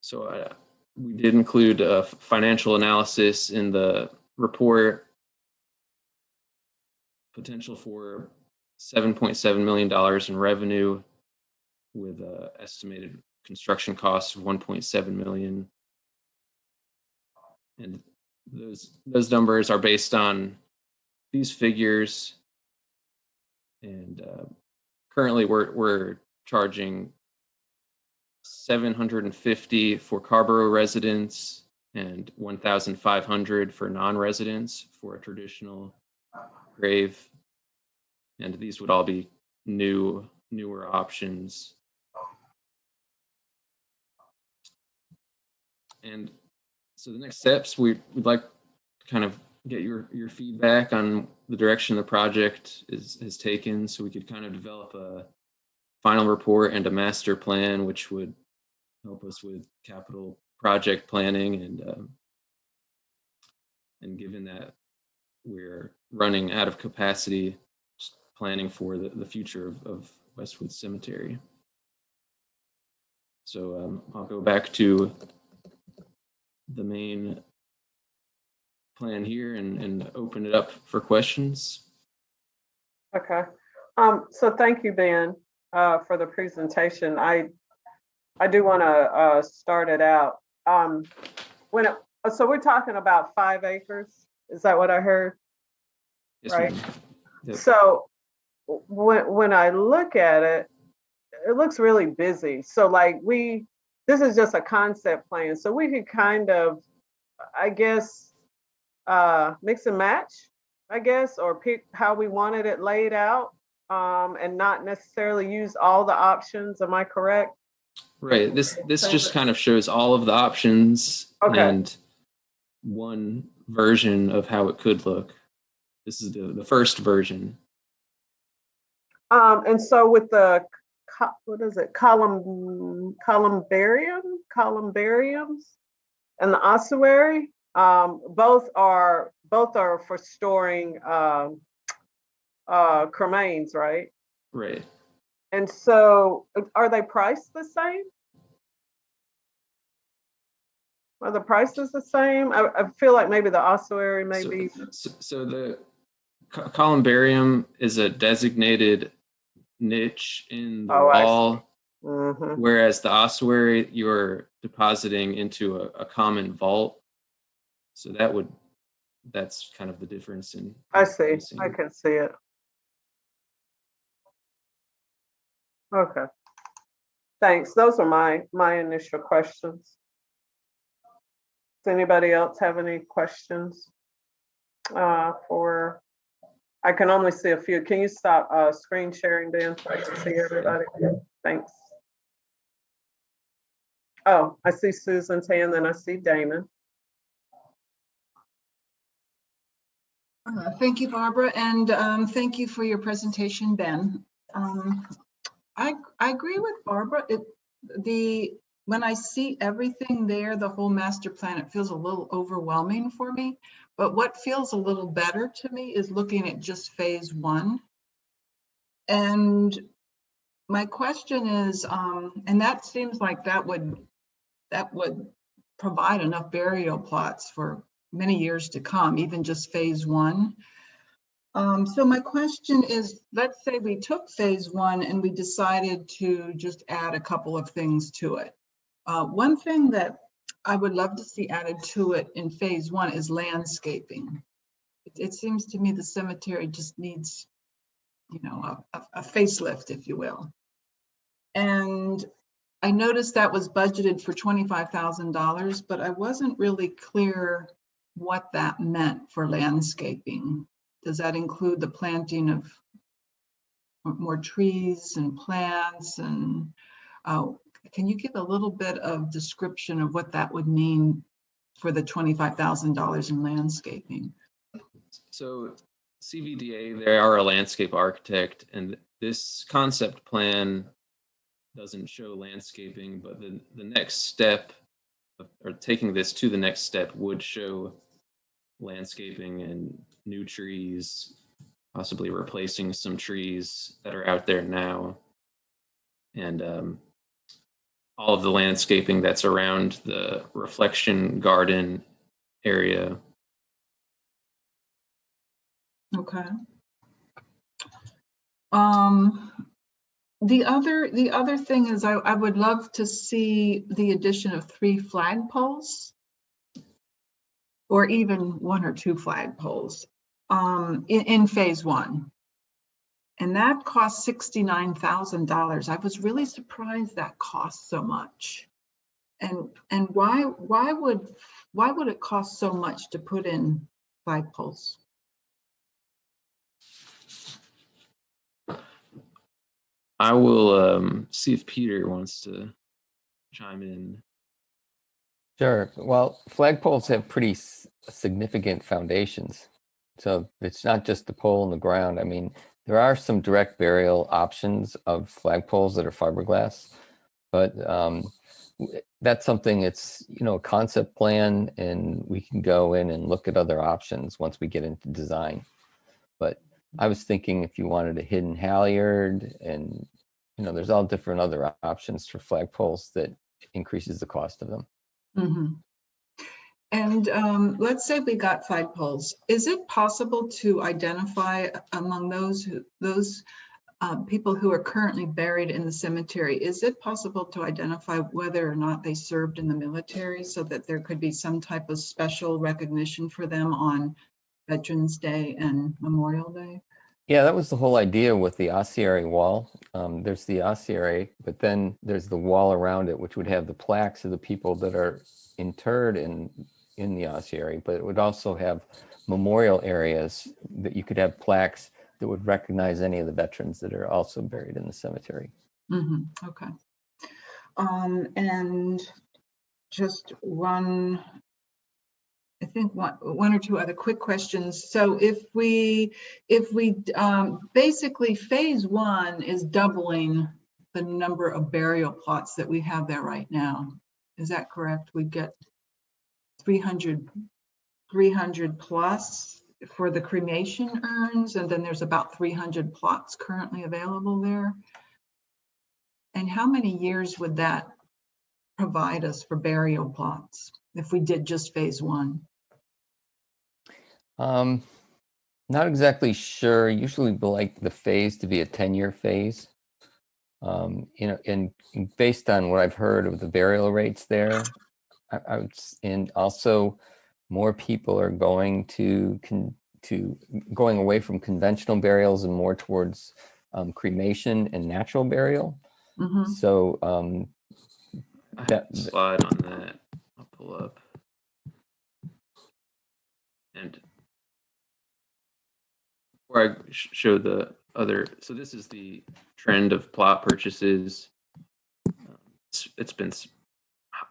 So we did include a financial analysis in the report. Potential for $7.7 million in revenue with estimated construction costs of $1.7 million. And those numbers are based on these figures. And currently we're charging $750 for Carrboro residents and $1,500 for non-residents for a traditional grave. And these would all be newer options. And so the next steps, we'd like to kind of get your feedback on the direction the project has taken, so we could kind of develop a final report and a master plan, which would help us with capital project planning. And given that we're running out of capacity, just planning for the future of Westwood Cemetery. So I'll go back to the main plan here and open it up for questions. Okay. So thank you, Ben, for the presentation. I do want to start it out. So we're talking about 5 acres. Is that what I heard? Yes, Right. ma'am. Yep. So when I look at it, it looks really busy. So like this is just a concept plan. So we could kind of, I guess, mix and match, I guess, or pick how we wanted it laid out, and not necessarily use all the options. Am I correct? Right. This just kind of shows all of the options and one version of how it could look. This is the first version. And so with the what is it? Columbariums and the ossuary, both are for storing cremains, right? Right. And so are they priced the same? Are the prices the same? I feel like maybe the ossuary may be. So the columbarium is a designated niche in the wall, whereas the ossuary you're depositing into a common vault. So that's kind of the difference in. I see. I can see it. Okay. Thanks. Those are my initial questions. Does anybody else have any questions for? I can only see a few. Can you stop screen sharing, Dan, so I can see everybody? Thanks. Oh, I see Susan's hand, then I see Damon. Thank you, Barbara, and thank you for your presentation, Ben. I agree with Barbara. When I see everything there, the whole master plan, it feels a little overwhelming for me. But what feels a little better to me is looking at just phase 1. And my question is, and that seems like that would provide enough burial plots for many years to come, even just phase 1. So my question is, let's say we took phase 1 and we decided to just add a couple of things to it. One thing that I would love to see added to it in phase 1 is landscaping. It seems to me the cemetery just needs, a facelift, if you will. And I noticed that was budgeted for $25,000, but I wasn't really clear what that meant for landscaping. Does that include the planting of more trees and plants? And can you give a little bit of description of what that would mean for the $25,000 in landscaping? So CVDA, they are a landscape architect, and this concept plan doesn't show landscaping, but the next step, or taking this to the next step, would show landscaping and new trees, possibly replacing some trees that are out there now, and all of the landscaping that's around the reflection garden area. Okay. The other thing is I would love to see the addition of 3 flagpoles, or even 1 or 2 flagpoles in phase 1. And that cost $69,000. I was really surprised that cost so much. And why would it cost so much to put in flagpoles? I will see if Peter wants to chime in. Sure. Well, flagpoles have pretty significant foundations. So it's not just the pole in the ground. I mean, there are some direct burial options of flagpoles that are fiberglass, but that's something, it's, a concept plan, and we can go in and look at other options once we get into design. But I was thinking if you wanted a hidden halyard, and, there's all different other options for flagpoles that increases the cost of them. Mm-hmm. And let's say we got flagpoles. Is it possible to identify among those people who are currently buried in the cemetery, is it possible to identify whether or not they served in the military so that there could be some type of special recognition for them on Veterans Day and Memorial Day? Yeah, that was the whole idea with the ossuary wall. There's the ossuary, but then there's the wall around it, which would have the plaques of the people that are interred in the ossuary, but it would also have memorial areas that you could have plaques that would recognize any of the veterans that are also buried in the cemetery. Mm-hmm. Okay. And just one, I think one or two other quick questions. So if we basically phase one is doubling the number of burial plots that we have there right now. Is that correct? We get 300 plus for the cremation urns, and then there's about 300 plots currently available there. And how many years would that provide us for burial plots if we did just phase one? Not exactly sure. Usually we like the phase to be a 10-year phase. And based on what I've heard of the burial rates there, and also more people are going going away from conventional burials and more towards cremation and natural burial. Mm-hmm. So I have a slide on that. I'll pull up. And before I show the other, so this is the trend of plot purchases. It's been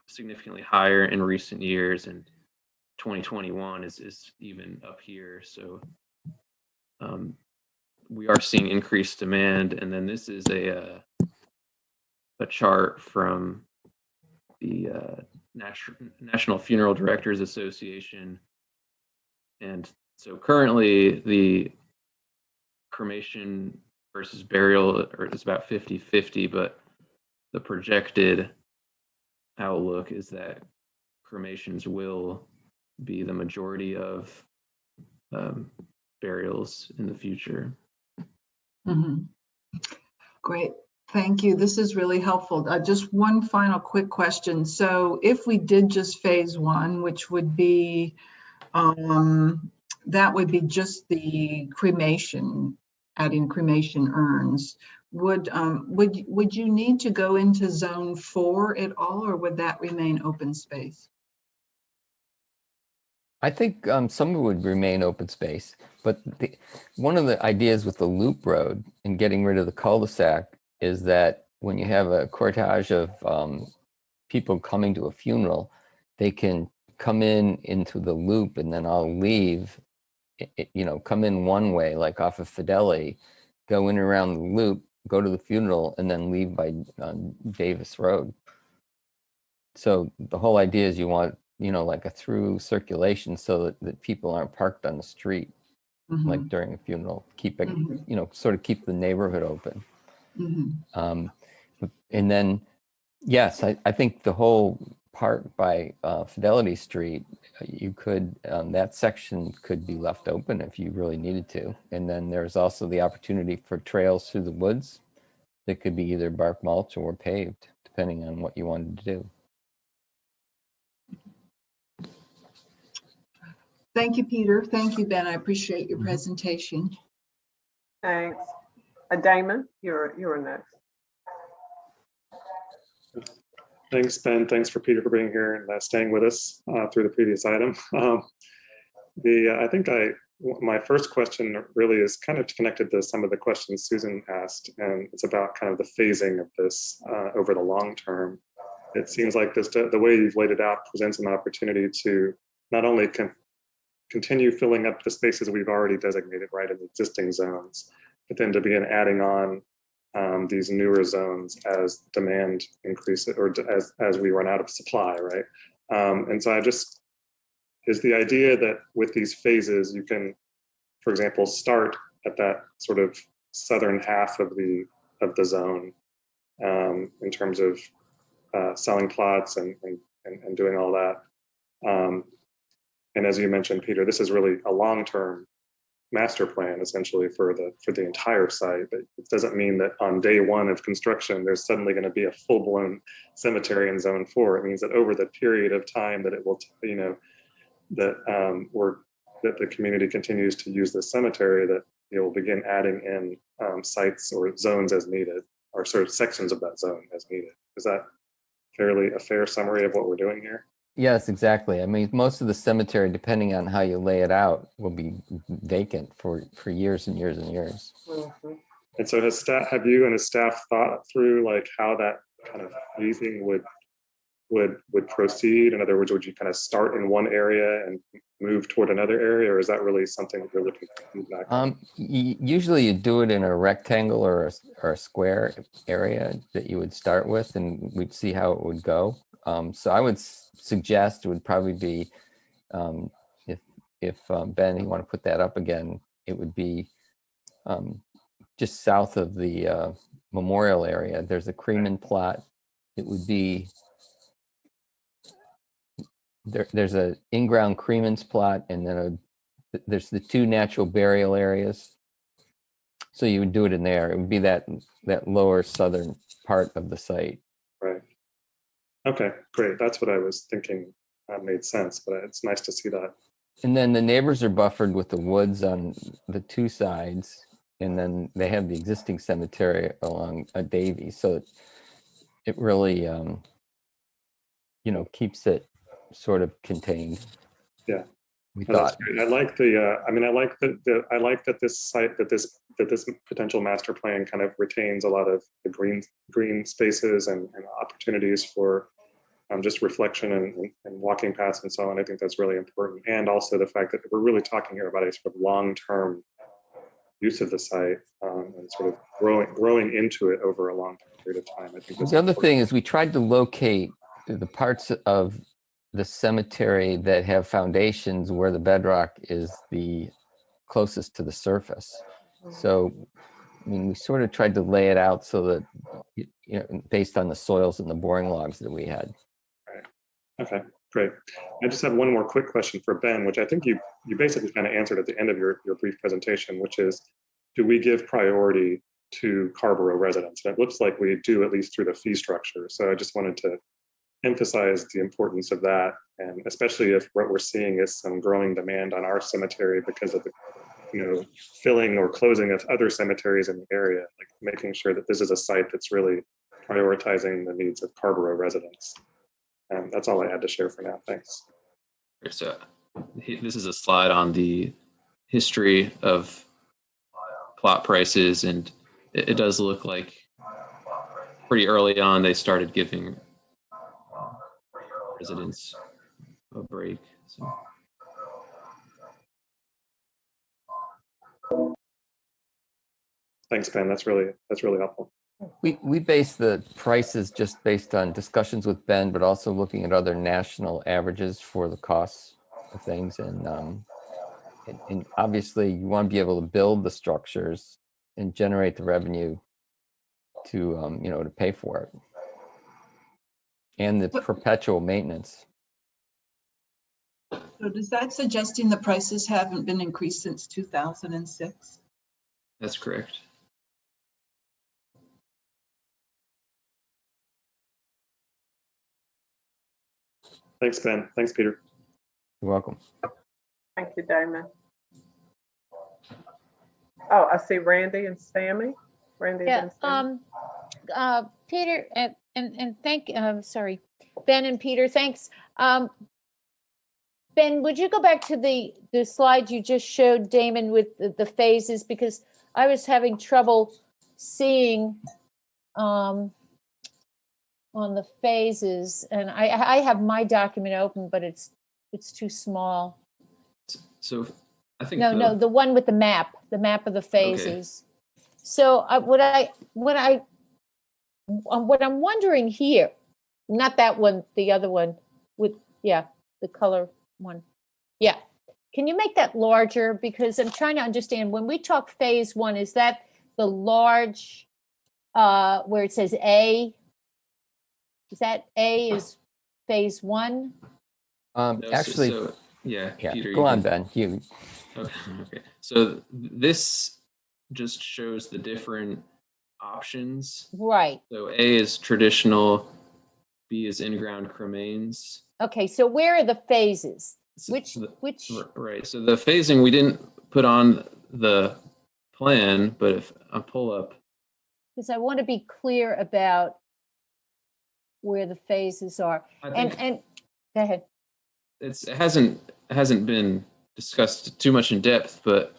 significantly higher in recent years, and 2021 is even up here. So we are seeing increased demand. And then this is a chart from the National Funeral Directors Association. And so currently the cremation versus burial is about 50-50, but the projected outlook is that cremations will be the majority of burials in the future. Mm-hmm. Great. Thank you. This is really helpful. Just one final quick question. So if we did just phase one, which would be, that would be just the cremation, adding cremation urns, would you need to go into zone 4 at all, or would that remain open space? I think some of it would remain open space, but one of the ideas with the loop road and getting rid of the cul-de-sac is that when you have a cortege of people coming to a funeral, they can come into the loop and then all leave, come in one way, like off of Fidelity, go in around the loop, go to the funeral, and then leave by Davis Road. So the whole idea is you want like a through circulation so that people aren't parked on the street, Mm-hmm. like during a funeral, keep it, Mm-hmm. Sort of keep the neighborhood open. Mm-hmm. And then, yes, I think the whole part by Fidelity Street, you could, that section could be left open if you really needed to. And then there's also the opportunity for trails through the woods that could be either bark mulch or paved, depending on what you wanted to do. Thank you, Peter. Thank you, Ben. I appreciate your presentation. Thanks. Damon, you're next. Thanks, Ben. Thanks for Peter for being here and staying with us through the previous item. I think my first question really is kind of connected to some of the questions Susan asked, and it's about kind of the phasing of this over the long term. It seems like the way you've laid it out presents an opportunity to not only continue filling up the spaces we've already designated right in the existing zones, but then to begin adding on these newer zones as demand increases or as we run out of supply, right? And so is the idea that with these phases, you can, for example, start at that sort of southern half of the zone in terms of selling plots and doing all that. And as you mentioned, Peter, this is really a long-term master plan essentially for the entire site. But it doesn't mean that on day one of construction, there's suddenly going to be a full-blown cemetery in Zone 4. It means that over the period of time that it will, that that the community continues to use the cemetery, that you'll begin adding in sites or zones as needed, or sort of sections of that zone as needed. Is that a fair summary of what we're doing here? Yes, exactly. I mean, most of the cemetery, depending on how you lay it out, will be vacant for years and years and years. And so have you and his staff thought through like how that kind of phasing would proceed? In other words, would you kind of start in one area and move toward another area, or is that really something that you're looking for feedback on? Usually you do it in a rectangle or a square area that you would start with, and we'd see how it would go. So I would suggest it would probably be, if Ben, you want to put that up again, it would be just south of the memorial area. There's a Creeman plot. It would be, there's a in-ground Creeman's plot, and then there's the two natural burial areas. So you would do it in there. It would be that lower southern part of the site. Right. Okay, great. That's what I was thinking. That made sense, but it's nice to see that. And then the neighbors are buffered with the woods on the two sides, and then they have the existing cemetery along a Davy. So it really, keeps it sort of contained. Yeah. We That's thought. great. I like the. I like that this site, that this potential master plan kind of retains a lot of the green spaces and opportunities for just reflection and walking paths and so on. I think that's really important, and also the fact that we're really talking here about a sort of long-term use of the site and sort of growing into it over a long period of time. I think that's the other thing is we tried to locate the parts of the cemetery that have foundations where the bedrock is the closest to the surface. So, I mean, we sort of tried to lay it out so that, based on the soils and the boring logs that we had. Right. Okay, great. I just have one more quick question for Ben, which I think you basically kind of answered at the end of your brief presentation, which is, do we give priority to Carrboro residents? And it looks like we do, at least through the fee structure. So I just wanted to emphasize the importance of that, and especially if what we're seeing is some growing demand on our cemetery because of the filling or closing of other cemeteries in the area, like making sure that this is a site that's really prioritizing the needs of Carrboro residents. And that's all I had to share for now. Thanks. So this is a slide on the history of plot prices, and it does look like pretty early on they started giving residents a break. So. Thanks, Ben. That's really helpful. We base the prices just based on discussions with Ben, but also looking at other national averages for the costs of things. And obviously you want to be able to build the structures and generate the revenue to, to pay for it. And the perpetual maintenance. So does that suggesting the prices haven't been increased since 2006? That's correct. Thanks, Ben. Thanks, Peter. You're welcome. Thank you, Damon. Oh, I see Randy and Sammy. Randy and Sammy. Peter and thank sorry, Ben and Peter, thanks. Ben, would you go back to the slide you just showed, Damon, with the phases, because I was having trouble seeing on the phases, and I have my document open, but it's too small. So I think no, the one with the map of the phases. Okay. So what I'm wondering here, not that one, the other one with, the color one. Yeah. Can you make that larger? Because I'm trying to understand, when we talk phase one, is that the large, where it says A? Is that A is phase one? Actually, Yeah, Yeah, Peter, go you on, can. Ben. You, Okay, okay. So this just shows the different options. Right. So A is traditional, B is in-ground cremains. Okay, so where are the phases? Which, Right, so the phasing we didn't put on the plan, but if I pull up, because I want to be clear about where the phases are. I And think- go ahead. it hasn't been discussed too much in depth, but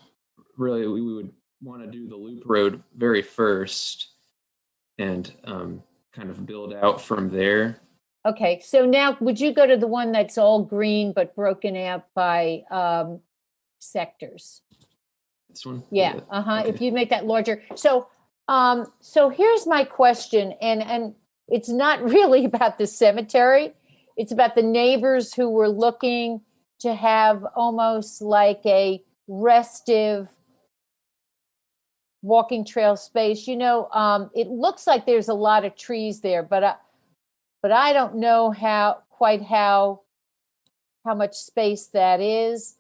really we would want to do the loop road very first and kind of build out from there. Okay, so now would you go to the one that's all green but broken out by sectors? This one? Yeah, if you make that larger. So so here's my question, and it's not really about the cemetery. It's about the neighbors who were looking to have almost like a restive walking trail space. You know, it looks like there's a lot of trees there, but I don't know quite how much space that is.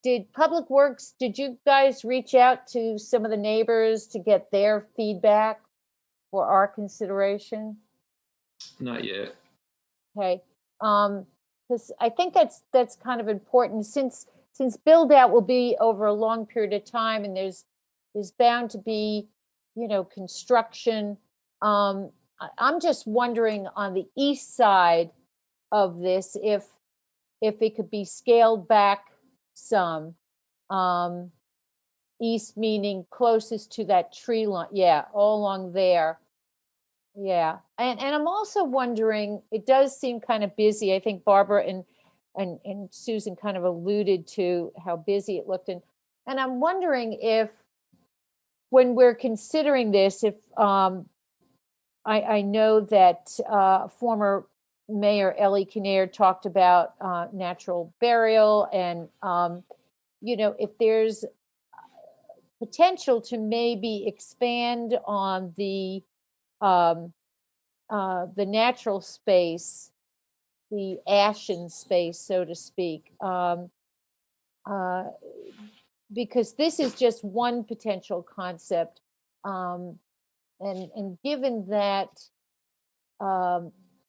Did Public Works, did you guys reach out to some of the neighbors to get their feedback for our consideration? Not yet. Okay, because I think that's kind of important since build out will be over a long period of time, and there's bound to be, you know, construction. I'm just wondering on the east side of this if it could be scaled back some. East meaning closest to that tree line. Yeah, all along there. Yeah, and I'm also wondering, it does seem kind of busy. I think Barbara and Susan kind of alluded to how busy it looked, and I'm wondering if when we're considering this, if I know that former Mayor Ellie Kinnaird talked about natural burial, and you know, if there's potential to maybe expand on the natural space, the ashen space, so to speak, because this is just one potential concept, and given that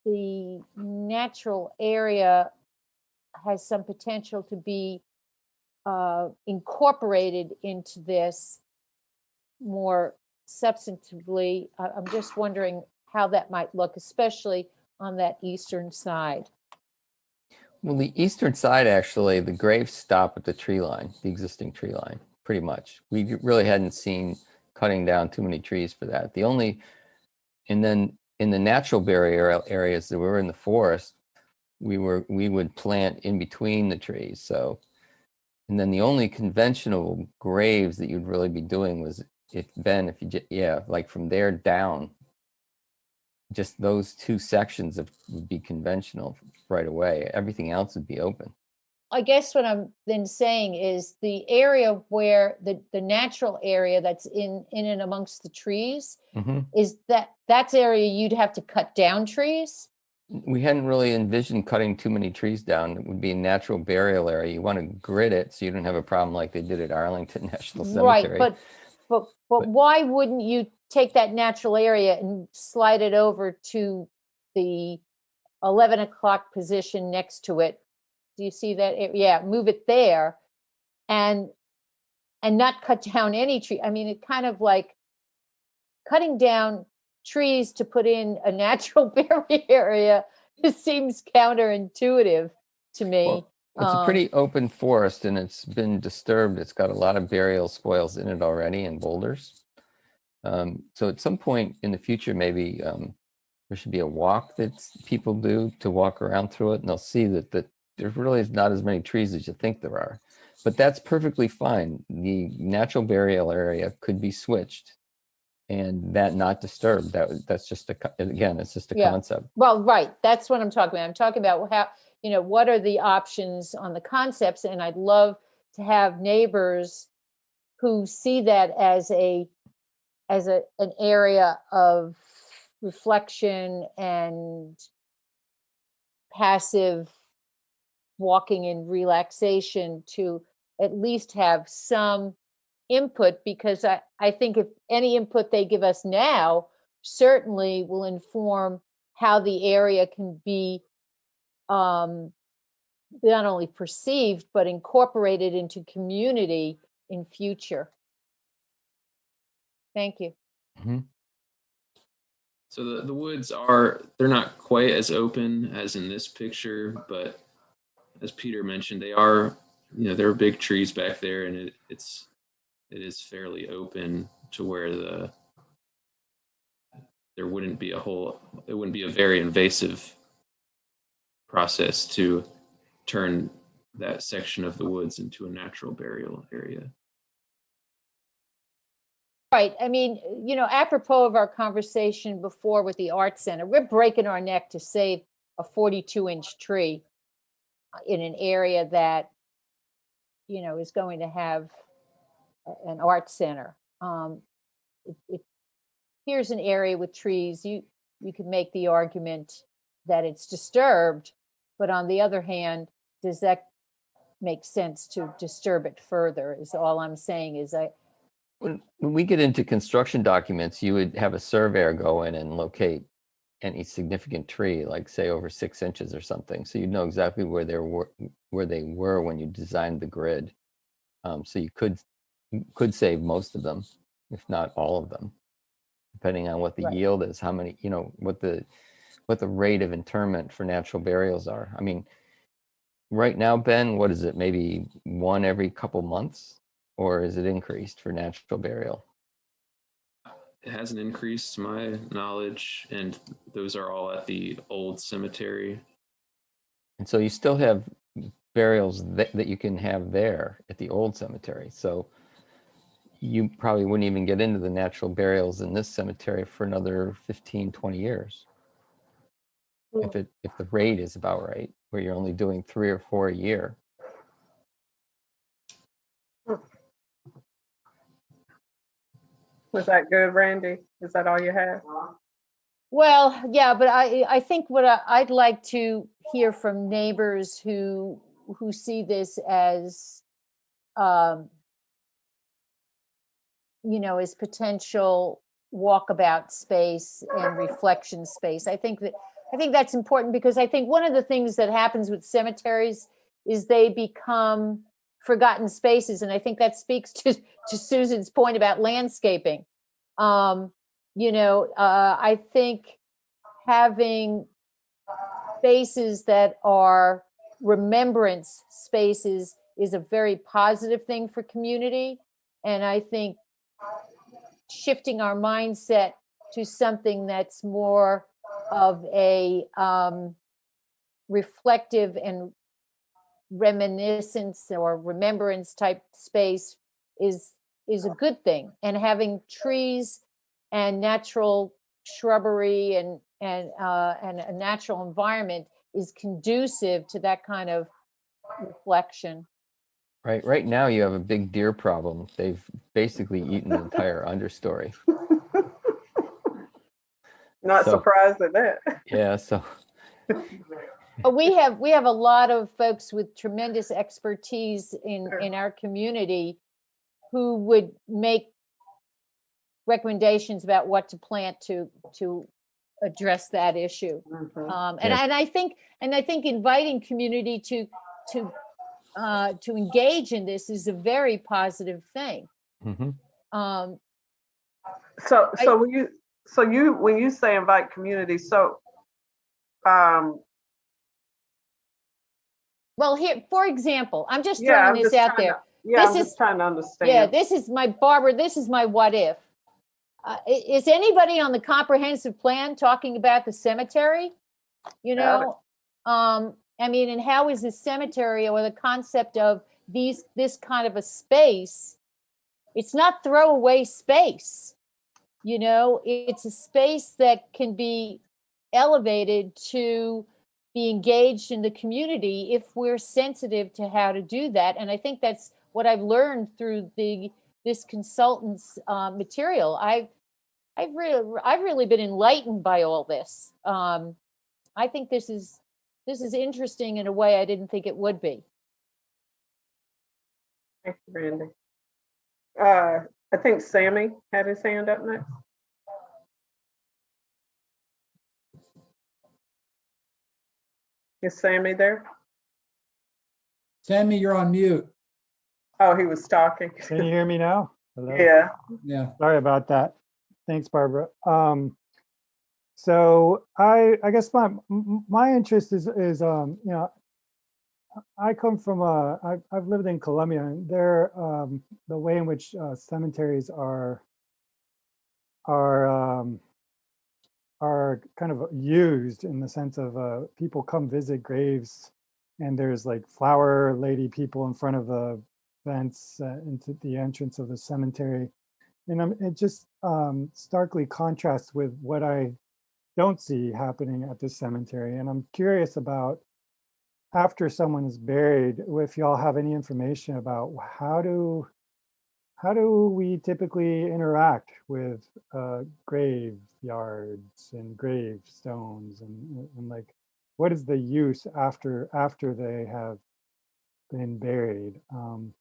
the natural area has some potential to be incorporated into this more substantively, I'm just wondering how that might look, especially on that eastern side. well, the eastern side, actually, the graves stop at the tree line, the existing tree line, pretty much. We really hadn't seen cutting down too many trees for that. The only, and then in the natural barrier areas that were in the forest, we would plant in between the trees. So, and then the only conventional graves that you'd really be doing was if you like from there down, just those two sections would be conventional right away. Everything else would be open. I guess what I'm then saying is the area where the natural area that's in and amongst the trees, is that's area you'd have to cut down trees? We hadn't really envisioned cutting too many trees down. It would be a natural burial area. You want to grid it so you don't have a problem like they did at Arlington National Cemetery. Right, but why wouldn't you take that natural area and slide it over to the 11 o'clock position next to it? Do you see that? Yeah, move it there and not cut down any tree. I mean, it kind of like cutting down trees to put in a natural burial area. It seems counterintuitive to me. Well, it's a pretty open forest and it's been disturbed. It's got a lot of burial spoils in it already and boulders. So at some point in the future, maybe there should be a walk that people do to walk around through it, and they'll see that there really is not as many trees as you think there are. But that's perfectly fine. The natural burial area could be switched and that not disturbed. That's just it's just a concept. Well, right. That's what I'm talking about. I'm talking about how, you know, what are the options on the concepts, and I'd love to have neighbors who see that as an area of reflection and passive walking in relaxation to at least have some input, because I think if any input they give us now certainly will inform how the area can be not only perceived, but incorporated into community in future. Thank you. Mhm. So the woods they're not quite as open as in this picture, but as Peter mentioned, they are, there are big trees back there, and it is fairly open to where it wouldn't be a very invasive process to turn that section of the woods into a natural burial area. Right. I mean, apropos of our conversation before with the Art Center, we're breaking our neck to save a 42-inch tree in an area that, is going to have an art center. Here's an area with trees. You could make the argument that it's disturbed, but on the other hand, does that make sense to disturb it further? Is all I'm saying is When we get into construction documents, you would have a surveyor go in and locate any significant tree, like say over 6 inches or something. So you know exactly where they were when you designed the grid. So you could save most of them, if not all of them, depending on what the yield is, how many, what the rate of interment for natural burials are. I mean, right now, Ben, what is it? Maybe one every couple months, or is it increased for natural burial? It hasn't increased to my knowledge, and those are all at the old cemetery. And so you still have burials that you can have there at the old cemetery. So you probably wouldn't even get into the natural burials in this cemetery for another 15, 20 years. If the rate is about right, where you're only doing 3 or 4 a year. Was that good, Randy? Is that all you have? Well, yeah, but I think what I'd like to hear from neighbors who see this as, as potential walkabout space and reflection space. I think that's important, because I think one of the things that happens with cemeteries is they become forgotten spaces, and I think that speaks to Susan's point about landscaping. I think having spaces that are remembrance spaces is a very positive thing for community. And I think shifting our mindset to something that's more of a reflective and reminiscence or remembrance type space is a good thing. And having trees and natural shrubbery and a natural environment is conducive to that kind of reflection. Right now you have a big deer problem. They've basically eaten the entire understory. Not surprised at that. Yeah, so we have a lot of folks with tremendous expertise in our community who would make recommendations about what to plant to address that issue. And I think inviting community to engage in this is a very positive thing. Mm-hmm. When you say invite community, well, here, for example, I'm just throwing this out there. I'm just trying to understand. Yeah, this is my Barbara. This is my what if. Is anybody on the comprehensive plan talking about the cemetery? I mean, and how is the cemetery or the concept of this kind of a space? It's not throwaway space. It's a space that can be elevated to be engaged in the community if we're sensitive to how to do that. And I think that's what I've learned through this consultant's material. I've really been enlightened by all this. I think this is this is interesting in a way I didn't think it would be. Thank you, Randy. I think Sammy had his hand up next. Is Sammy there? Sammy, you're on mute. Oh, he was talking. Can you hear me now? Hello? Yeah. Yeah. Sorry about that. Thanks, Barbara. So I guess my interest is you know, I come from I've lived in Columbia, and there the way in which cemeteries are kind of used in the sense of people come visit graves, and there's like flower lady people in front of the fence into the entrance of the cemetery, and it just starkly contrasts with what I don't see happening at this cemetery. And I'm curious about, after someone is buried, if y'all have any information about how do we typically interact with graveyards and gravestones, and like, what is the use after they have been buried? Do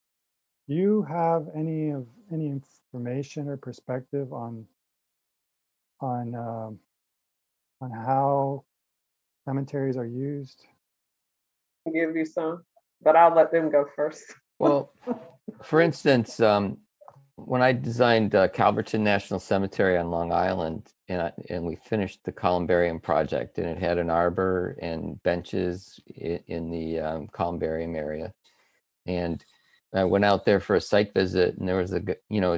you have any information or perspective on how cemeteries are used? I'll give you some, but I'll let them go first. Well, for instance, when I designed Calverton National Cemetery on Long Island, and we finished the Columbarium project, and it had an arbor and benches in the Columbarium area, and I went out there for a site visit, and there was a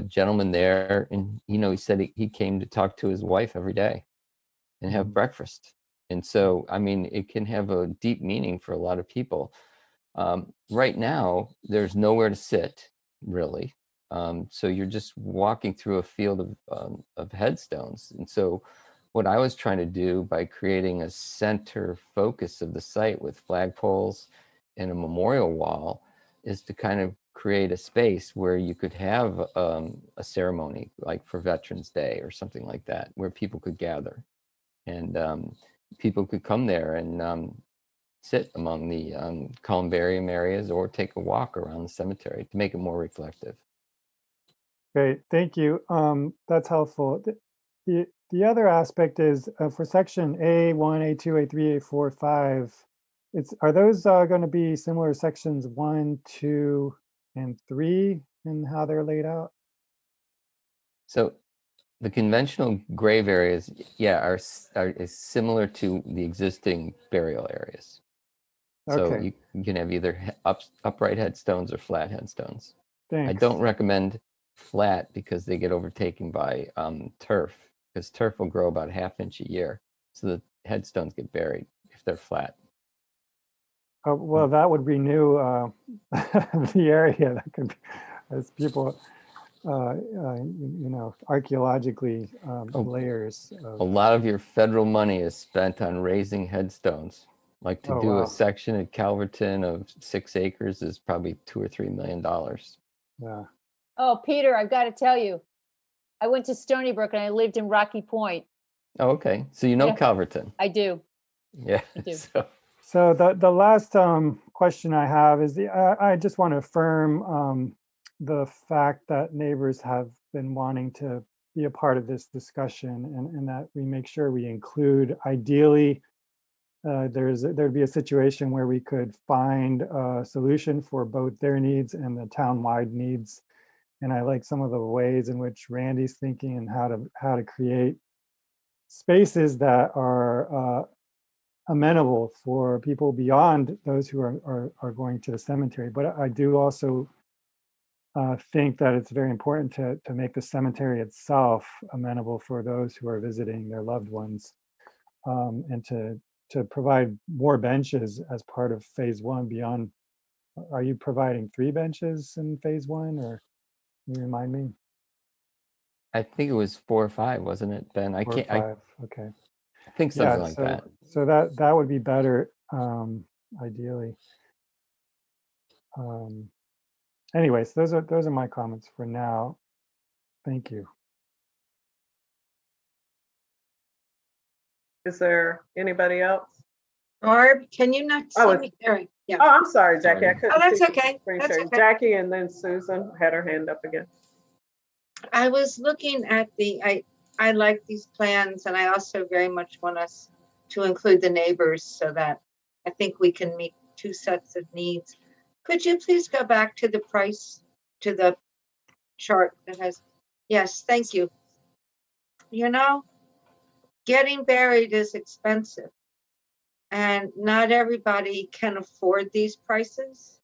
gentleman there, and he said he came to talk to his wife every day and have breakfast. And so, I mean, it can have a deep meaning for a lot of people. Right now, there's nowhere to sit, really. So you're just walking through a field of headstones. And so what I was trying to do by creating a center focus of the site with flagpoles and a memorial wall is to kind of create a space where you could have a ceremony, like for Veterans Day or something like that, where people could gather. And people could come there and sit among the columbarium areas or take a walk around the cemetery to make it more reflective. Great, thank you. That's helpful. The other aspect is for section A1, A2, A3, A4, 5. Are those going to be similar sections 1, 2, and 3 in how they're laid out? So the conventional grave areas, yeah, is similar to the existing burial areas. So Okay. you can have either upright headstones or flat headstones. Thanks. I don't recommend flat because they get overtaken by turf, because turf will grow about 1/2 inch a year. So the headstones get buried if they're flat. Well, that would renew the area. That could be, as people, archaeologically layers. A lot of your federal money is spent on raising headstones. Like to do wow. a section at Calverton of 6 acres is probably $2 or $3 million. Yeah. Oh, Peter, I've got to tell you, I went to Stony Brook and I lived in Rocky Point. Oh, okay. So you know Yeah. Calverton. I do. Yeah. I do. So the last question I have is I just want to affirm the fact that neighbors have been wanting to be a part of this discussion, and that we make sure we include, ideally, there'd be a situation where we could find a solution for both their needs and the town-wide needs. And I like some of the ways in which Randy's thinking and how to create spaces that are amenable for people beyond those who are going to the cemetery. But I do also think that it's very important to make the cemetery itself amenable for those who are visiting their loved ones, and to provide more benches as part of phase 1 beyond. Are you providing 3 benches in phase 1, or can you remind me? I think it was 4 or 5, wasn't it, Ben? 4 or 5, okay. I think something like that. So that would be better, ideally. Anyways, those are my comments for now. Thank you. Is there anybody else? Barb, can you not see Oh, me? There, yeah. Oh, I'm sorry, Jackie. I couldn't. Oh, that's see the okay. screen That's share. okay. Jackie and then Susan had her hand up again. I was looking at I like these plans, and I also very much want us to include the neighbors so that I think we can meet two sets of needs. Could you please go back to the price, to the chart that has, yes, thank you. You know, getting buried is expensive, and not everybody can afford these prices.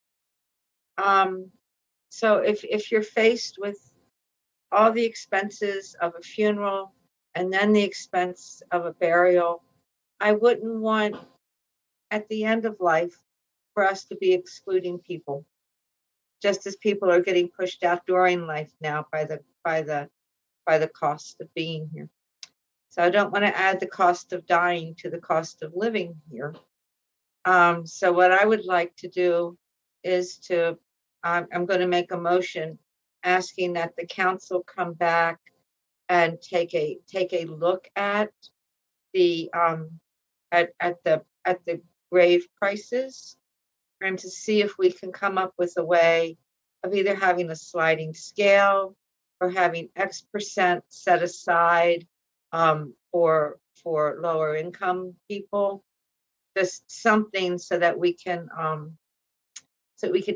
So if you're faced with all the expenses of a funeral and then the expense of a burial, I wouldn't want at the end of life for us to be excluding people, just as people are getting pushed out during life now by the cost of being here. So I don't want to add the cost of dying to the cost of living here. So what I would like to do is I'm going to make a motion asking that the council come back and take a look at the grave prices, and to see if we can come up with a way of either having a sliding scale or having X% set aside for lower income people, just something so that we can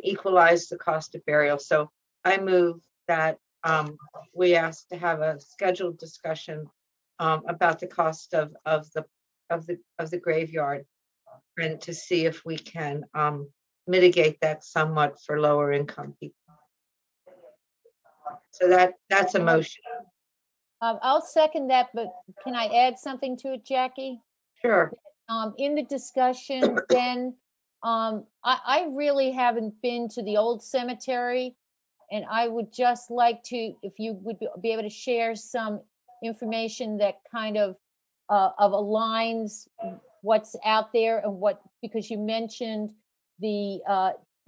equalize the cost of burial. So I move that we ask to have a scheduled discussion about the cost of the graveyard, and to see if we can mitigate that somewhat for lower income people. So that's a motion. I'll second that, but can I add something to it, Jackie? Sure. In the discussion, then, I really haven't been to the old cemetery, and I would just like to, if you would be able to share some information that kind of aligns what's out there and what, because you mentioned the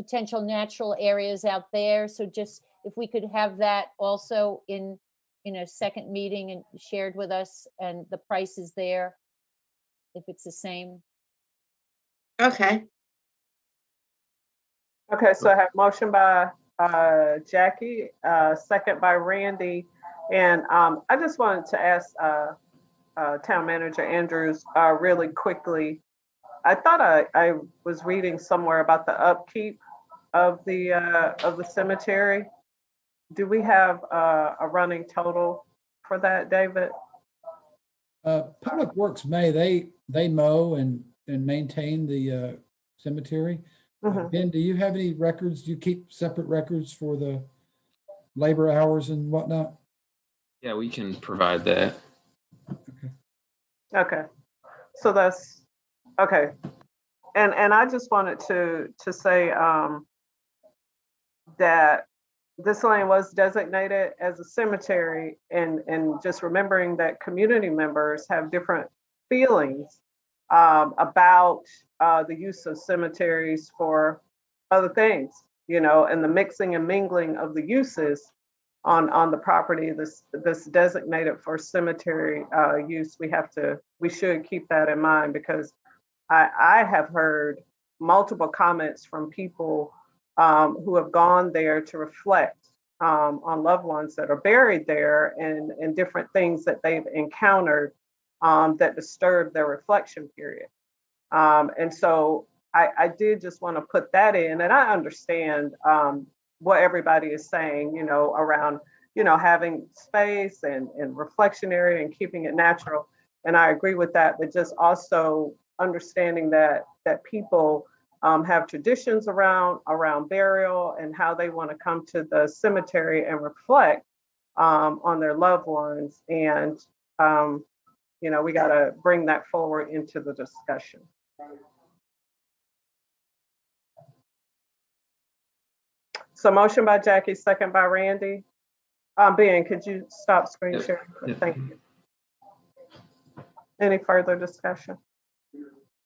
potential natural areas out there. So just if we could have that also in a second meeting and shared with us, and the prices there, if it's the same. Okay. Okay, so I have motion by Jackie, second by Randy. And I just wanted to ask Town Manager Andrews really quickly. I thought I was reading somewhere about the upkeep of the cemetery. Do we have a running total for that, David? Public Works they mow and maintain the cemetery. Ben, do you have any records? Do you keep separate records for the labor hours and whatnot? Yeah, we can provide that. Okay, so that's okay. And I just wanted to say that this lane was designated as a cemetery, and just remembering that community members have different feelings about the use of cemeteries for other things, and the mixing and mingling of the uses on the property that's designated for cemetery use. We should keep that in mind, because I have heard multiple comments from people who have gone there to reflect on loved ones that are buried there, and different things that they've encountered that disturb their reflection period. And so I did just want to put that in, and I understand what everybody is saying, around, having space and reflection area and keeping it natural. And I agree with that, but just also understanding that people have traditions around burial and how they want to come to the cemetery and reflect on their loved ones. And, we got to bring that forward into the discussion. So motion by Jackie, second by Randy. Ben, could you stop screen sharing? Yep. Thank you. Any further discussion?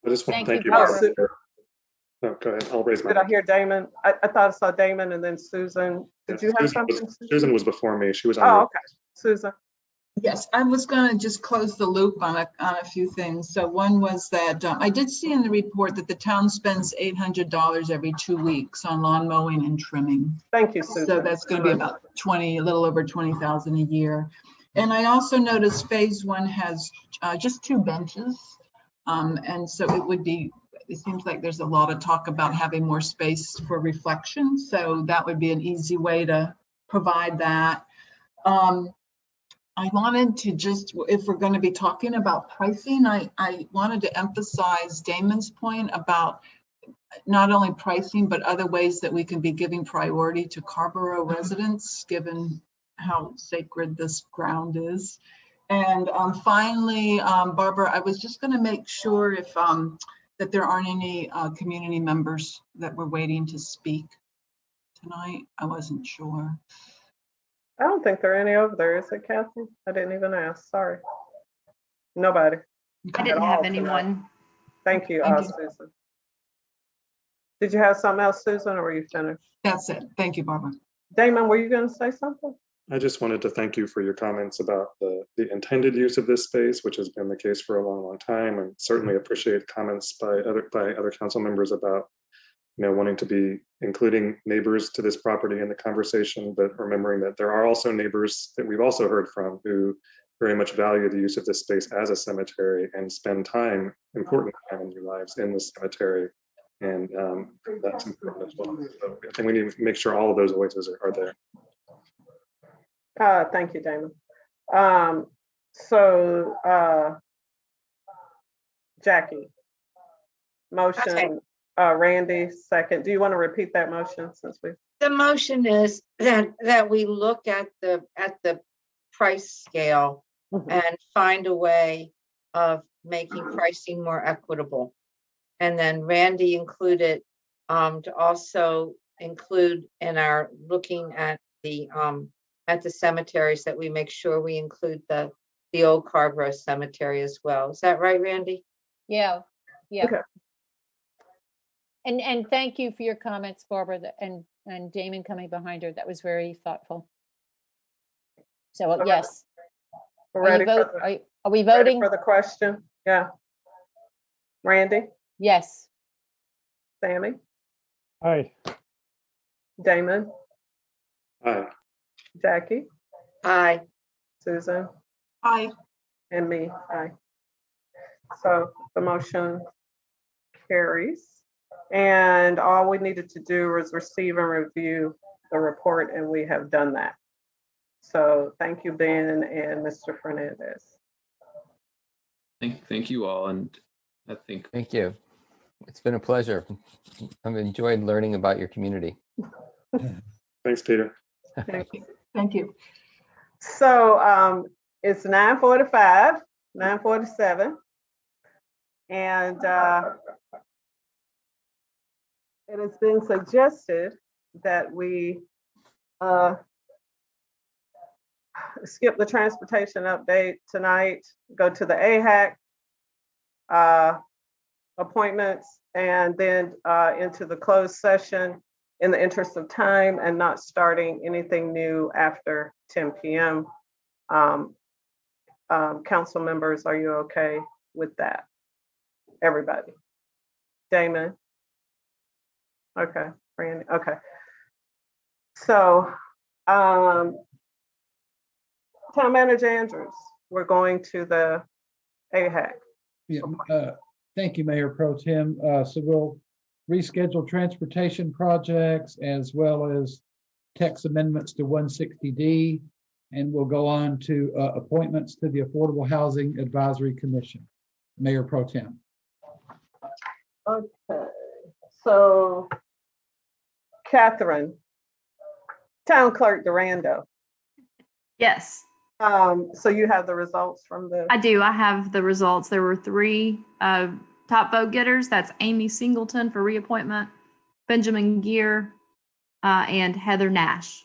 I just want to thank you. Oh, go ahead. I'll raise my hand. Did I hear Damon? I thought I saw Damon and then Susan. Did you have something? Susan was before me. She was on. Oh, okay. Susan. Yes, I was going to just close the loop on a few things. So one was that I did see in the report that the town spends $800 every 2 weeks on lawn mowing and trimming. Thank you, Susan. So that's going to be about a little over 20,000 a year. And I also noticed phase one has just 2 benches. And so it seems like there's a lot of talk about having more space for reflection. So that would be an easy way to provide that. I wanted to just, if we're going to be talking about pricing, I wanted to emphasize Damon's point about not only pricing, but other ways that we can be giving priority to Carrboro residents, given how sacred this ground is. And finally, Barbara, I was just going to make sure if that there aren't any community members that were waiting to speak tonight. I wasn't sure. I don't think there are any over there, is it, Kathy? I didn't even ask. Sorry. Nobody. I didn't have anyone. Thank you, Thank you. Susan. Did you have something else, Susan, or were you finished? That's it. Thank you, Barbara. Damon, were you going to say something? I just wanted to thank you for your comments about the intended use of this space, which has been the case for a long, long time, and certainly appreciate comments by other council members about wanting to be including neighbors to this property in the conversation, but remembering that there are also neighbors that we've also heard from who very much value the use of this space as a cemetery and spend important time in their lives in the cemetery. And that's important as well. So I think we need to make sure all of those voices are there. Thank you, Damon. Jackie, motion. Okay. Randy, second. Do you want to repeat that motion since we? The motion is that we look at the price scale and find a way of making pricing more equitable. And then Randy included to also include in our looking at the cemeteries that we make sure we include the old Carrboro cemetery as well. Is that right, Randy? Yeah, yeah. Okay. And thank you for your comments, Barbara, and Damon coming behind her. That was very thoughtful. So Okay. yes. We're Are, ready you vote, for the, are we voting? ready for the question? Yeah. Randy, Yes. Sammy, Aye. Damon, Aye. Jackie, Aye. Susan, Aye. and me, aye. So the motion carries. And all we needed to do was receive and review the report, and we have done that. So thank you, Ben and Mr. Fernandez. Thank you all, and I think Thank you. It's been a pleasure. I've enjoyed learning about your community. Thanks, Peter. Thank you. Thank you. So it's 9:45, 9:47. And it has been suggested that we skip the transportation update tonight, go to the AHAC appointments, and then into the closed session in the interest of time and not starting anything new after 10 p.m. Council members, are you okay with that? Everybody? Damon? Okay, Randy, okay. So, Town Manager Andrews, we're going to the AHAC. Yeah, thank you, Mayor Pro Tem. So we'll reschedule transportation projects as well as text amendments to 160D, and we'll go on to appointments to the Affordable Housing Advisory Commission. Mayor Pro Tem. Okay, so Catherine, Town Clerk Durando. Yes. So you have the results from the. I do. I have the results. There were 3 top vote getters. That's Amy Singleton for reappointment, Benjamin Gear, and Heather Nash.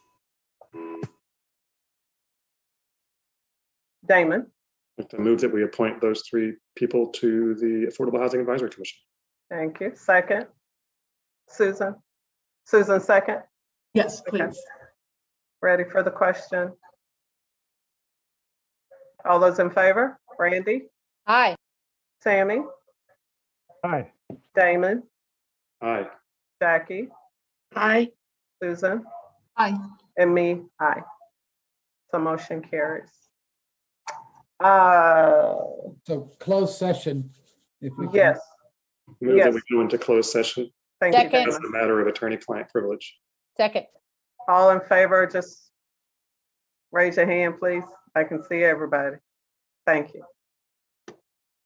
Damon. I'd like to move that we appoint those 3 people to the Affordable Housing Advisory Commission. Thank you. Second. Susan. Susan, second. Yes, please. Okay. Ready for the question? All those in favor? Randy, Aye. Sammy, Aye. Damon, Aye. Jackie, Aye. Susan, Aye. and me, aye. So motion carries. Uh, So closed session, if we can. yes, Move Yes. that we go into closed session thank you. Second. as Damon. a matter of attorney-client privilege. Second. All in favor, just raise your hand, please. I can see everybody. Thank you.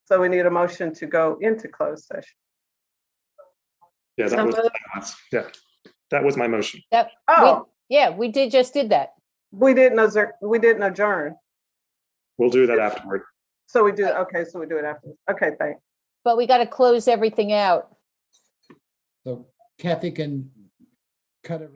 So we need a motion to go into closed session. Yeah, So that was, moved. yeah, that was my motion. That, Oh, yeah, we just did that. we didn't adjourn. We'll do that afterward. So we do, okay, so we do it after. Okay, thanks. But we got to close everything out. So Kathy can cut it.